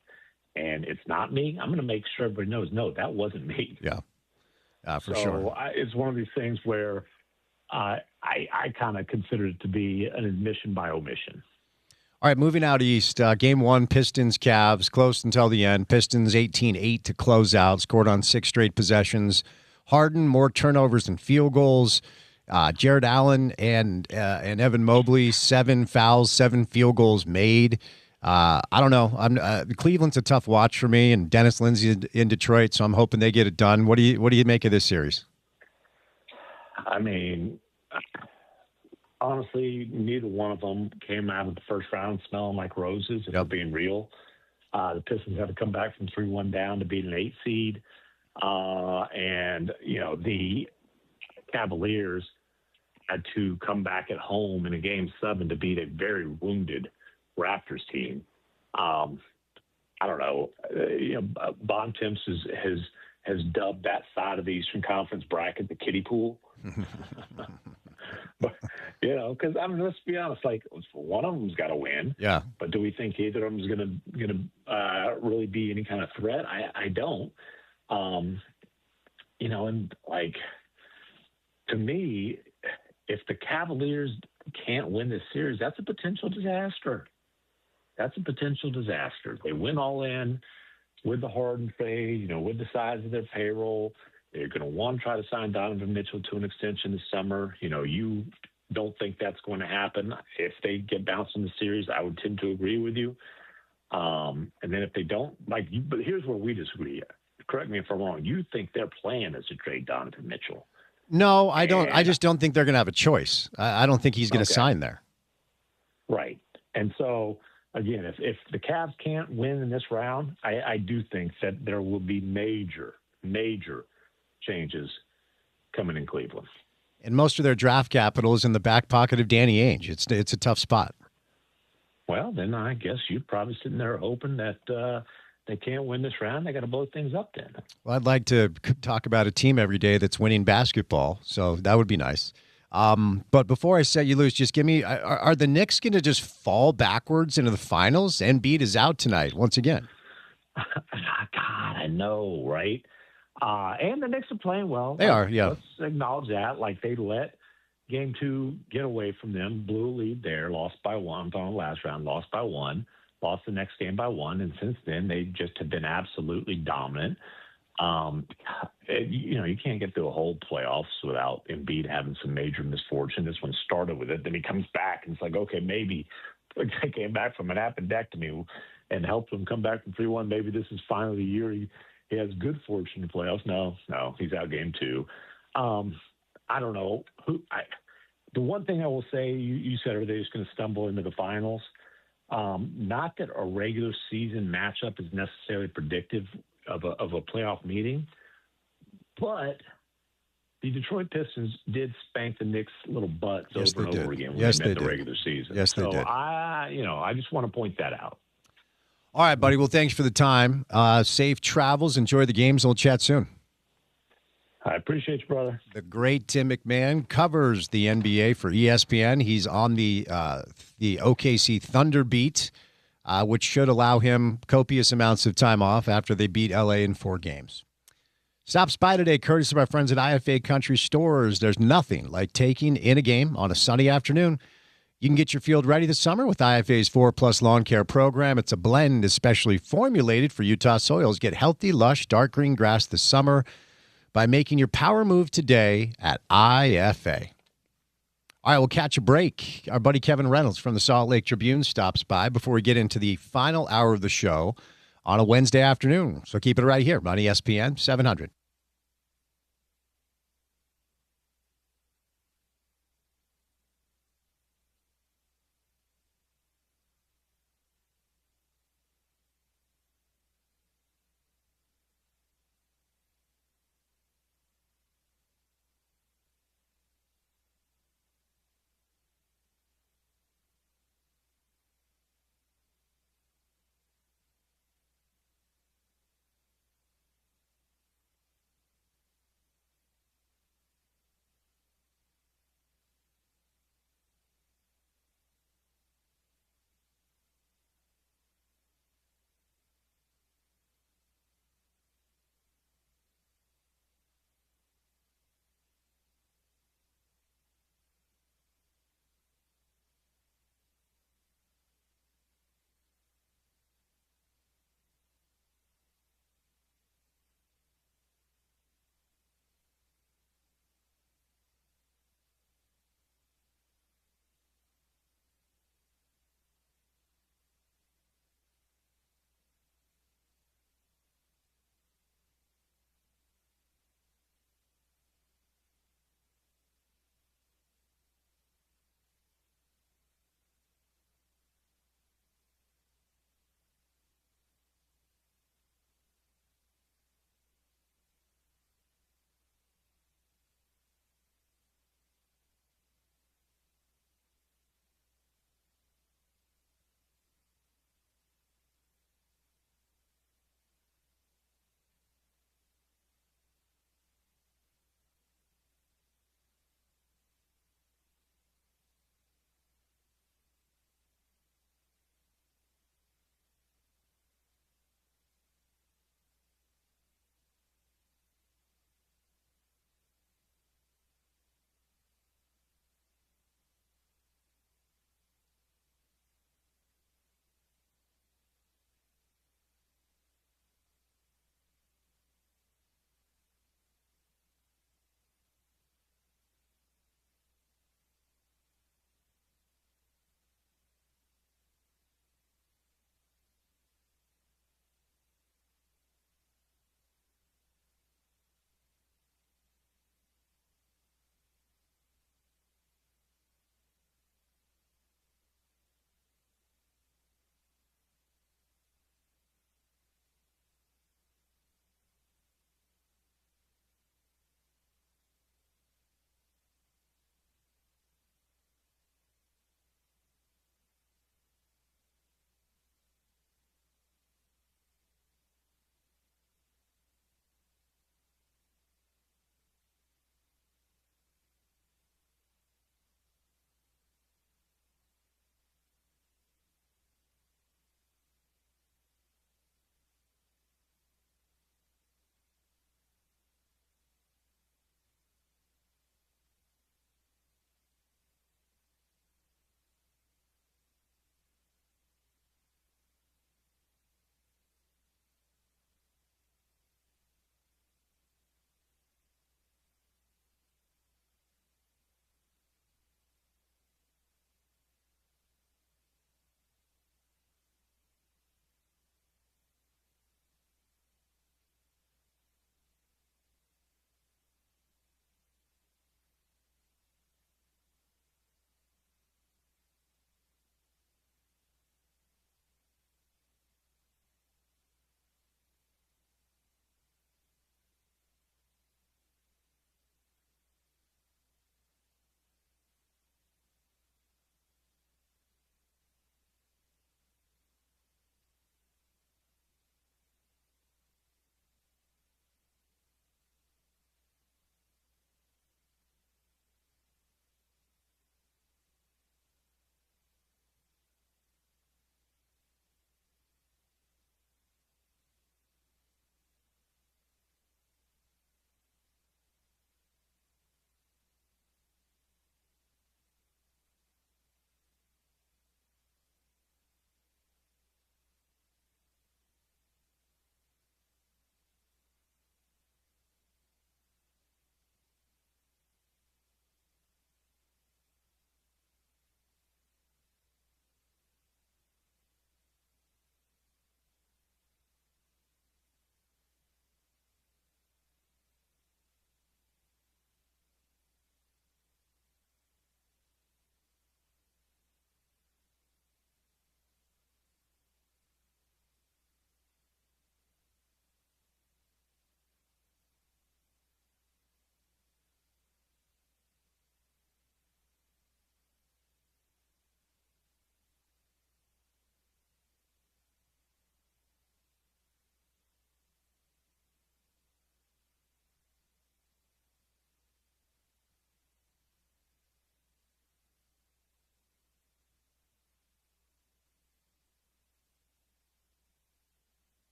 and it's not me, I'm going to make sure everybody knows, no, that wasn't me. Yeah, for sure. It's one of these things where I kind of consider it to be an admission by omission. All right, moving out east, Game 1, Pistons-Cavs, close until the end. Pistons 18-8 to close out, scored on 6 straight possessions. Harden, more turnovers than field goals. Jared Allen and Evan Mobley, 7 fouls, 7 field goals made. I don't know. Cleveland's a tough watch for me, and Dennis Lindsey in Detroit, so I'm hoping they get it done. What do you make of this series? I mean, honestly, neither one of them came out of the first round smelling like roses, if we're being real. The Pistons had to come back from 3-1 down to beat an 8 seed. And, the Cavaliers had to come back at home in a Game 7 to beat a very wounded Raptors team. I don't know. Bontemps has dubbed that side of the Eastern Conference bracket the kiddie pool. But, because let's be honest, like one of them's got to win. Yeah. But do we think either of them's going to really be any kind of threat? I don't. And like to me, if the Cavaliers can't win this series, that's a potential disaster. They win all in with the Harden trade, with the size of their payroll. They're going to want to try to sign Donovan Mitchell to an extension this summer. You don't think that's going to happen. If they get bounced in the series, I would tend to agree with you. And then if they don't, but here's where we disagree. Correct me if I'm wrong. You think their plan is to trade Donovan Mitchell? No, I don't. I just don't think they're going to have a choice. I don't think he's going to sign there. Right. And so, again, if the Cavs can't win in this round, I do think that there will be major changes coming in Cleveland. And most of their draft capital is in the back pocket of Danny Ainge. It's a tough spot. Well, then I guess you're probably sitting there hoping that they can't win this round. They got to blow things up then. Well, I'd like to talk about a team every day that's winning basketball, so that would be nice. But before I set you loose, just give me, are the Knicks going to just fall backwards into the finals? Embiid is out tonight once again. God, I know, right? And the Knicks are playing well. They are, yeah. Let's acknowledge that. Like, they let Game 2 get away from them, blew a lead there, lost by 1. On the last round, lost by 1, lost the next game by 1, and since then they just have been absolutely dominant. You can't get through a whole playoffs without Embiid having some major misfortune. This one started with it, then he comes back, and it's like, okay, maybe I came back from an appendectomy and helped him come back from 3-1. Maybe this is finally the year he has good fortune in playoffs. No, he's out Game 2. I don't know. The one thing I will say, you said, are they just going to stumble into the finals? Not that a regular season matchup is necessarily predictive of a playoff meeting, but the Detroit Pistons did spank the Knicks' little butts over and over again when they met the regular season. Yes, they did. I just want to point that out. All right, buddy. Well, thanks for the time. Safe travels. Enjoy the games. We'll chat soon. I appreciate you, brother. The great Tim McMahon covers the NBA for ESPN. He's on the OKC Thunder beat, which should allow him copious amounts of time off after they beat LA in 4 games. Stops by today, courtesy of our friends at IFA Country Stores. There's nothing like taking in a game on a sunny afternoon. You can get your field ready this summer with IFA's 4+ Lawn Care program. It's a blend especially formulated for Utah soils. Get healthy, lush, dark green grass this summer by making your power move today at IFA. All right, we'll catch a break. Our buddy Kevin Reynolds from the Salt Lake Tribune stops by before we get into the final hour of the show on a Wednesday afternoon. So keep it right here on ESPN 700.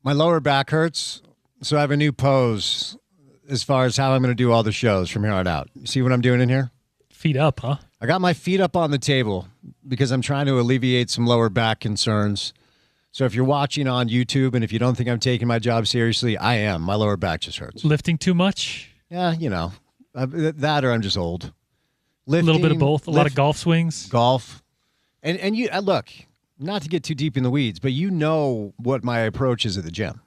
My lower back hurts, so I have a new pose as far as how I'm going to do all the shows from here on out. You see what I'm doing in here? Feet up, huh? I got my feet up on the table because I'm trying to alleviate some lower back concerns. So if you're watching on YouTube and if you don't think I'm taking my job seriously, I am. My lower back just hurts. Lifting too much? Yeah, that or I'm just old. Lifting, a little bit of both. A lot of golf swings. Golf. And you look, not to get too deep in the weeds, but you know what my approach is at the gym.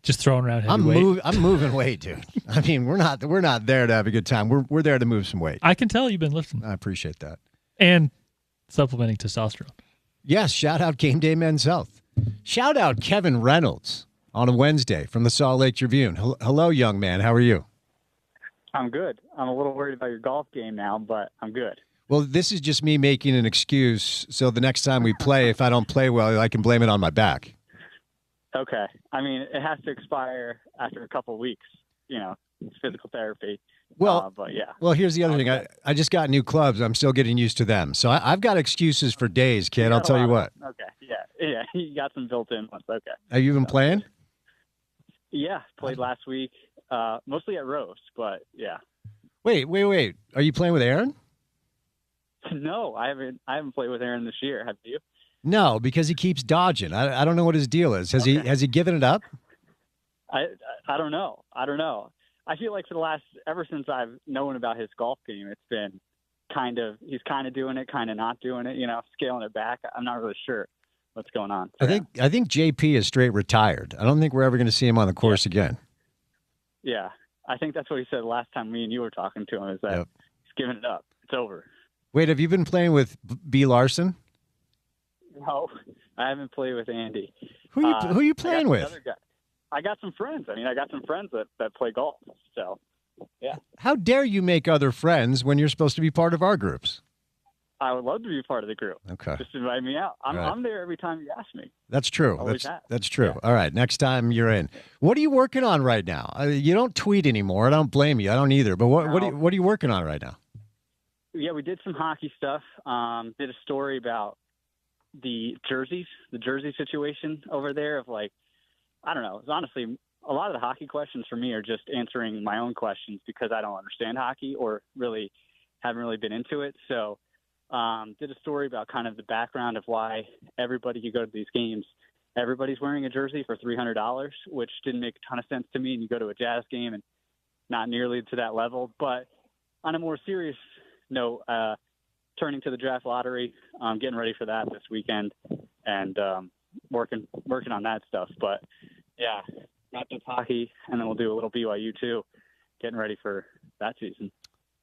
Just throwing around heavy weight. I'm moving weight, dude. I mean, we're not there to have a good time. We're there to move some weight. I can tell you've been lifting. I appreciate that. And supplementing testosterone. Yes, shout out Game Day Men's Health. Shout out Kevin Reynolds on a Wednesday from the Salt Lake Tribune. Hello, young man. How are you? I'm good. I'm a little worried about your golf game now, but I'm good. Well, this is just me making an excuse so the next time we play, if I don't play well, I can blame it on my back. Okay. I mean, it has to expire after a couple of weeks, it's physical therapy. Well, but yeah. Well, here's the other thing. I just got new clubs. I'm still getting used to them. So I've got excuses for days, kid. I'll tell you what. Okay. Yeah. You got some built-in ones. Okay. Have you been playing? Yeah. Played last week, mostly at Rose, but yeah. Wait. Are you playing with Aaron? No, I haven't played with Aaron this year. Have you? No, because he keeps dodging. I don't know what his deal is. Has he given it up? I don't know. I feel like ever since I've known about his golf game, it's been he's kind of doing it, kind of not doing it, scaling it back. I'm not really sure what's going on. I think JP is straight retired. I don't think we're ever going to see him on the course again. Yeah. I think that's what he said last time me and you were talking to him, is that he's giving it up. It's over. Wait, have you been playing with B. Larson? No, I haven't played with Andy. Who are you playing with? I got some friends. I got some friends that play golf. So, yeah. How dare you make other friends when you're supposed to be part of our groups? I would love to be part of the group. Okay. Just invite me out. Right. I'm there every time you ask me. That's true. That's true. Yeah. All right. Next time you're in. What are you working on right now? You don't tweet anymore. I don't blame you. I don't either. But what are you working on right now? Yeah, we did some hockey stuff. Did a story about the jersey situation over there of I don't know. It's honestly, a lot of the hockey questions for me are just answering my own questions because I don't understand hockey or haven't really been into it. So did a story about kind of the background of why everybody you go to these games, everybody's wearing a jersey for $300, which didn't make a ton of sense to me. And you go to a Jazz game and not nearly to that level. But on a more serious note, turning to the draft lottery, getting ready for that this weekend and working on that stuff. But yeah, not just hockey, and then we'll do a little BYU too, getting ready for that season.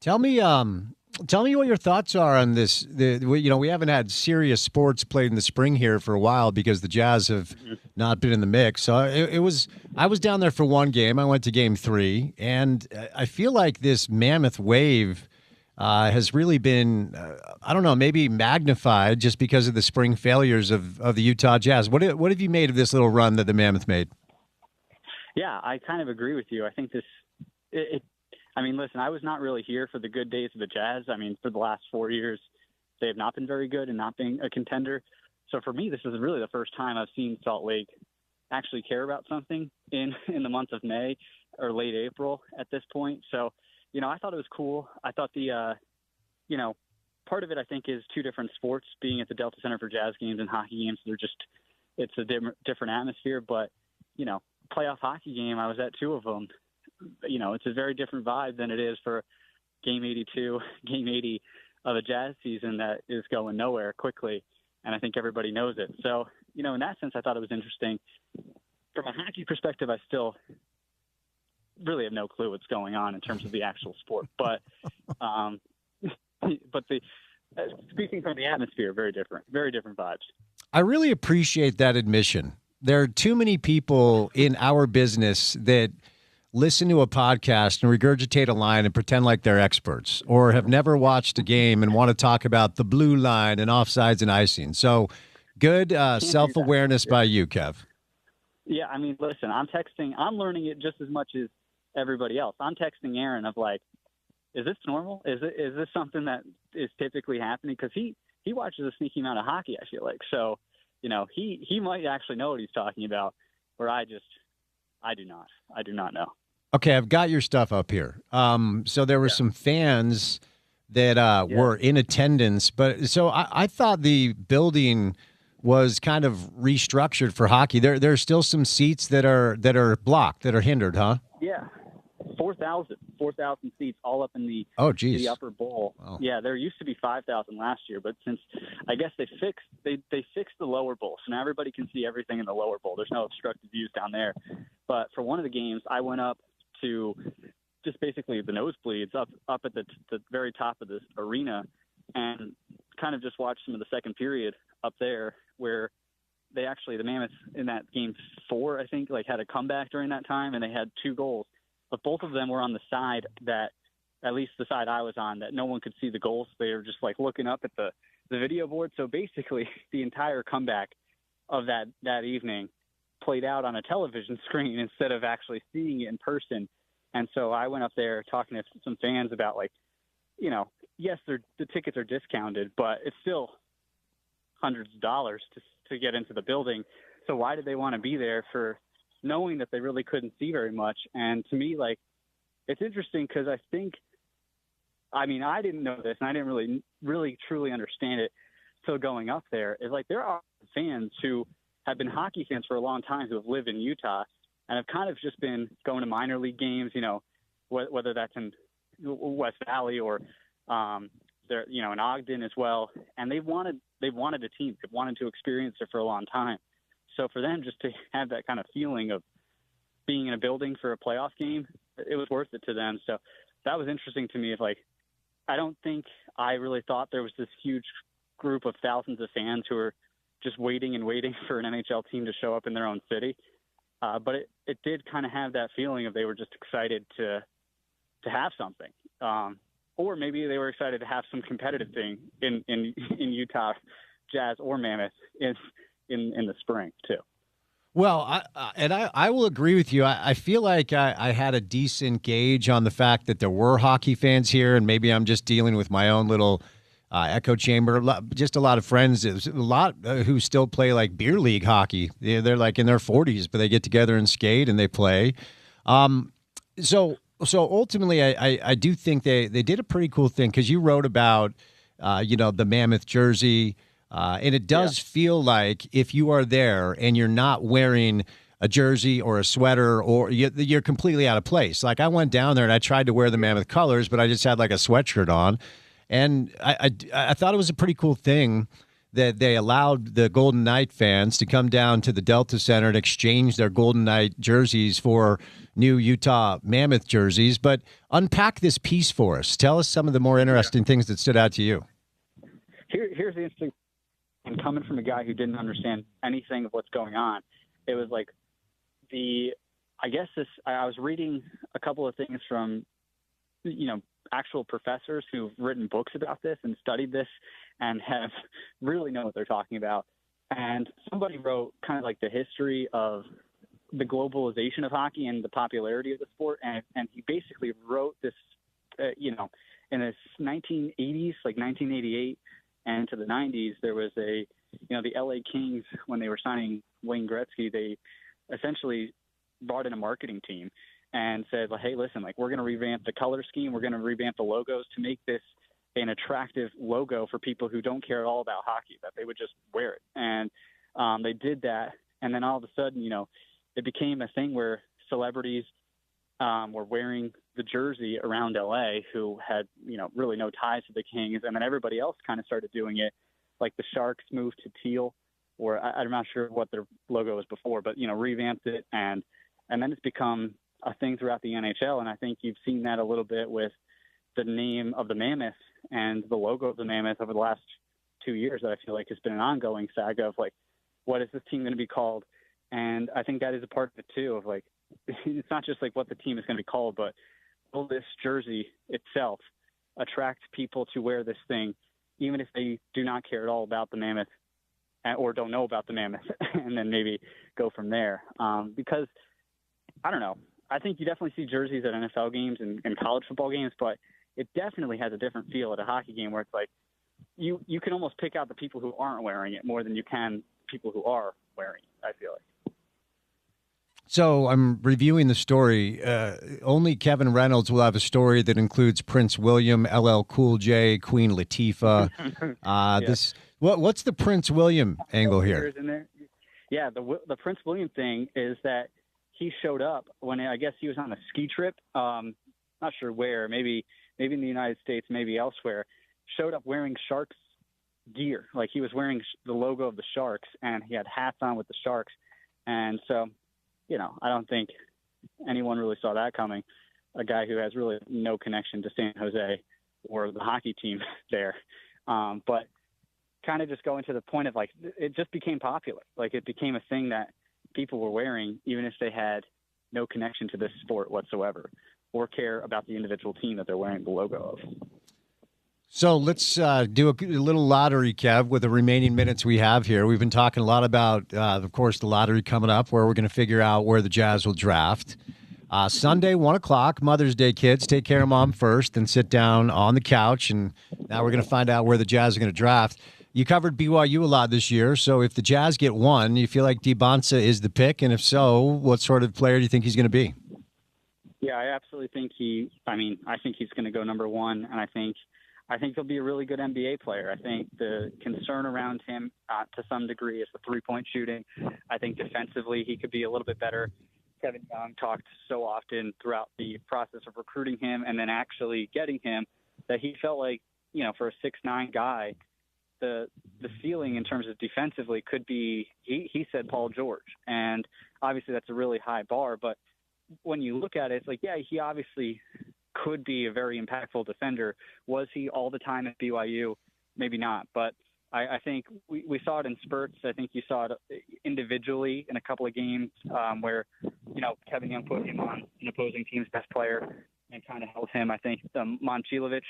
Tell me what your thoughts are on this. We haven't had serious sports played in the spring here for a while because the Jazz have not been in the mix. So I was down there for one game. I went to game 3, and I feel like this Mammoth wave has really been, I don't know, maybe magnified just because of the spring failures of the Utah Jazz. What have you made of this little run that the Mammoth made? Yeah, I kind of agree with you. I think listen, I was not really here for the good days of the Jazz. For the last 4 years, they have not been very good and not being a contender. So for me, this is really the first time I've seen Salt Lake actually care about something in the month of May or late April at this point. So, I thought it was cool. I thought the, part of it, I think, is two different sports being at the Delta Center for Jazz games and hockey games. It's a different atmosphere, but, playoff hockey game, I was at 2 of them. It's a very different vibe than it is for game 82, game 80 of a Jazz season that is going nowhere quickly. And I think everybody knows it. So, in that sense, I thought it was interesting. From a hockey perspective, I still really have no clue what's going on in terms of the actual sport. But, speaking from the atmosphere, very different vibes. I really appreciate that admission. There are too many people in our business that listen to a podcast and regurgitate a line and pretend like they're experts, or have never watched a game and want to talk about the blue line and offsides and icing. So good self-awareness by you, Kev. Yeah, listen, I'm learning it just as much as everybody else. I'm texting Aaron of is this normal? Is this something that is typically happening? Because he watches a sneaky amount of hockey, I feel like. So, he might actually know what he's talking about, where I do not. I do not know. Okay, I've got your stuff up here. So there were some fans that were in attendance, but so I thought the building was kind of restructured for hockey. There are still some seats that are blocked, that are hindered, huh? Yeah, 4,000 seats all up in the upper bowl. Wow. Yeah, there used to be 5,000 last year, but since I guess they fixed the lower bowl, so now everybody can see everything in the lower bowl. There's no obstructed views down there. But for one of the games, I went up to just basically the nosebleeds up at the very top of this arena, and kind of just watched some of the second period up there, where the Mammoths in that game 4, I think, like had a comeback during that time, and they had 2 goals, but both of them were on the side that, at least the side I was on, that no one could see the goals. They were just like looking up at the video board. So basically the entire comeback of that evening played out on a television screen instead of actually seeing it in person. And so I went up there talking to some fans about, like, yes, the tickets are discounted, but it's still hundreds of dollars to get into the building. So why did they want to be there, for knowing that they really couldn't see very much? And to me, like, it's interesting because I didn't know this, and I didn't really truly understand it till going up there. Is like, there are fans who have been hockey fans for a long time who have lived in Utah and have kind of just been going to minor league games, whether that's in West Valley or they're in Ogden as well, and they wanted a team. They wanted to experience it for a long time. So for them just to have that kind of feeling of being in a building for a playoff game, it was worth it to them. So that was interesting to me. I don't think I really thought there was this huge group of thousands of fans who were just waiting and waiting for an NHL team to show up in their own city. But it did kind of have that feeling of they were just excited to have something. Or maybe they were excited to have some competitive thing in Utah Jazz or Mammoth in the spring too. Well, I will agree with you. I feel like I had a decent gauge on the fact that there were hockey fans here, and maybe I'm just dealing with my own little echo chamber. Just a lot of friends, a lot who still play like beer league hockey. They're like in their 40s, but they get together and skate and they play. So ultimately, I do think they did a pretty cool thing, because you wrote about the Mammoth jersey. And it does feel like if you are there and you're not wearing a jersey or a sweater, or you're completely out of place. Like, I went down there and I tried to wear the Mammoth colors, but I just had like a sweatshirt on. And I thought it was a pretty cool thing that they allowed the Golden Knight fans to come down to the Delta Center and exchange their Golden Knight jerseys for new Utah Mammoth jerseys. But unpack this piece for us. Tell us some of the more interesting things that stood out to you. Here's the interesting. And coming from a guy who didn't understand anything of what's going on, it was like I was reading a couple of things from, actual professors who've written books about this and studied this and have really know what they're talking about. And somebody wrote kind of like the history of the globalization of hockey and the popularity of the sport. And he basically wrote this, in the 1980s, like 1988, and to the 90s, there was the LA Kings, when they were signing Wayne Gretzky, they essentially brought in a marketing team and said, hey, listen, like, we're going to revamp the color scheme. We're going to revamp the logos to make this an attractive logo for people who don't care at all about hockey, that they would just wear it. And they did that. And then all of a sudden, it became a thing where celebrities were wearing the jersey around LA who had, really no ties to the Kings. And then everybody else kind of started doing it. Like the Sharks moved to teal, or I'm not sure what their logo was before, but, revamped it. And then it's become a thing throughout the NHL. And I think you've seen that a little bit with the name of the Mammoth and the logo of the Mammoth over the last 2 years, that I feel like has been an ongoing saga of, like, what is this team going to be called? And I think that is a part of it too, of, like, it's not just like what the team is going to be called, but will this jersey itself attract people to wear this thing, even if they do not care at all about the Mammoth or don't know about the Mammoth, and then maybe go from there. Because I don't know, I think you definitely see jerseys at NFL games and college football games, but it definitely has a different feel at a hockey game, where it's like you can almost pick out the people who aren't wearing it more than you can people who are wearing it, I feel like. So I'm reviewing the story. Only Kevin Reynolds will have a story that includes Prince William, LL Cool J, Queen Latifah. Yes. What's the Prince William angle here? In there. Yeah, the Prince William thing is that he showed up when I guess he was on a ski trip. Not sure where, maybe in the United States, maybe elsewhere. Showed up wearing Sharks gear, like he was wearing the logo of the Sharks, and he had hats on with the Sharks. And so, I don't think anyone really saw that coming. A guy who has really no connection to San Jose or the hockey team there. But kind of just going to the point of, like, it just became popular. Like, it became a thing that people were wearing, even if they had no connection to this sport whatsoever or care about the individual team that they're wearing the logo of. So let's do a little lottery, Kev, with the remaining minutes we have here. We've been talking a lot about, of course, the lottery coming up, where we're going to figure out where the Jazz will draft. Sunday, 1 o'clock, Mother's Day, kids. Take care of mom first, then sit down on the couch, and now we're going to find out where the Jazz are going to draft. You covered BYU a lot this year, so if the Jazz get one, you feel like Dibonsa is the pick, and if so, what sort of player do you think he's going to be? Yeah, I absolutely think I think he's going to go number one, and I think he'll be a really good NBA player. I think the concern around him to some degree is the three-point shooting. I think defensively he could be a little bit better. Kevin Young talked so often throughout the process of recruiting him and then actually getting him that he felt like, for a 6'9" guy, the ceiling in terms of defensively could be, he said, Paul George. And obviously that's a really high bar, but when you look at it, it's like, yeah, he obviously could be a very impactful defender. Was he all the time at BYU? Maybe not, but I think we saw it in spurts. I think you saw it individually in a couple of games where, Kevin Young put him on an opposing team's best player and kind of held him. I think Momcilovic,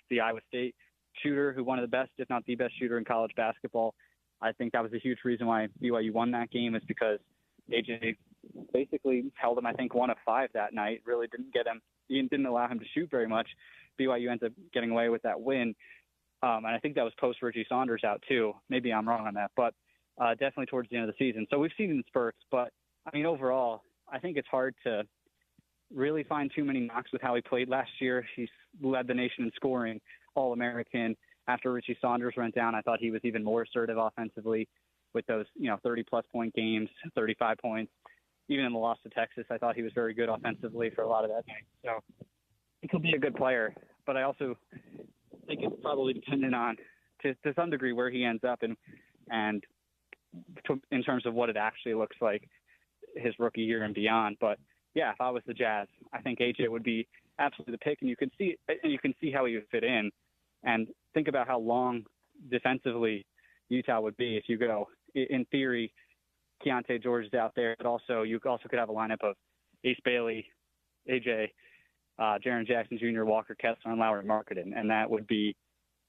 the Iowa State shooter, who one of the best, if not the best shooter in college basketball. I think that was a huge reason why BYU won that game, is because AJ basically held him, I think, 1 of 5 that night. Really didn't get him. He didn't allow him to shoot very much. BYU ends up getting away with that win. And I think that was post Richie Saunders out too. Maybe I'm wrong on that, but definitely towards the end of the season. So we've seen it in spurts, but overall, I think it's hard to really find too many knocks with how he played last year. He's led the nation in scoring, All-American. After Richie Saunders went down, I thought he was even more assertive offensively with those, 30-plus point games, 35 points. Even in the loss to Texas, I thought he was very good offensively for a lot of that night. So he could be a good player, but I also think it's probably dependent on, to some degree, where he ends up and in terms of what it actually looks like his rookie year and beyond. But yeah, if I was the Jazz, I think AJ would be absolutely the pick, and you can see how he would fit in. And think about how long defensively Utah would be if you go. In theory, Keontae George is out there, but you also could have a lineup of Ace Bailey, AJ, Jaren Jackson Jr., Walker Kessler, and Lauri Markkanen, and that would be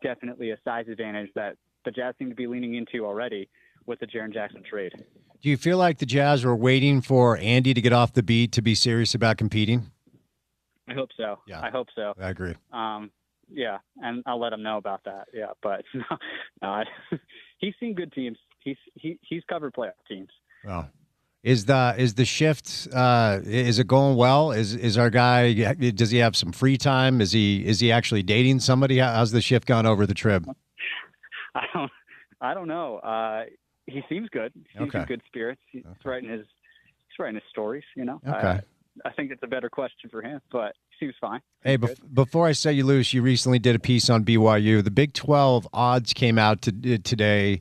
definitely a size advantage that the Jazz seem to be leaning into already with the Jaren Jackson trade. Do you feel like the Jazz were waiting for Andy to get off the beat to be serious about competing? I hope so. Yeah, I hope so. I agree. Yeah, and I'll let him know about that. Yeah, but no, he's seen good teams. He's covered playoff teams. Well, is the shift? Is it going well? Is our guy? Does he have some free time? Is he actually dating somebody? How's the shift gone over the trip? I don't know. He seems good. He seems in good spirits. He's writing his stories. Okay. I think it's a better question for him, but he seems fine. Hey, before I set you loose, you recently did a piece on BYU. The Big 12 odds came out today.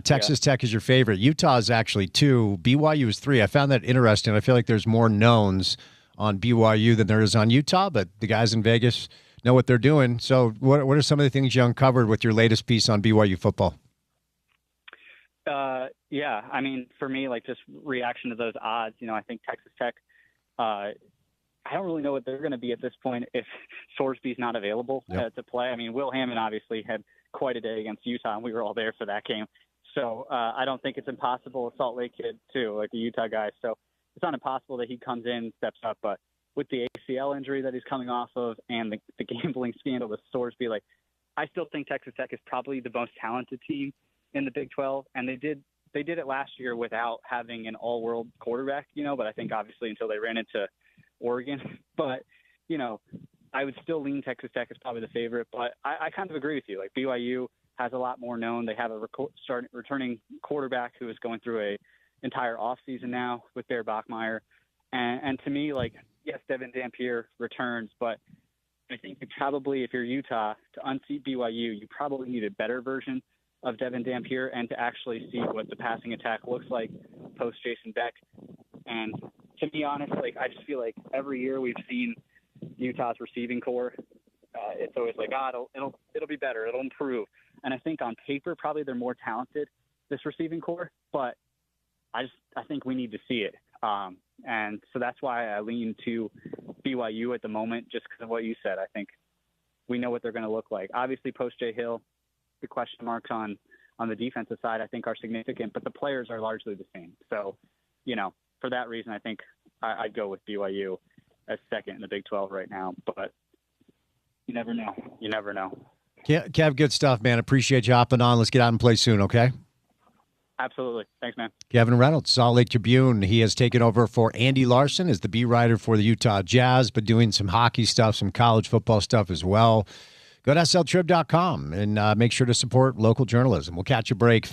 Texas Tech is your favorite. Utah is actually 2. BYU is 3. I found that interesting. I feel like there's more knowns on BYU than there is on Utah, but the guys in Vegas know what they're doing. So what are some of the things you uncovered with your latest piece on BYU football? Yeah, for me, just reaction to those odds, I think Texas Tech, I don't really know what they're going to be at this point if Sorsby's not available to play. Will Hammond obviously had quite a day against Utah, and we were all there for that game. So I don't think it's impossible. A Salt Lake kid, too, like a Utah guy. So it's not impossible that he comes in, steps up. But with the ACL injury that he's coming off of and the gambling scandal with Sorsby, I still think Texas Tech is probably the most talented team in the Big 12. And they did they did it last year without having an all-world quarterback, but I think obviously until they ran into Oregon. But, I would still lean Texas Tech as probably the favorite. But I kind of agree with you. Like BYU has a lot more known. They have a returning quarterback who is going through a entire offseason now with Bear Bachmeier. And to me, like, yes, Devin Dampier returns, but I think you probably, if you're Utah, to unseat BYU, you probably need a better version of Devin Dampier and to actually see what the passing attack looks like post Jason Beck. And to be honest, like, I just feel like every year we've seen Utah's receiving core, it's always like, it'll be better, it'll improve. And I think on paper, probably they're more talented, this receiving core, but I think we need to see it. And so that's why I lean to BYU at the moment, just because of what you said. I think we know what they're going to look like. Obviously, post Jay Hill, the question marks on the defensive side, I think, are significant, but the players are largely the same. So, for that reason, I think I'd go with BYU as second in the Big 12 right now. But you never know. You never know. Kev, good stuff, man. Appreciate you hopping on. Let's get out and play soon, okay? Absolutely. Thanks, man. Kevin Reynolds, Salt Lake Tribune. He has taken over for Andy Larson as the beat writer for the Utah Jazz, but doing some hockey stuff, some college football stuff as well. Go to sltrib.com and make sure to support local journalism. We'll catch a break.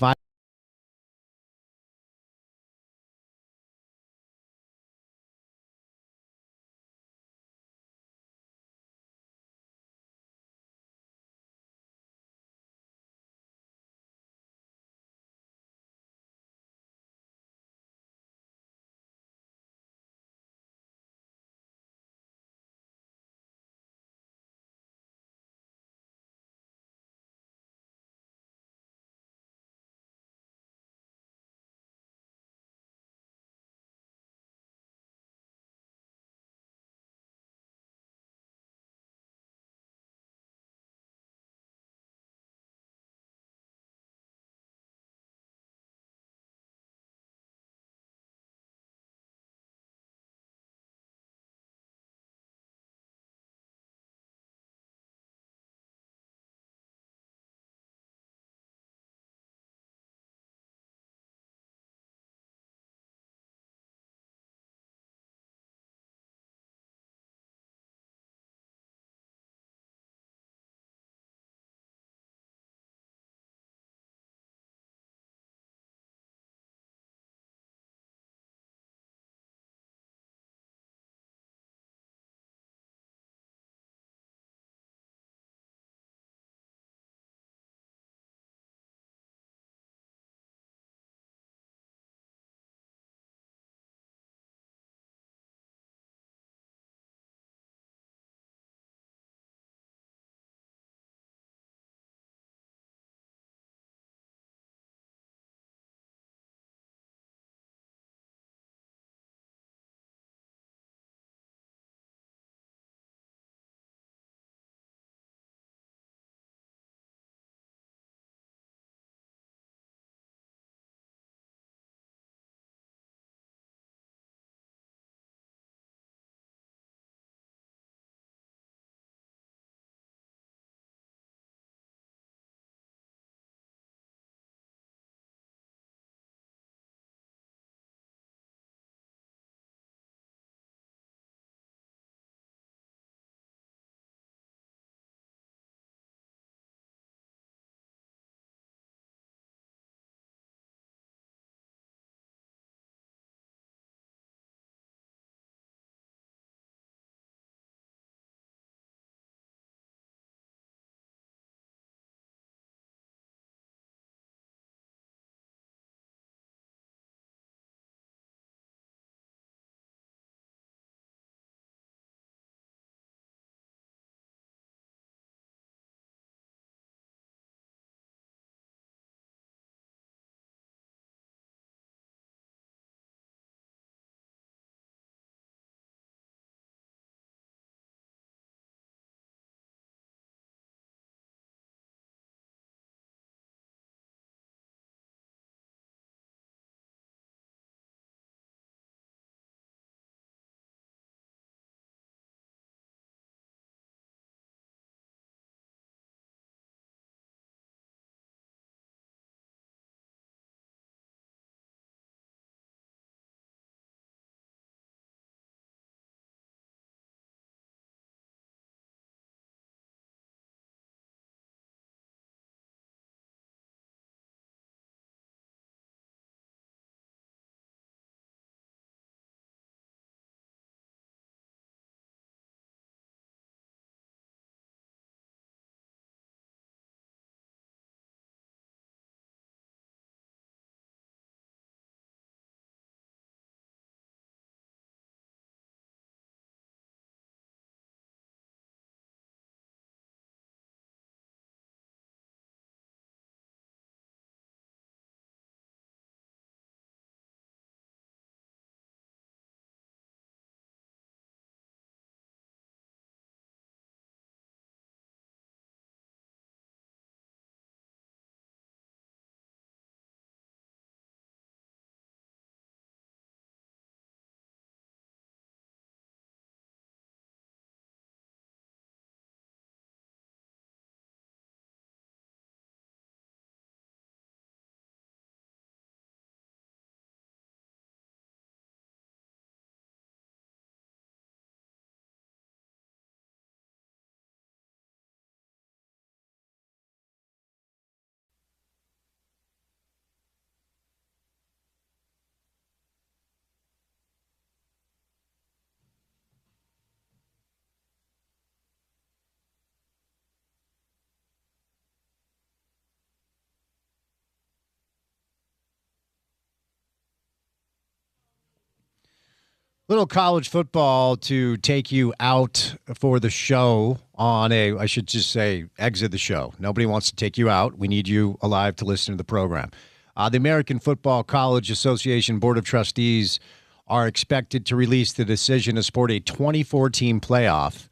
Little college football to take you out for the show on I should just say, exit the show. Nobody wants to take you out. We need you alive to listen to the program. The American Football College Association Board of Trustees are expected to release the decision to support a 24-team playoff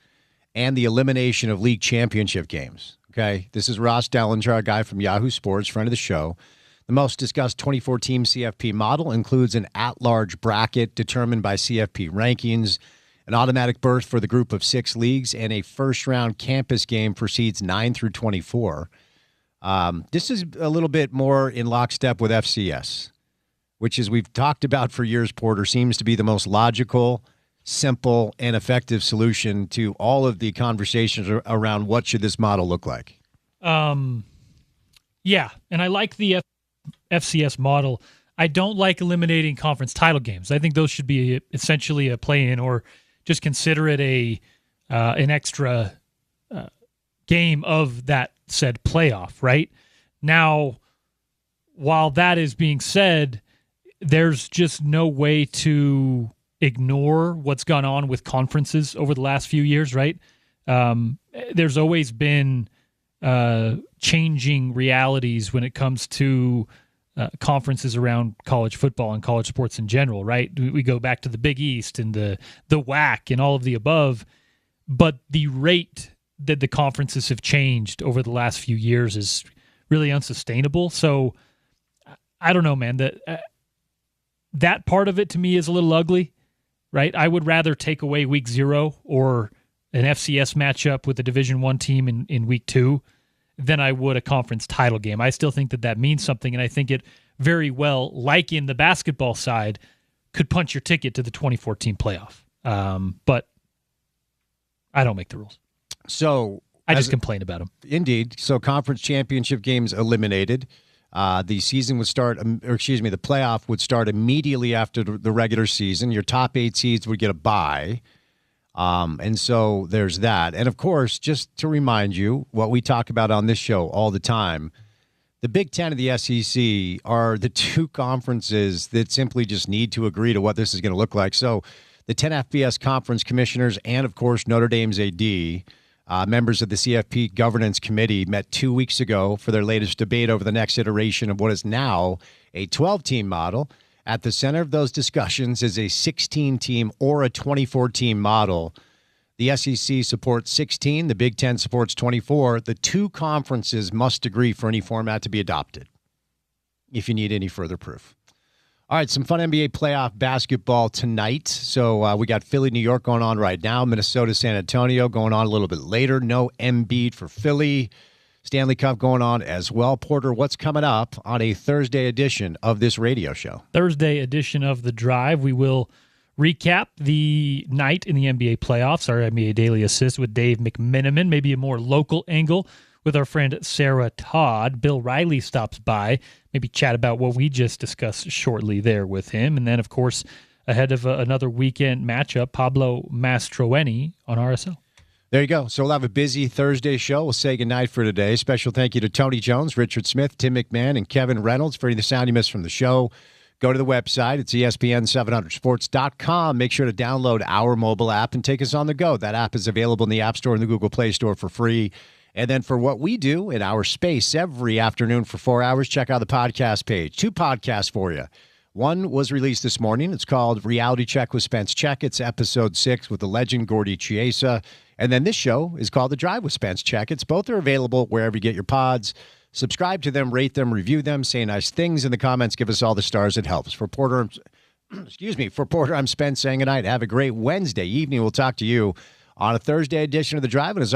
and the elimination of league championship games. Okay, this is Ross Dellinger, a guy from Yahoo Sports, friend of the show. The most discussed 24-team CFP model includes an at-large bracket determined by CFP rankings, an automatic berth for the group of 6 leagues, and a first-round campus game for seeds 9 through 24. This is a little bit more in lockstep with FCS, which, as we've talked about for years, Porter, seems to be the most logical, simple, and effective solution to all of the conversations around what should this model look like. Yeah, and I like the FCS model. I don't like eliminating conference title games. I think those should be essentially a play-in, or just consider it an extra game of that said playoff, right? Now, while that is being said, there's just no way to ignore what's gone on with conferences over the last few years, right? There's always been changing realities when it comes to conferences around college football and college sports in general, right? We go back to the Big East and the WAC and all of the above, but the rate that the conferences have changed over the last few years is really unsustainable. So I don't know, man. That part of it to me is a little ugly, right? I would rather take away week 0 or an FCS matchup with a Division I team in week 2 than I would a conference title game. I still think that means something, and I think it very well, like in the basketball side, could punch your ticket to the 2014 playoff. But I don't make the rules. So I just complain about them. Indeed. So conference championship games eliminated. The season would start, the playoff would start immediately after the regular season. Your top 8 seeds would get a bye. And so there's that. And of course, just to remind you, what we talk about on this show all the time, the Big Ten and the SEC are the 2 conferences that simply just need to agree to what this is going to look like. So the 10 FBS conference commissioners and, of course, Notre Dame's AD, members of the CFP Governance Committee, met 2 weeks ago for their latest debate over the next iteration of what is now a 12-team model. At the center of those discussions is a 16-team or a 24-team model. The SEC supports 16. The Big Ten supports 24. The 2 conferences must agree for any format to be adopted, if you need any further proof. All right, some fun NBA playoff basketball tonight. So we got Philly, New York going on right now. Minnesota, San Antonio going on a little bit later. No Embiid for Philly. Stanley Cup going on as well. Porter, what's coming up on a Thursday edition of this radio show? Thursday edition of The Drive, we will recap the night in the NBA playoffs, our NBA Daily Assist with Dave McMenamin, maybe a more local angle with our friend Sarah Todd. Bill Riley stops by, maybe chat about what we just discussed shortly there with him. And then, of course, ahead of another weekend matchup, Pablo Mastroeni on RSL. There you go. So we'll have a busy Thursday show. We'll say goodnight for today. Special thank you to Tony Jones, Richard Smith, Tim McMahon, and Kevin Reynolds for any of the sound you missed from the show. Go to the website. It's ESPN700sports.com. Make sure to download our mobile app and take us on the go. That app is available in the App Store and the Google Play Store for free. And then for what we do in our space every afternoon for 4 hours, check out the podcast page. 2 podcasts for you. One was released this morning. It's called Reality Check with Spence Checketts, Episode 6 with the legend Gordy Chiesa. And then this show is called The Drive with Spence Checketts. Both are available wherever you get your pods. Subscribe to them, rate them, review them, say nice things in the comments. Give us all the stars. It helps. For Porter, I'm Spence saying goodnight. Have a great Wednesday evening. We'll talk to you on a Thursday edition of The Drive. And as